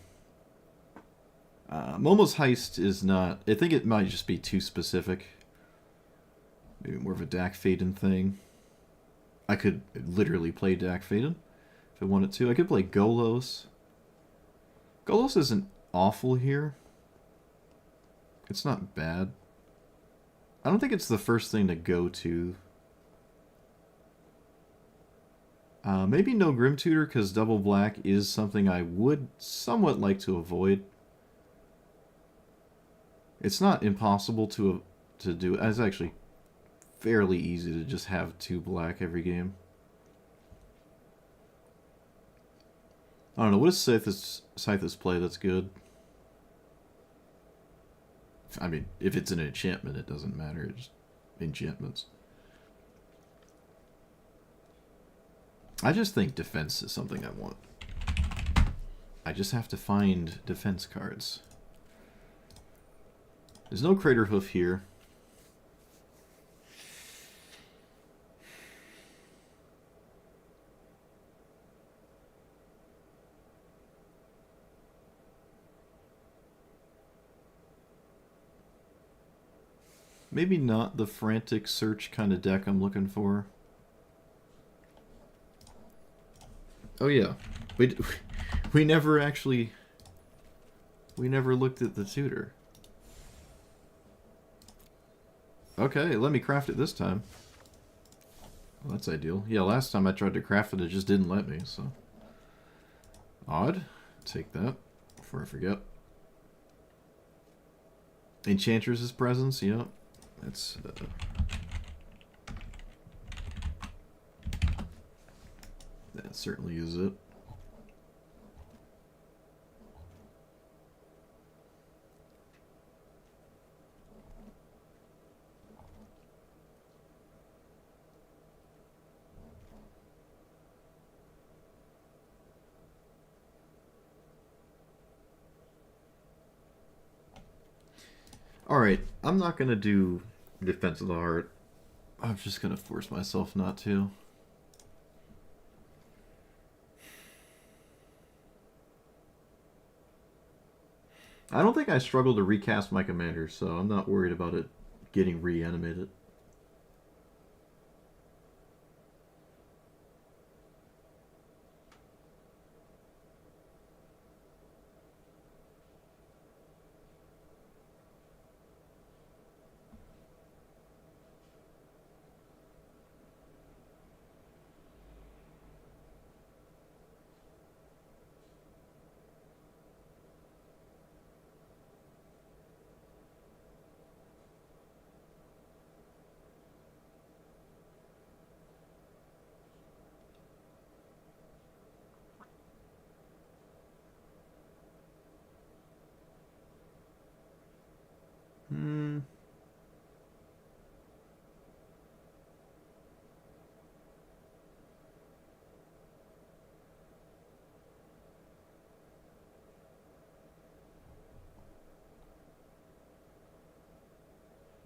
Momo's Heist is not... I think it might just be too specific. Maybe more of a Dak Faden thing. I could literally play Dak Faden if I wanted to. I could play Golos. Golos isn't awful here. It's not bad. I don't think it's the first thing to go to. Maybe no Grim Tutor, because Double Black is something I would somewhat like to avoid. It's not impossible to do. It's actually fairly easy to just have 2 black every game. I don't know, what does Scythus play that's good? I mean, if it's an enchantment, it doesn't matter. It's just enchantments. I just think defense is something I want. I just have to find defense cards. There's no Crater Hoof here. Maybe not the frantic search kind of deck I'm looking for. Oh yeah, we never looked at the tutor. Okay, let me craft it this time. Well, that's ideal. Yeah, last time I tried to craft it, it just didn't let me, so... Odd. Take that, before I forget. Enchantress's Presence, yeah. That's... that certainly is it. Alright, I'm not going to do Defense of the Heart. I'm just going to force myself not to. I don't think I struggle to recast my commander, so I'm not worried about it getting reanimated.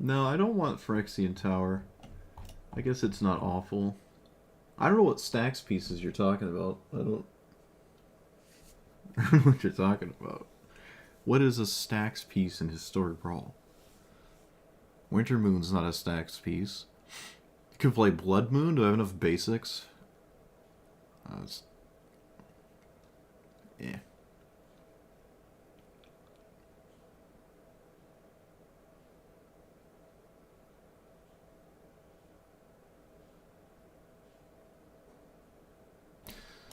No, I don't want Phyrexian Tower. I guess it's not awful. I don't know what stacks pieces you're talking about. I don't know what you're talking about. What is a stacks piece in Historic Brawl? Winter Moon's not a stacks piece. You can play Blood Moon. Do I have enough basics? Yeah.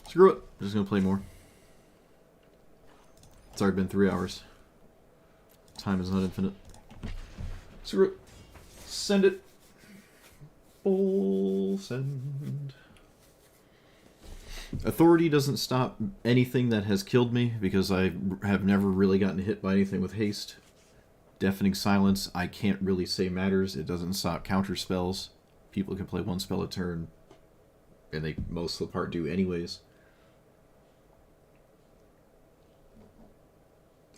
Screw it. I'm just gonna play more. It's already been 3 hours. Time is not infinite. Screw it. Send it. Full send. Authority doesn't stop anything that has killed me because I have never really gotten hit by anything with haste. Deafening Silence, I can't really say matters. It doesn't stop counter spells. People can play 1 spell a turn, and they most of the part do anyways.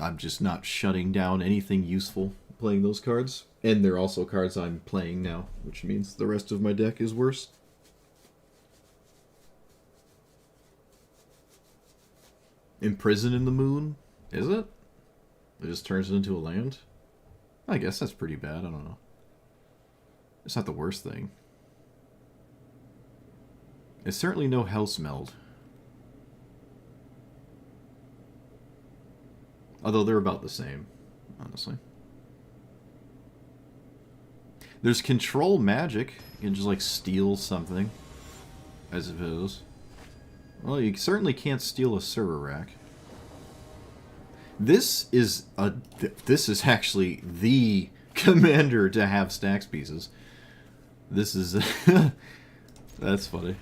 I'm just not shutting down anything useful playing those cards. And they're also cards I'm playing now, which means the rest of my deck is worse. Imprison in the Moon? Is it? just turns it into a land? I guess that's pretty bad. I don't know. It's not the worst thing. It's certainly no house meld. Although they're about the same, honestly. There's control magic. You can just like steal something. I suppose. Well, you certainly can't steal a server rack. This is actually the commander to have stacks pieces. This is that's funny.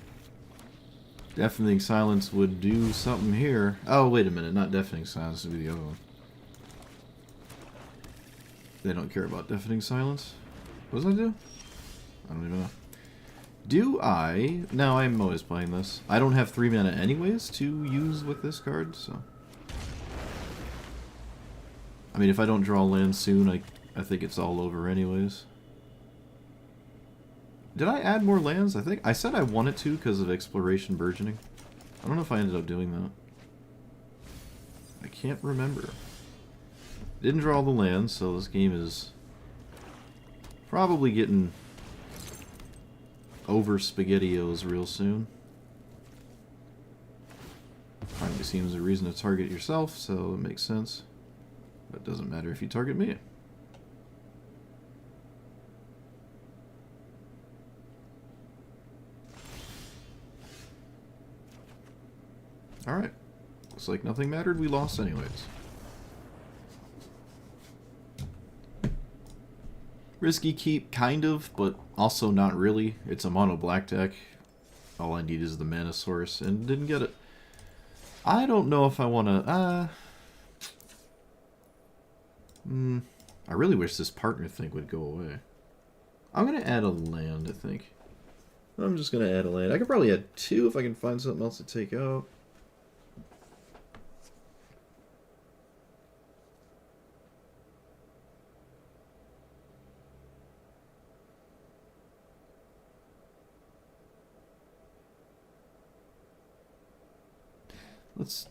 Deafening Silence would do something here. Oh, wait a minute, not Deafening Silence would be the other one. They don't care about Deafening Silence. What does that do? I don't even know. Do I? No, I'm always playing this. I don't have 3 mana anyways to use with this card, so. I mean, if I don't draw land soon, I think it's all over anyways. Did I add more lands? I said I wanted to because of Exploration Burgeoning. I don't know if I ended up doing that. I can't remember. Didn't draw the lands, so this game is probably getting over SpaghettiOs real soon. Finally seems a reason to target yourself, so it makes sense. But it doesn't matter if you target me. Alright. Looks like nothing mattered. We lost anyways. Risky keep, kind of, but also not really. It's a mono black deck. All I need is the mana source, and didn't get it. I don't know if I want to... I really wish this partner thing would go away. I'm going to add a land, I think. I'm just going to add a land. I could probably add 2 if I can find something else to take out. Let's...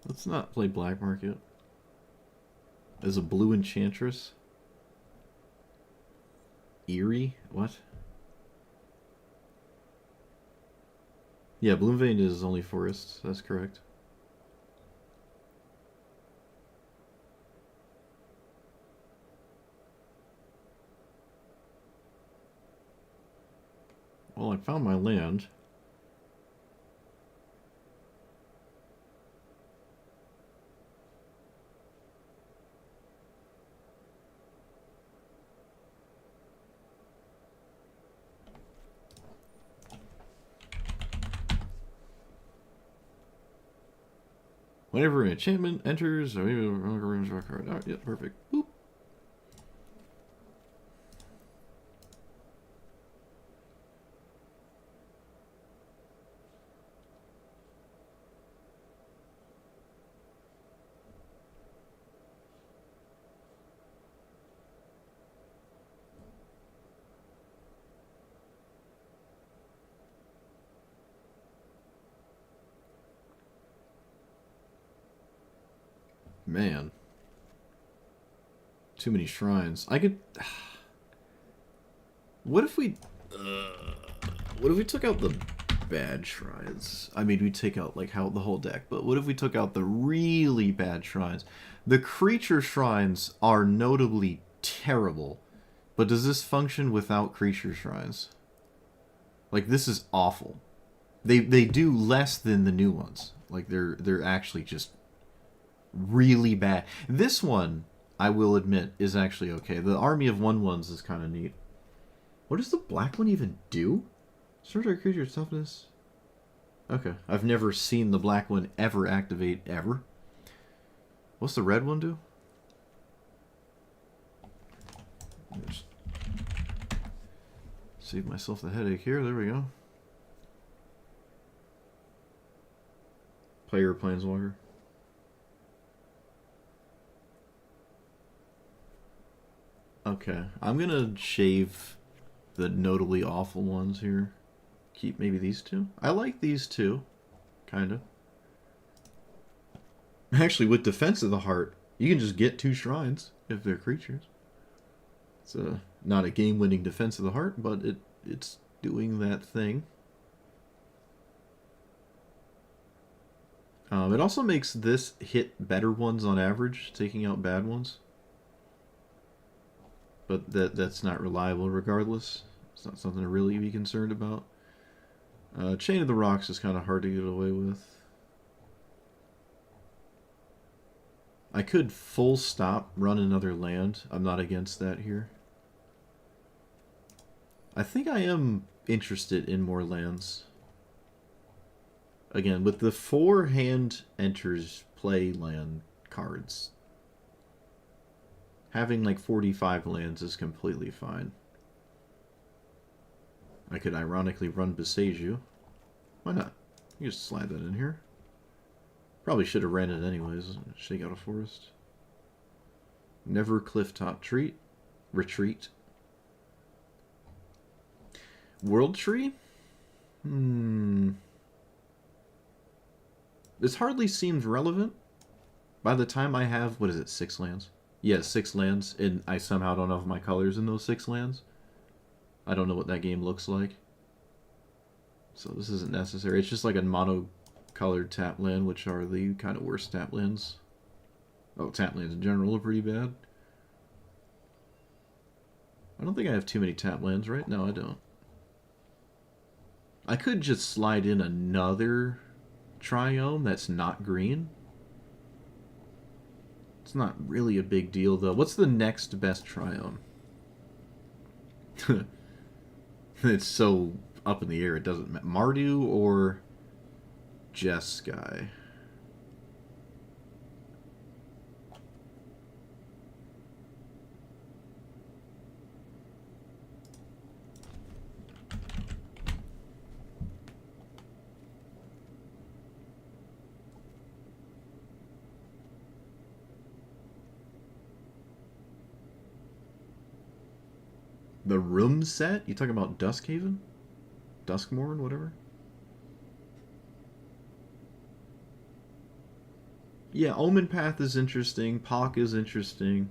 Let's not play Black Market. As a blue enchantress? Eerie? What? Yeah, Bloomvein is only forests, that's correct. Well, I found my land. Whenever an enchantment enters, or even a draw card. Alright, yeah, perfect. Boop. Man. Too many shrines. I could... What if we took out the bad shrines? I mean, we take out, like, how the whole deck, but what if we took out the really bad shrines? The creature shrines are notably terrible, but does this function without creature shrines? Like, this is awful. They do less than the new ones. Like, they're actually just really bad. This one, I will admit, is actually okay. The army of 1/1s is kind of neat. What does the black one even do? Search our creature's toughness. Okay. I've never seen the black one ever activate, ever. What's the red one do? Just save myself the headache here. There we go. Player Planeswalker. Okay. I'm gonna shave the notably awful ones here. Keep maybe these two. I like these two. Kinda. Actually, with Defense of the Heart, you can just get 2 shrines if they're creatures. It's not a game-winning Defense of the Heart, but it's doing that thing. It also makes this hit better ones on average, taking out bad ones. But that's not reliable regardless. It's not something to really be concerned about. Chain of the Rocks is kind of hard to get away with. I could full stop run another land. I'm not against that here. I think I am interested in more lands. Again, with the 4 hand enters play land cards, having like 45 lands is completely fine. I could ironically run Boseiju. Why not? You just slide that in here. Probably should have ran it anyways. Shake out a forest. Never Clifftop Retreat. World Tree? This hardly seems relevant. By the time I have, what is it, 6 lands? Yeah, 6 lands, and I somehow don't have my colors in those 6 lands. I don't know what that game looks like. So this isn't necessary. It's just like a mono-colored tap land, which are the kind of worst tap lands. Oh, tap lands in general are pretty bad. I don't think I have too many tap lands, right? No, I don't. I could just slide in another Triome that's not green. It's not really a big deal, though. What's the next best Triome? It's so up in the air, it doesn't matter. Mardu or Jeskai? The room set? You talking about Duskhaven? Duskmourn, whatever? Yeah, Omen Path is interesting. Pock is interesting.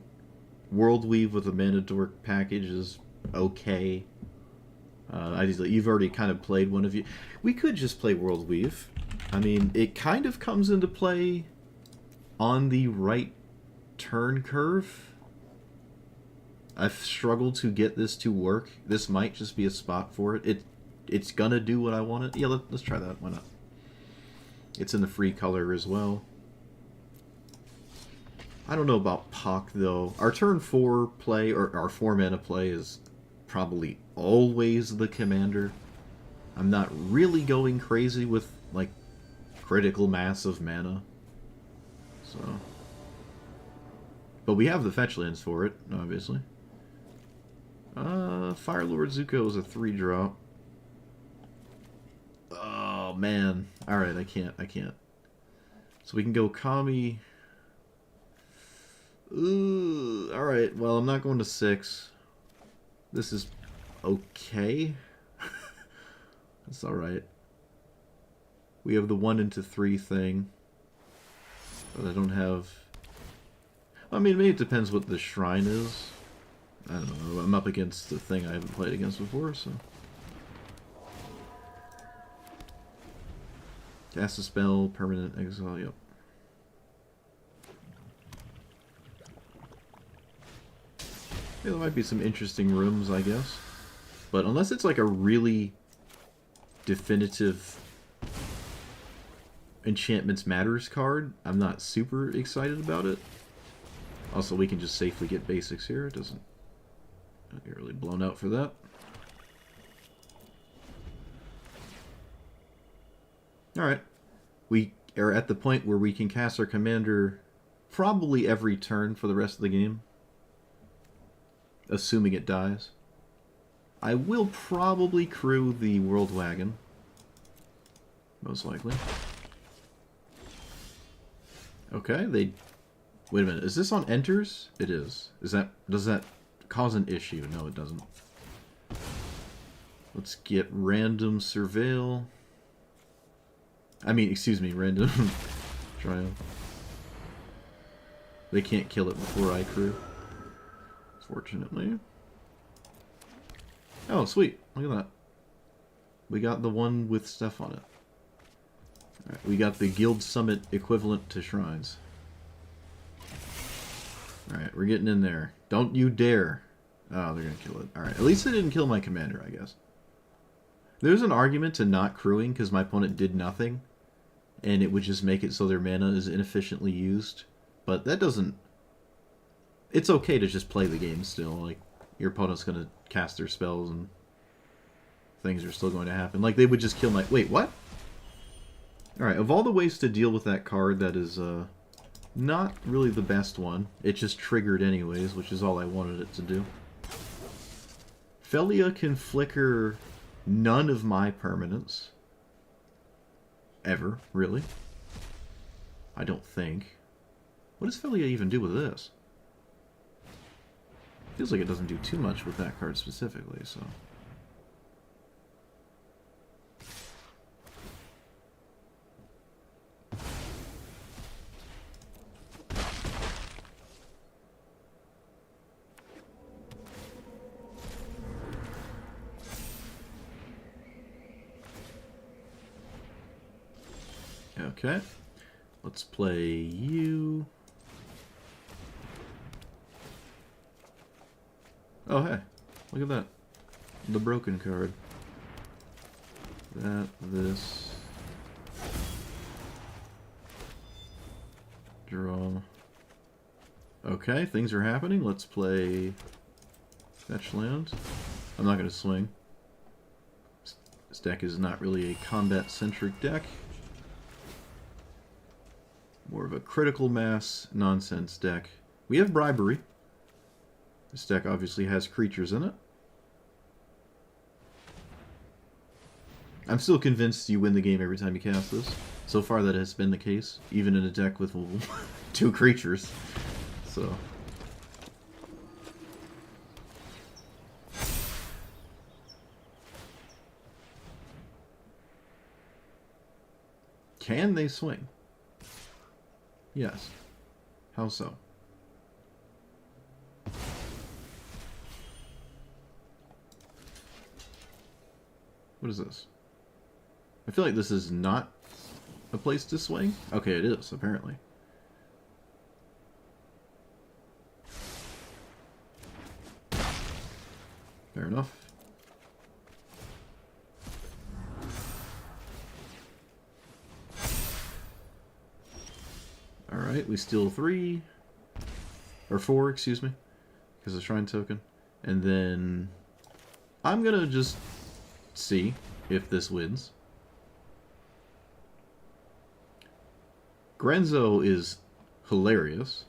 Worldweave with a Mana Dork package is okay. You've already kind of played one of you. We could just play Worldweave. I mean, it kind of comes into play on the right turn curve. I've struggled to get this to work. This might just be a spot for it. It's gonna do what I want it. Yeah, let's try that. Why not? It's in the free color as well. I don't know about Pock, though. Our turn 4 play, or our 4 mana play, is probably always the commander. I'm not really going crazy with, like, critical mass of mana. So. But we have the fetch lands for it, obviously. Firelord Zuko is a 3-drop. Oh, man. Alright, I can't. So we can go Kami. Ooh, alright, well, I'm not going to 6. This is okay. It's alright. We have the 1 into 3 thing. But I don't have... I mean, maybe it depends what the shrine is. I don't know. I'm up against the thing I haven't played against before, so... Cast a spell, permanent exile, yep. Yeah, there might be some interesting rooms, I guess. But unless it's like a really definitive Enchantments Matters card, I'm not super excited about it. Also, we can just safely get basics here. It doesn't get really blown out for that. Alright. We are at the point where we can cast our commander probably every turn for the rest of the game. Assuming it dies. I will probably crew the World Wagon. Most likely. Okay, they... Wait a minute, is this on enters? It is. Does that cause an issue? No, it doesn't. Let's get random surveil. I mean, excuse me, random triumph. They can't kill it before I crew. Fortunately. Oh, sweet. Look at that. We got the one with stuff on it. Alright, we got the Guild Summit equivalent to shrines. Alright, we're getting in there. Don't you dare. Oh, they're gonna kill it. Alright, at least they didn't kill my commander, I guess. There's an argument to not crewing because my opponent did nothing. And it would just make it so their mana is inefficiently used. But that doesn't... It's okay to just play the game still. Like, your opponent's gonna cast their spells and things are still going to happen. Like, they would just kill my... Wait, what? Alright, of all the ways to deal with that card, that is not really the best one. It just triggered anyways, which is all I wanted it to do. Felia can flicker none of my permanents. Ever, really. I don't think. What does Felia even do with this? Feels like it doesn't do too much with that card specifically, so... Okay. Let's play you. Oh, hey. Look at that. The broken card. That, this. Draw. Okay, things are happening. Let's play fetch land. I'm not going to swing. This deck is not really a combat-centric deck. More of a critical mass nonsense deck. We have bribery. This deck obviously has creatures in it. I'm still convinced you win the game every time you cast this. So far that has been the case, even in a deck with 2 creatures. So... Can they swing? Yes. How so? What is this? I feel like this is not a place to swing. Okay, it is, apparently. Fair enough. Alright, we steal 3. Or 4, excuse me. Because of Shrine Token. And then... I'm gonna just see if this wins. Grenzo is hilarious.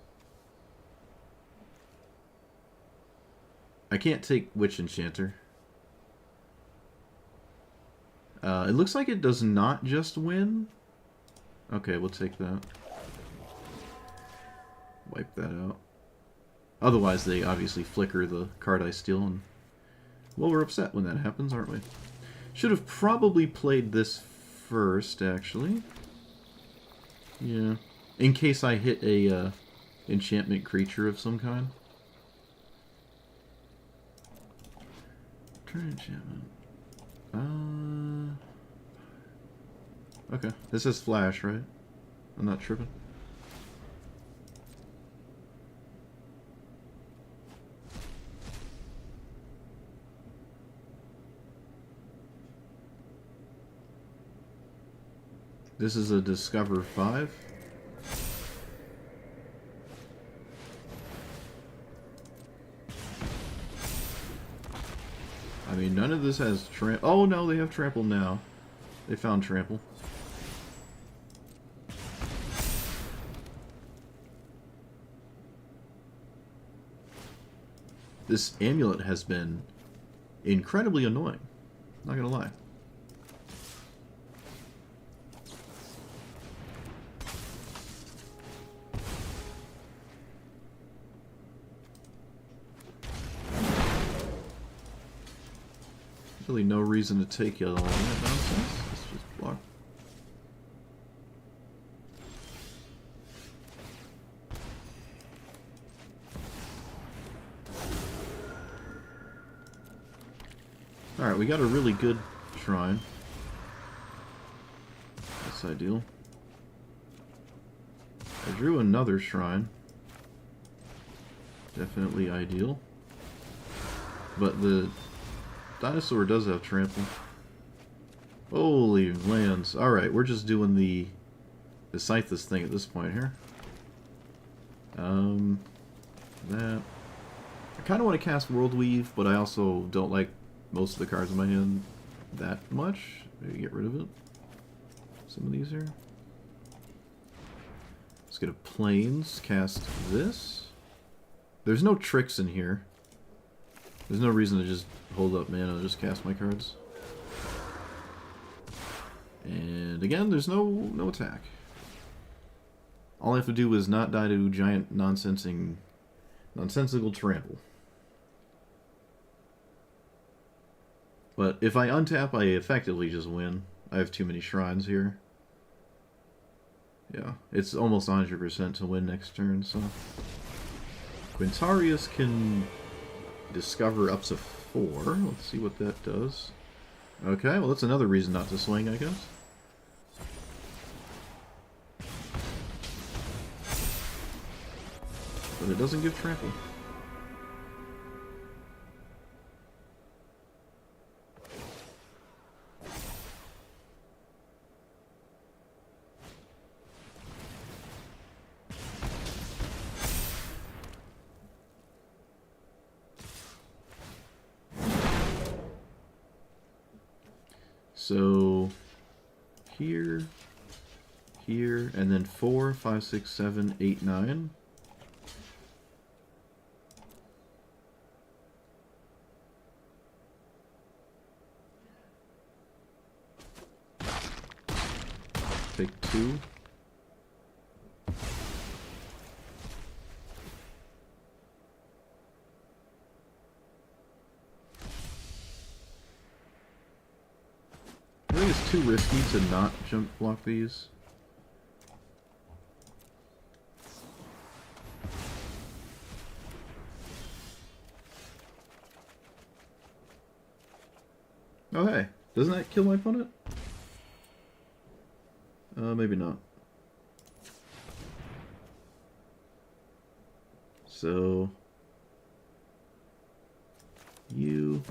I can't take Witch Enchanter. It looks like it does not just win. Okay, we'll take that. Wipe that out. Otherwise, they obviously flicker the card I steal, and... Well, we're upset when that happens, aren't we? Should have probably played this first, actually. Yeah. In case I hit a enchantment creature of some kind. Turn enchantment. Okay. This is flash, right? I'm not tripping. This is a Discover 5. I mean, none of this has trample. Oh no, they have trample now. They found trample. This amulet has been incredibly annoying. Not gonna lie. Really no reason to take you on that nonsense. Let's just block. Alright, we got a really good shrine. That's ideal. I drew another shrine. Definitely ideal. But the dinosaur does have trample. Holy lands. Alright, we're just doing the Scythus thing at this point here. That. I kind of want to cast World Weave, but I also don't like most of the cards in my hand that much. Maybe get rid of it. Some of these here. Let's get a Plains, cast this. There's no tricks in here. There's no reason to just hold up mana, just cast my cards. And again, there's no attack. All I have to do is not die to giant nonsensical trample. But if I untap, I effectively just win. I have too many shrines here. Yeah, it's almost 100% to win next turn, so... Quintarius can discover up to 4. Let's see what that does. Okay, well that's another reason not to swing, I guess. But it doesn't give trample. So, here, and then 4, 5, 6, 7, 8, 9. Take 2. I think it's too risky to not jump block these. Oh hey, doesn't that kill my opponent? Maybe not. So... you...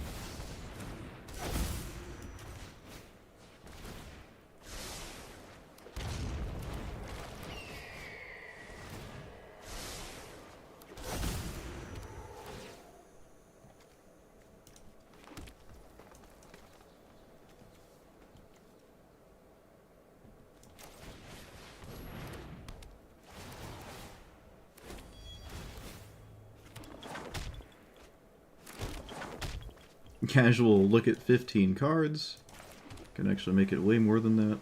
Casual look at 15 cards. Can actually make it way more than that.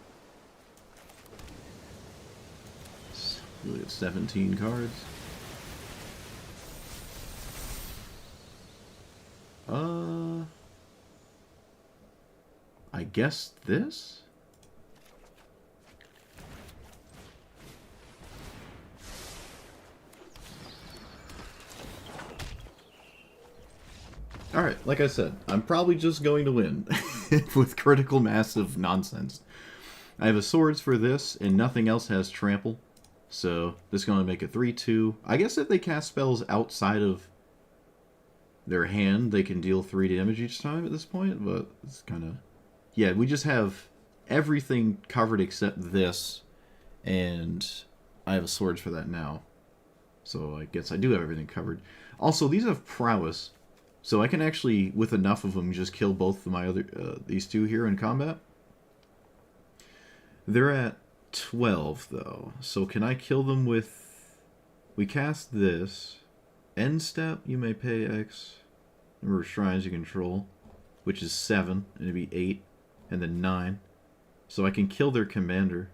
Look at 17 cards. I guess this? Alright, like I said, I'm probably just going to win with critical mass of nonsense. I have a swords for this, and nothing else has trample. So, this is going to make a 3-2. I guess if they cast spells outside of their hand, they can deal 3 damage each time at this point, but it's kind of... Yeah, we just have everything covered except this, and I have a swords for that now. So I guess I do have everything covered. Also, these have prowess. So I can actually, with enough of them, just kill both of my other these two here in combat. They're at 12, though. So can I kill them with... We cast this. End step, you may pay X. Number of shrines you control, which is 7, and it'd be 8, and then 9. So I can kill their commander.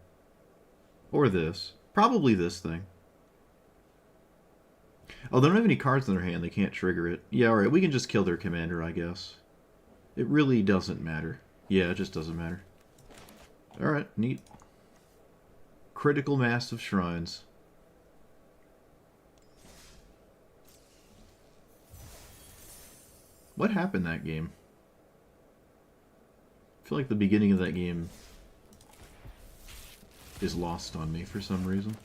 Or this. Probably this thing. Oh, they don't have any cards in their hand. They can't trigger it. Yeah, alright. We can just kill their commander, I guess. It really doesn't matter. Yeah, it just doesn't matter. Alright, neat. Critical mass of shrines. What happened that game? I feel like the beginning of that game is lost on me for some reason.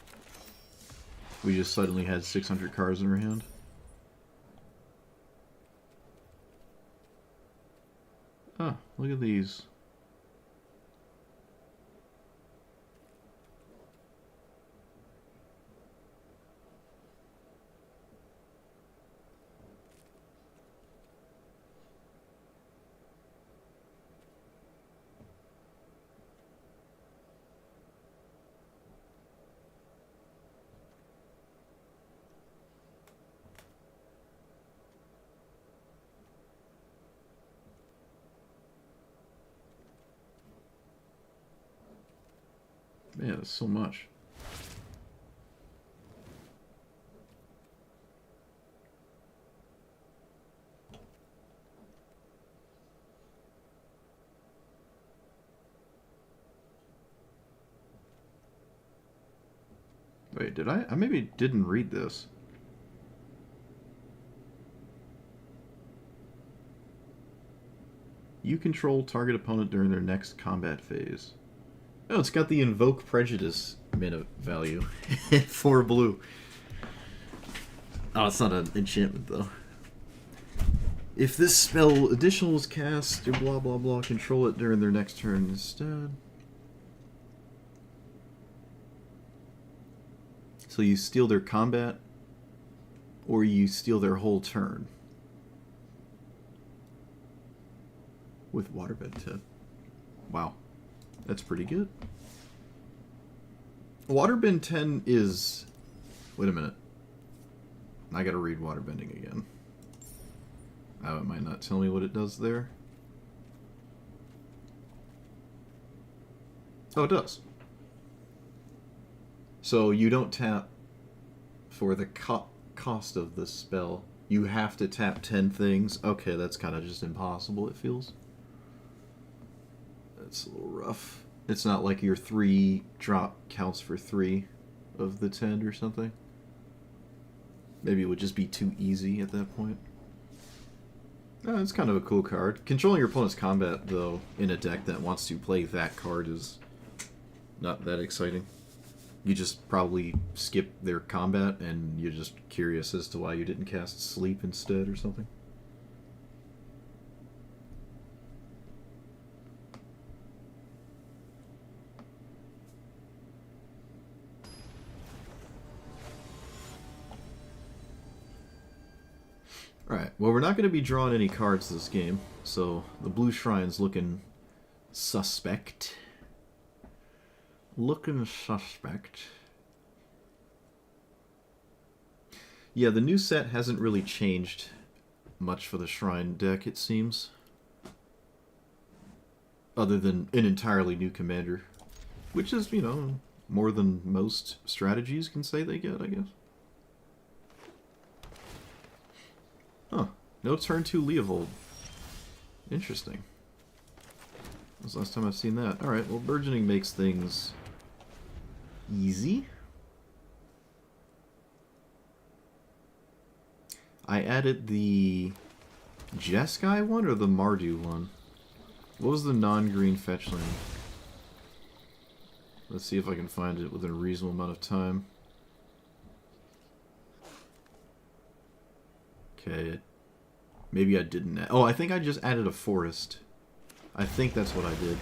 We just suddenly had 600 cards in our hand. Ah, look at these. Man, that's so much. Wait, did I maybe didn't read this. You control target opponent during their next combat phase. Oh, it's got the Invoke Prejudice mana value. 4 blue. Oh, it's not an enchantment, though. If this spell additional is cast, blah blah blah, control it during their next turn instead. So you steal their combat, or you steal their whole turn. With Waterbend 10. Wow. That's pretty good. Waterbend 10 is... Wait a minute. I gotta read Waterbending again. Oh, it might not tell me what it does there. Oh, it does. So you don't tap for the cost of the spell. You have to tap 10 things. Okay, that's kind of just impossible, it feels. That's a little rough. It's not like your 3 drop counts for 3 of the 10 or something. Maybe it would just be too easy at that point. Oh, it's kind of a cool card. Controlling your opponent's combat, though, in a deck that wants to play that card is not that exciting. You just probably skip their combat, and you're just curious as to why you didn't cast Sleep instead or something. Alright, well, we're not going to be drawing any cards this game, so the blue shrine's looking suspect. Looking suspect. Yeah, the new set hasn't really changed much for the shrine deck, it seems. Other than an entirely new commander. Which is, you know, more than most strategies can say they get, I guess. Huh. No turn 2 Leovold. Interesting. That was the last time I've seen that. Alright, well, Burgeoning makes things easy. I added the Jeskai one or the Mardu one? What was the non-green fetch land? Let's see if I can find it within a reasonable amount of time. Okay. Maybe I didn't add... Oh, I think I just added a forest. I think that's what I did.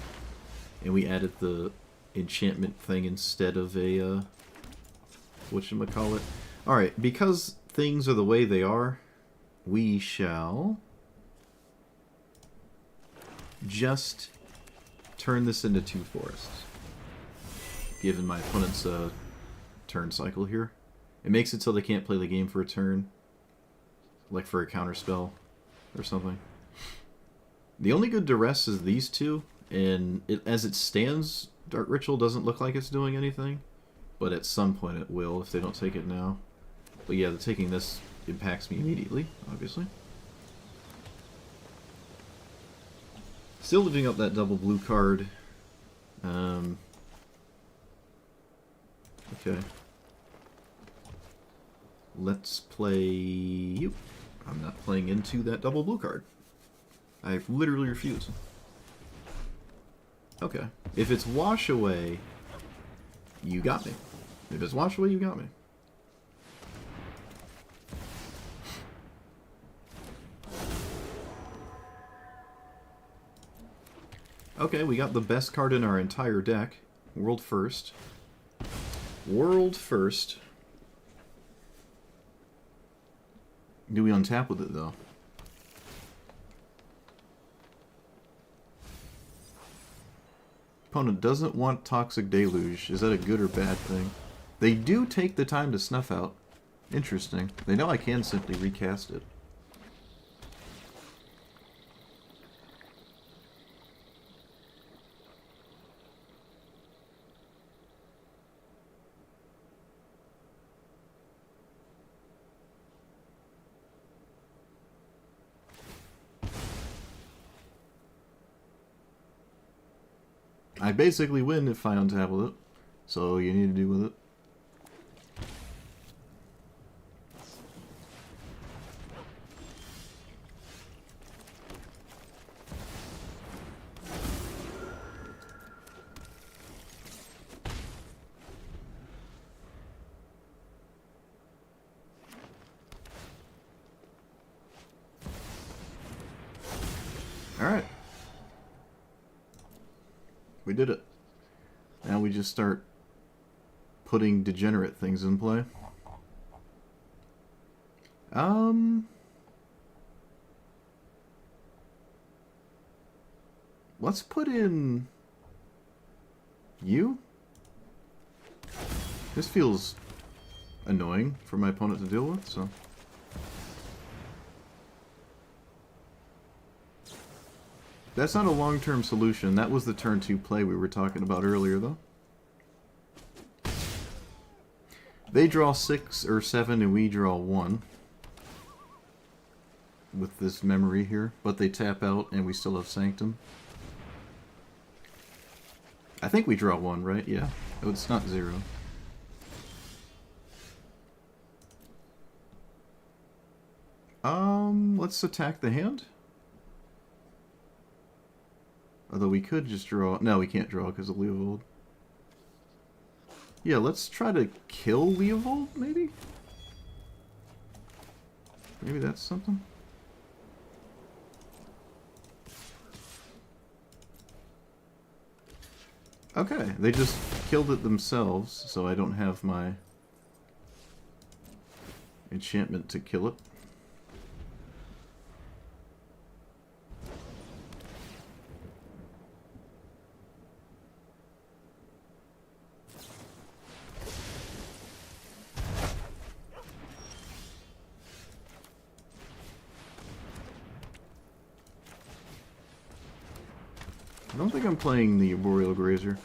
And we added the enchantment thing instead of a, whatchamacallit. Alright, because things are the way they are, we shall just turn this into 2 forests. Given my opponent's turn cycle here. It makes it so they can't play the game for a turn. Like for a counter spell. or something. The only good duress is these two, and as it stands, Dark Ritual doesn't look like it's doing anything, but at some point it will if they don't take it now. But yeah, taking this impacts me immediately, obviously. Still living up that double blue card. Okay. Let's play you. I'm not playing into that double blue card. I literally refuse. Okay. If it's wash away, you got me. If it's wash away, you got me. Okay, we got the best card in our entire deck. World First. World First. Do we untap with it, though? Opponent doesn't want Toxic Deluge. Is that a good or bad thing? They do take the time to snuff out. Interesting. They know I can simply recast it. I basically win if I untap with it. So you need to do with it. Alright. We did it. Now we just start putting degenerate things in play. Let's put in you. This feels annoying for my opponent to deal with, so. That's not a long-term solution. That was the turn 2 play we were talking about earlier, though. They draw 6 or 7 and we draw 1. With this memory here. But they tap out and we still have Sanctum. I think we draw 1, right? Yeah. Oh, it's not 0. Let's attack the hand. Although we could just draw... No, we can't draw because of Leovold. Yeah, let's try to kill Leovold, maybe? Maybe that's something? Okay, they just killed it themselves, so I don't have my enchantment to kill it. I don't think I'm playing the Arboreal Grazer.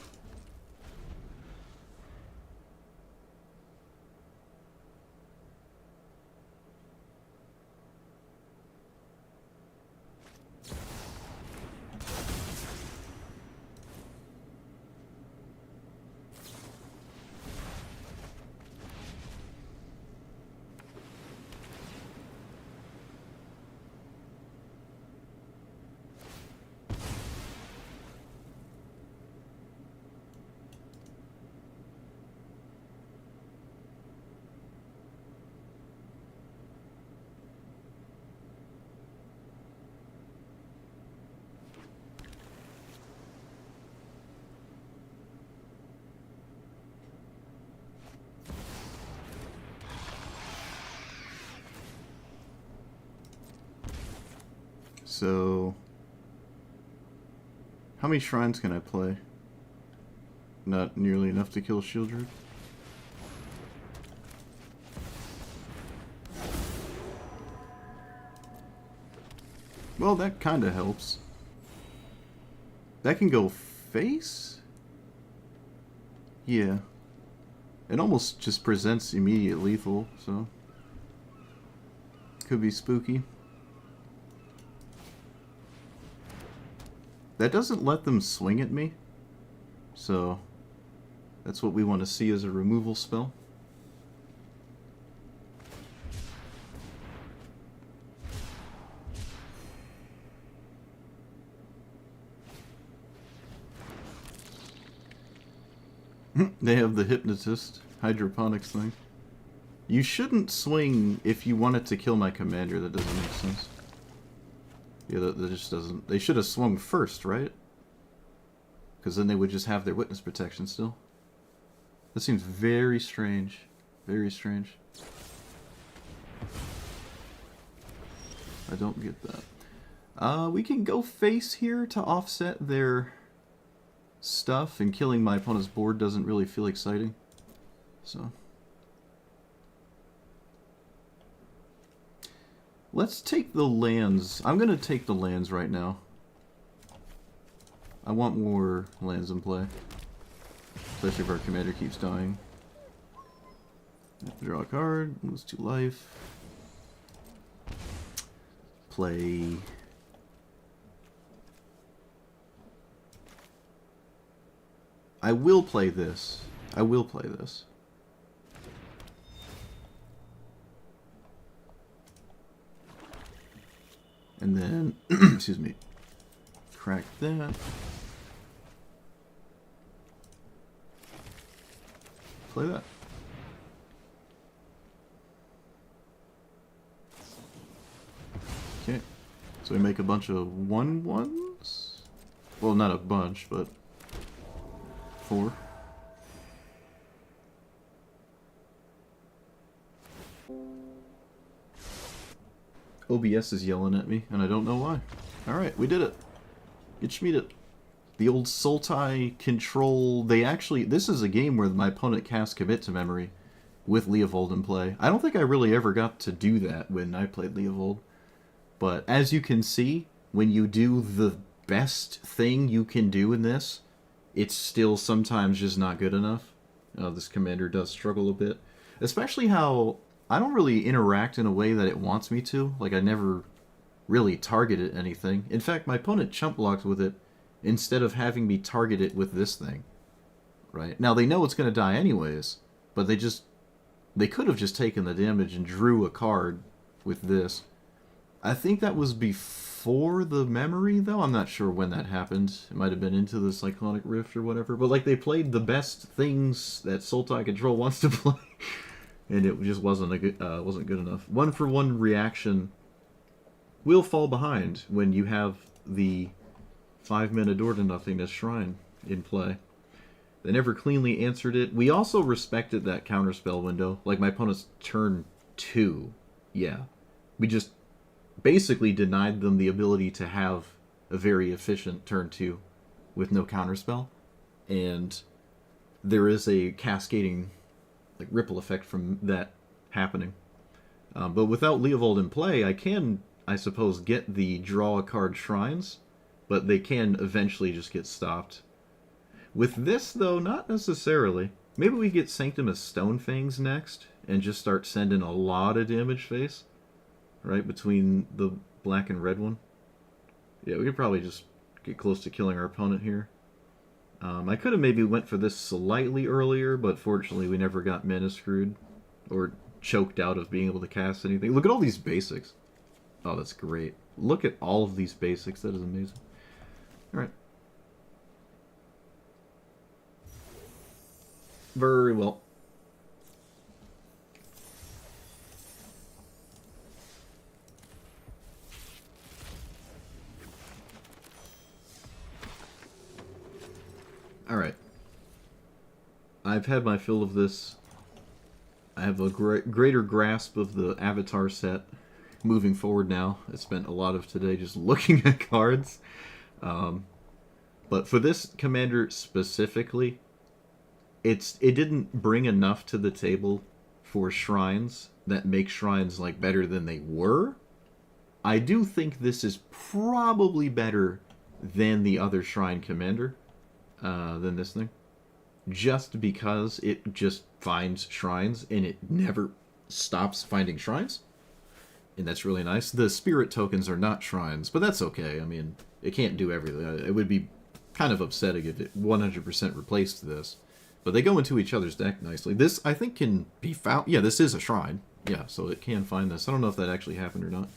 So, how many shrines can I play? Not nearly enough to kill Sheoldred. Well, that kind of helps. That can go face? Yeah. It almost just presents immediate lethal, so... Could be spooky. That doesn't let them swing at me. So... That's what we want to see as a removal spell. They have the hypnotist hydroponics thing. You shouldn't swing if you wanted to kill my commander. That doesn't make sense. Yeah, that just doesn't... They should have swung first, right? Because then they would just have their witness protection still. That seems very strange. Very strange. I don't get that. We can go face here to offset their stuff, and killing my opponent's board doesn't really feel exciting. So... Let's take the lands. I'm going to take the lands right now. I want more lands in play. Especially if our commander keeps dying. Draw a card. Lose 2 life. Play... I will play this. I will play this. And then, excuse me, crack that. Play that. Okay, so we make a bunch of 1/1s? Well, not a bunch, but 4. OBS is yelling at me, and I don't know why. Alright, we did it. Get Schmieded. The old Sultai control... They actually... This is a game where my opponent casts Commit to Memory with Leovold in play. I don't think I really ever got to do that when I played Leovold. But as you can see, when you do the best thing you can do in this, it's still sometimes just not good enough. This commander does struggle a bit. Especially how... I don't really interact in a way that it wants me to. Like, I never really targeted anything. In fact, my opponent chump blocked with it instead of having me target it with this thing. Right? Now, they know it's going to die anyways, but they could have just taken the damage and drew a card with this. I think that was before the memory, though. I'm not sure when that happened. It might have been into the Cyclonic Rift or whatever. But, like, they played the best things that Sultai Control wants to play. And it just wasn't good enough. 1-for-1 reaction will fall behind when you have the 5-mana Door to Nothingness Shrine in play. They never cleanly answered it. We also respected that counterspell window. Like my opponent's turn 2. Yeah. We just basically denied them the ability to have a very efficient turn 2 with no counterspell. And there is a cascading ripple effect from that happening. But without Leovold in play, I can, I suppose, get the draw a card shrines, but they can eventually just get stopped. With this, though, not necessarily. Maybe we get Sanctum of Stonefangs next, and just start sending a lot of damage face, right, between the black and red one. Yeah, we could probably just get close to killing our opponent here. I could have maybe went for this slightly earlier, but fortunately we never got mana screwed or choked out of being able to cast anything. Look at all these basics. Oh, that's great. Look at all of these basics. That is amazing. Alright. Very well. Alright. I've had my fill of this. I have a greater grasp of the Avatar set moving forward now. I spent a lot of today just looking at cards. But for this commander specifically, it didn't bring enough to the table for shrines that make shrines like better than they were. I do think this is probably better than the other Shrine Commander, than this thing. Just because it just finds shrines and it never stops finding shrines. And that's really nice. The spirit tokens are not shrines, but that's okay. I mean, it can't do everything. It would be kind of upsetting if it 100% replaced this. But they go into each other's deck nicely. This, I think, can be found. Yeah, this is a shrine. Yeah, so it can find this. I don't know if that actually happened or not.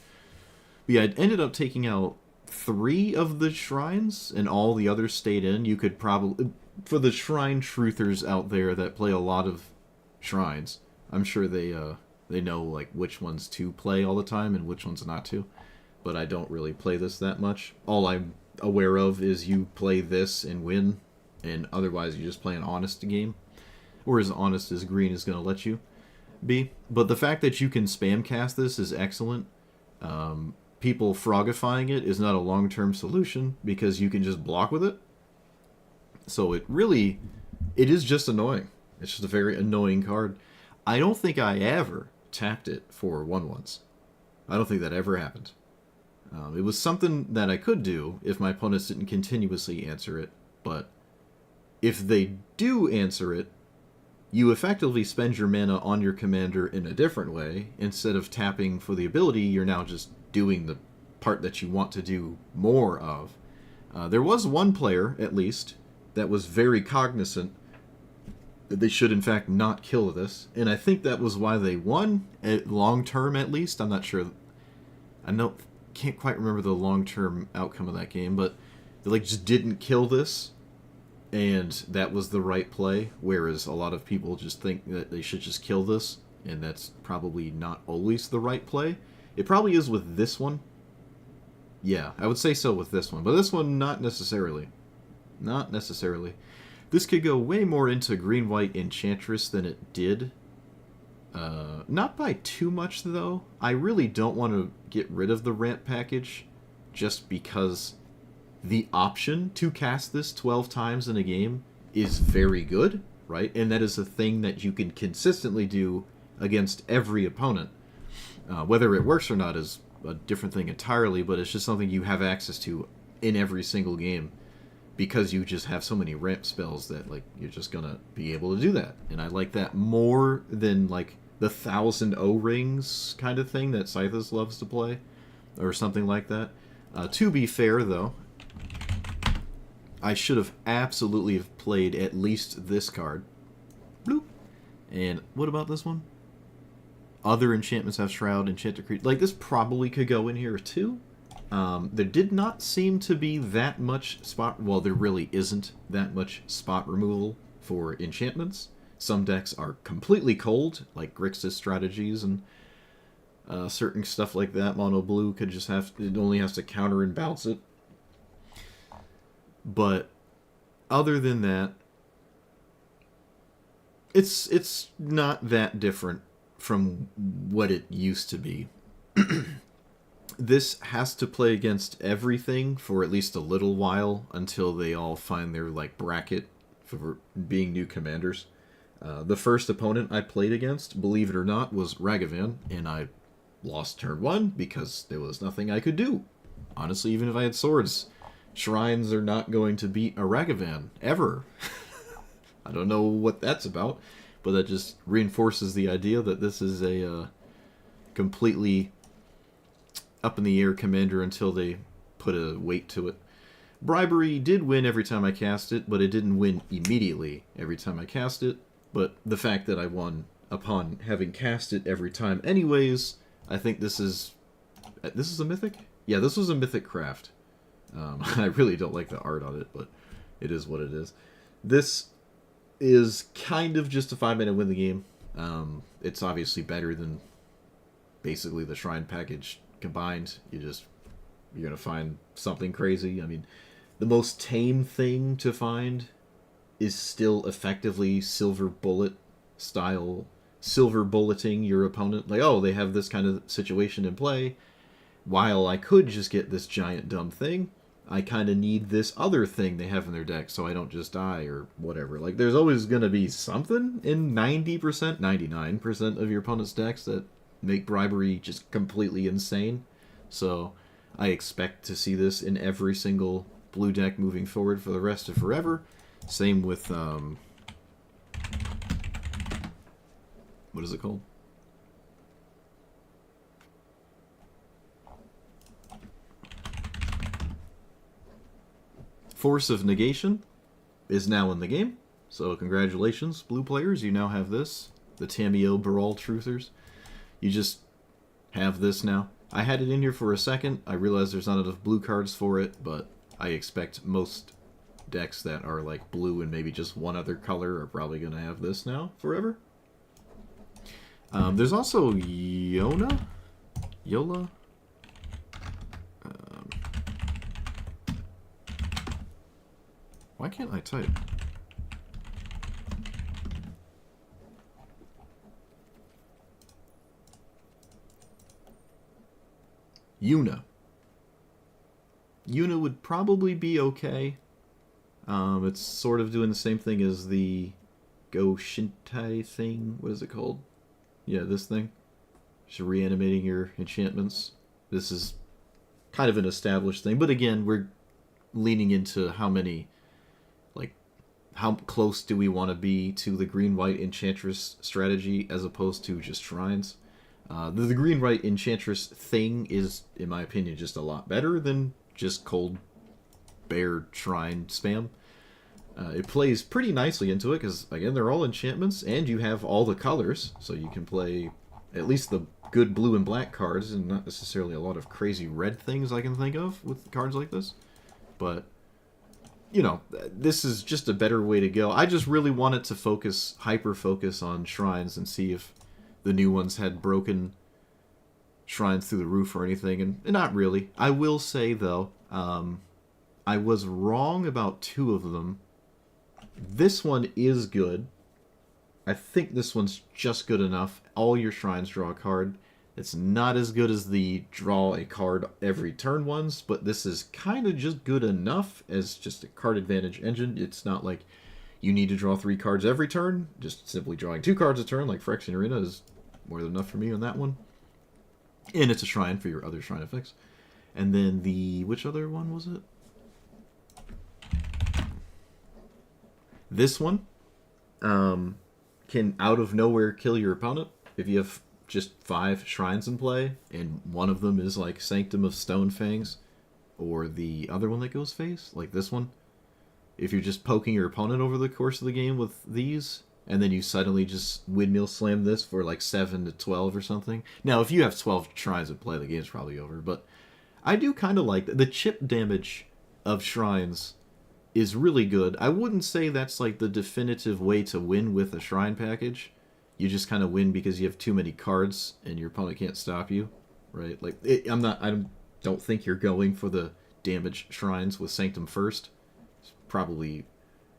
But yeah, it ended up taking out 3 of the shrines, and all the others stayed in. You could probably... For the shrine truthers out there that play a lot of shrines, I'm sure they know like which ones to play all the time and which ones not to. But I don't really play this that much. All I'm aware of is you play this and win, and otherwise you just play an honest game, or as honest as green is going to let you be. But the fact that you can spam cast this is excellent. People frogifying it is not a long-term solution because you can just block with it. So it is just annoying. It's just a very annoying card. I don't think I ever tapped it for 1/1s. I don't think that ever happened. It was something that I could do if my opponents didn't continuously answer it, but if they do answer it, you effectively spend your mana on your commander in a different way. Instead of tapping for the ability, you're now just doing the part that you want to do more of. There was one player, at least, that was very cognizant that they should in fact not kill this, and I think that was why they won, long term at least. I'm not sure. Can't quite remember the long term outcome of that game, but they like just didn't kill this, and that was the right play. Whereas a lot of people just think that they should just kill this, and that's probably not always the right play. It probably is with this one. Yeah, I would say so with this one, but this one not necessarily. Not necessarily. This could go way more into green-white Enchantress than it did. Not by too much, though. I really don't want to get rid of the ramp package, just because the option to cast this 12 times in a game is very good, right? And that is a thing that you can consistently do against every opponent. Whether it works or not is a different thing entirely, but it's just something you have access to in every single game, because you just have so many ramp spells that like you're just gonna be able to do that. And I like that more than like the 1,000 O-rings kind of thing that Scythus loves to play, or something like that. To be fair, though, I should have absolutely have played at least this card. Bloop. And what about this one? Other enchantments have Shroud, Enchanted Creature. Like, this probably could go in here, too. There did not seem to be that much spot... Well, there really isn't that much spot removal for enchantments. Some decks are completely cold, like Grixis strategies and certain stuff like that. Mono Blue could just have... It only has to counter and bounce it. But other than that, it's not that different from what it used to be. This has to play against everything for at least a little while until they all find their like bracket for being new commanders. The first opponent I played against, believe it or not, was Ragavan, and I lost turn 1 because there was nothing I could do. Honestly, even if I had swords, shrines are not going to beat a Ragavan, ever. I don't know what that's about, but that just reinforces the idea that this is a completely up-in-the-air commander until they put a weight to it. Bribery did win every time I cast it, but it didn't win immediately every time I cast it. But the fact that I won upon having cast it every time anyways, I think this is a mythic? Yeah, this was a mythic craft. I really don't like the art on it, but it is what it is. This is kind of just a 5-minute win the game. It's obviously better than basically the Shrine package combined. You're going to find something crazy. I mean, the most tame thing to find is still effectively silver bullet style, silver bulleting your opponent. Like, oh, they have this kind of situation in play. While I could just get this giant dumb thing, I kind of need this other thing they have in their deck so I don't just die or whatever. Like, there's always going to be something in 90%, 99% of your opponent's decks that make Bribery just completely insane. So I expect to see this in every single blue deck moving forward for the rest of forever. Same with, what is it called? Force of Negation is now in the game. So congratulations, blue players. You now have this. The Tamiyo Baral Truthers. You just have this now. I had it in here for a second. I realized there's not enough blue cards for it, but I expect most decks that are like blue and maybe just one other color are probably going to have this now forever. There's also Yola. Why can't I type? Yuna. Yuna would probably be okay. It's sort of doing the same thing as the Go Shintai thing. What is it called? Yeah, this thing. Just reanimating your enchantments. This is kind of an established thing. But again, we're leaning into how close do we want to be to the green-white Enchantress strategy as opposed to just shrines. The green-white Enchantress thing is, in my opinion, just a lot better than just cold bear shrine spam. It plays pretty nicely into it because, again, they're all enchantments and you have all the colors, so you can play at least the good blue and black cards and not necessarily a lot of crazy red things I can think of with cards like this. But, you know, this is just a better way to go. I just really wanted to hyper-focus on shrines and see if the new ones had broken shrines through the roof or anything, and not really. I will say, though, I was wrong about two of them. This one is good. I think this one's just good enough. All your shrines draw a card. It's not as good as the draw a card every turn ones, but this is kind of just good enough as just a card advantage engine. It's not like you need to draw 3 cards every turn. Just simply drawing 2 cards a turn, like Phyrexian Arena, is more than enough for me on that one. And it's a shrine for your other shrine effects. And then which other one was it? This one can out of nowhere kill your opponent if you have just 5 shrines in play, and one of them is like Sanctum of Stonefangs, or the other one that goes face, like this one. If you're just poking your opponent over the course of the game with these, and then you suddenly just windmill slam this for like 7 to 12 or something. Now, if you have 12 shrines in play, the game's probably over, but I do kind of like that. The chip damage of shrines is really good. I wouldn't say that's like the definitive way to win with a shrine package. You just kind of win because you have too many cards and your opponent can't stop you, right? Like I don't think you're going for the damage shrines with Sanctum first. It's probably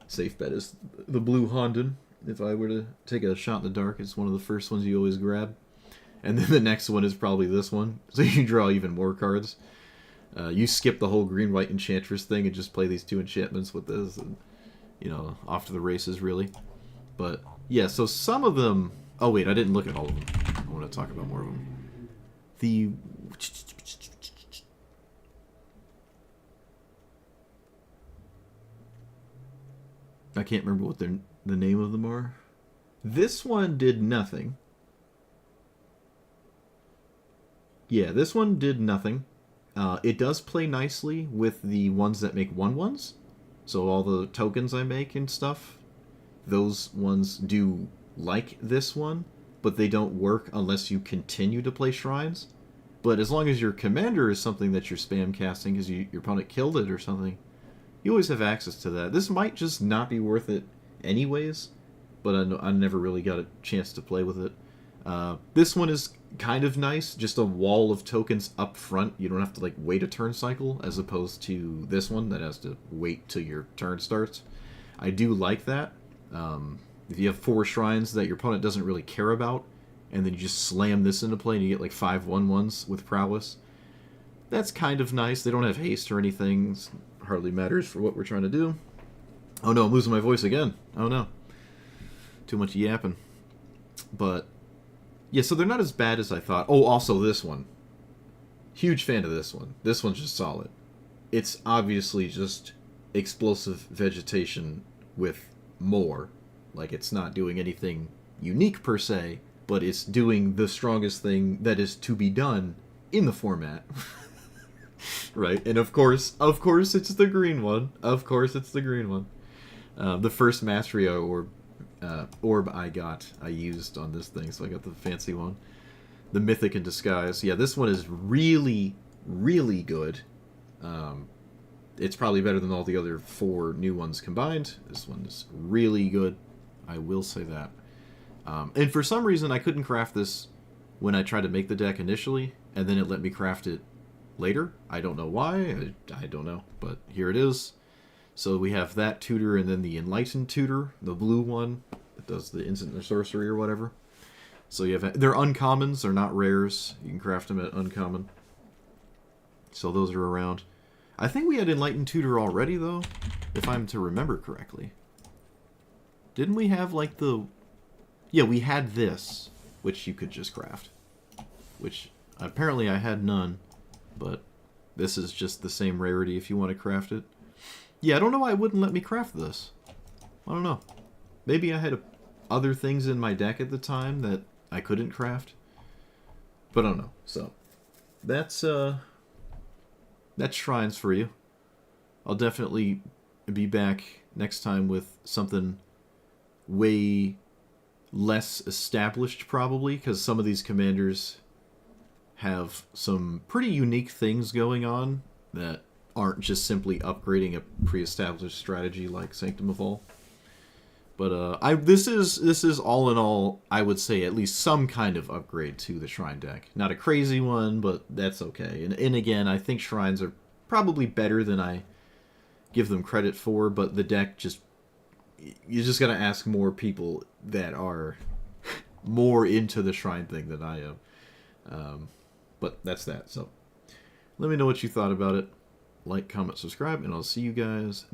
safe bet is the blue Honden. If I were to take a shot in the dark, it's one of the first ones you always grab. And then the next one is probably this one, so you draw even more cards. You skip the whole green-white Enchantress thing and just play these 2 enchantments with this, and, you know, off to the races, really. But, yeah, so some of them... Oh, wait, I didn't look at all of them. I want to talk about more of them. I can't remember what the name of them are. This one did nothing. Yeah, this one did nothing. It does play nicely with the ones that make 1/1s. So all the tokens I make and stuff, those ones do like this one, but they don't work unless you continue to play shrines. But as long as your commander is something that you're spam casting because your opponent killed it or something, you always have access to that. This might just not be worth it anyways, but I never really got a chance to play with it. This one is kind of nice, just a wall of tokens up front. You don't have to like wait a turn cycle, as opposed to this one that has to wait till your turn starts. I do like that. If you have 4 shrines that your opponent doesn't really care about, and then you just slam this into play and you get like 5 1/1s with prowess, that's kind of nice. They don't have haste or anything. It hardly matters for what we're trying to do. Oh no, I'm losing my voice again. Oh no. Too much yapping. But yeah, so they're not as bad as I thought. Oh, also this one. Huge fan of this one. This one's just solid. It's obviously just explosive vegetation with more. Like, it's not doing anything unique per se, but it's doing the strongest thing that is to be done in the format. Right? And of course, it's the green one. Of course, it's the green one. The first mastery orb I used on this thing, so I got the fancy one. The Mythic in Disguise. Yeah, this one is really, really good. It's probably better than all the other 4 new ones combined. This one is really good. I will say that. And for some reason, I couldn't craft this when I tried to make the deck initially, and then it let me craft it later. I don't know why. I don't know, but here it is. So we have that tutor, and then the Enlightened tutor, the blue one that does the instant or sorcery or whatever. So you have, they're uncommons, they're not rares. You can craft them at uncommon. So those are around. I think we had Enlightened tutor already, though, if I'm to remember correctly. Didn't we have, like, the... Yeah, we had this, which you could just craft. Which, apparently I had none, but this is just the same rarity if you want to craft it. Yeah, I don't know why it wouldn't let me craft this. I don't know. Maybe I had other things in my deck at the time that I couldn't craft. But I don't know. So, that's Shrines for you. I'll definitely be back next time with something way less established, probably, because some of these commanders have some pretty unique things going on that aren't just simply upgrading a pre-established strategy like Sanctum of All. But this is all in all, I would say, at least some kind of upgrade to the Shrine deck. Not a crazy one, but that's okay. And again, I think Shrines are probably better than I give them credit for, but the deck just... You just gotta ask more people that are more into the Shrine thing than I am. But that's that. So let me know what you thought about it. Like, comment, subscribe, and I'll see you guys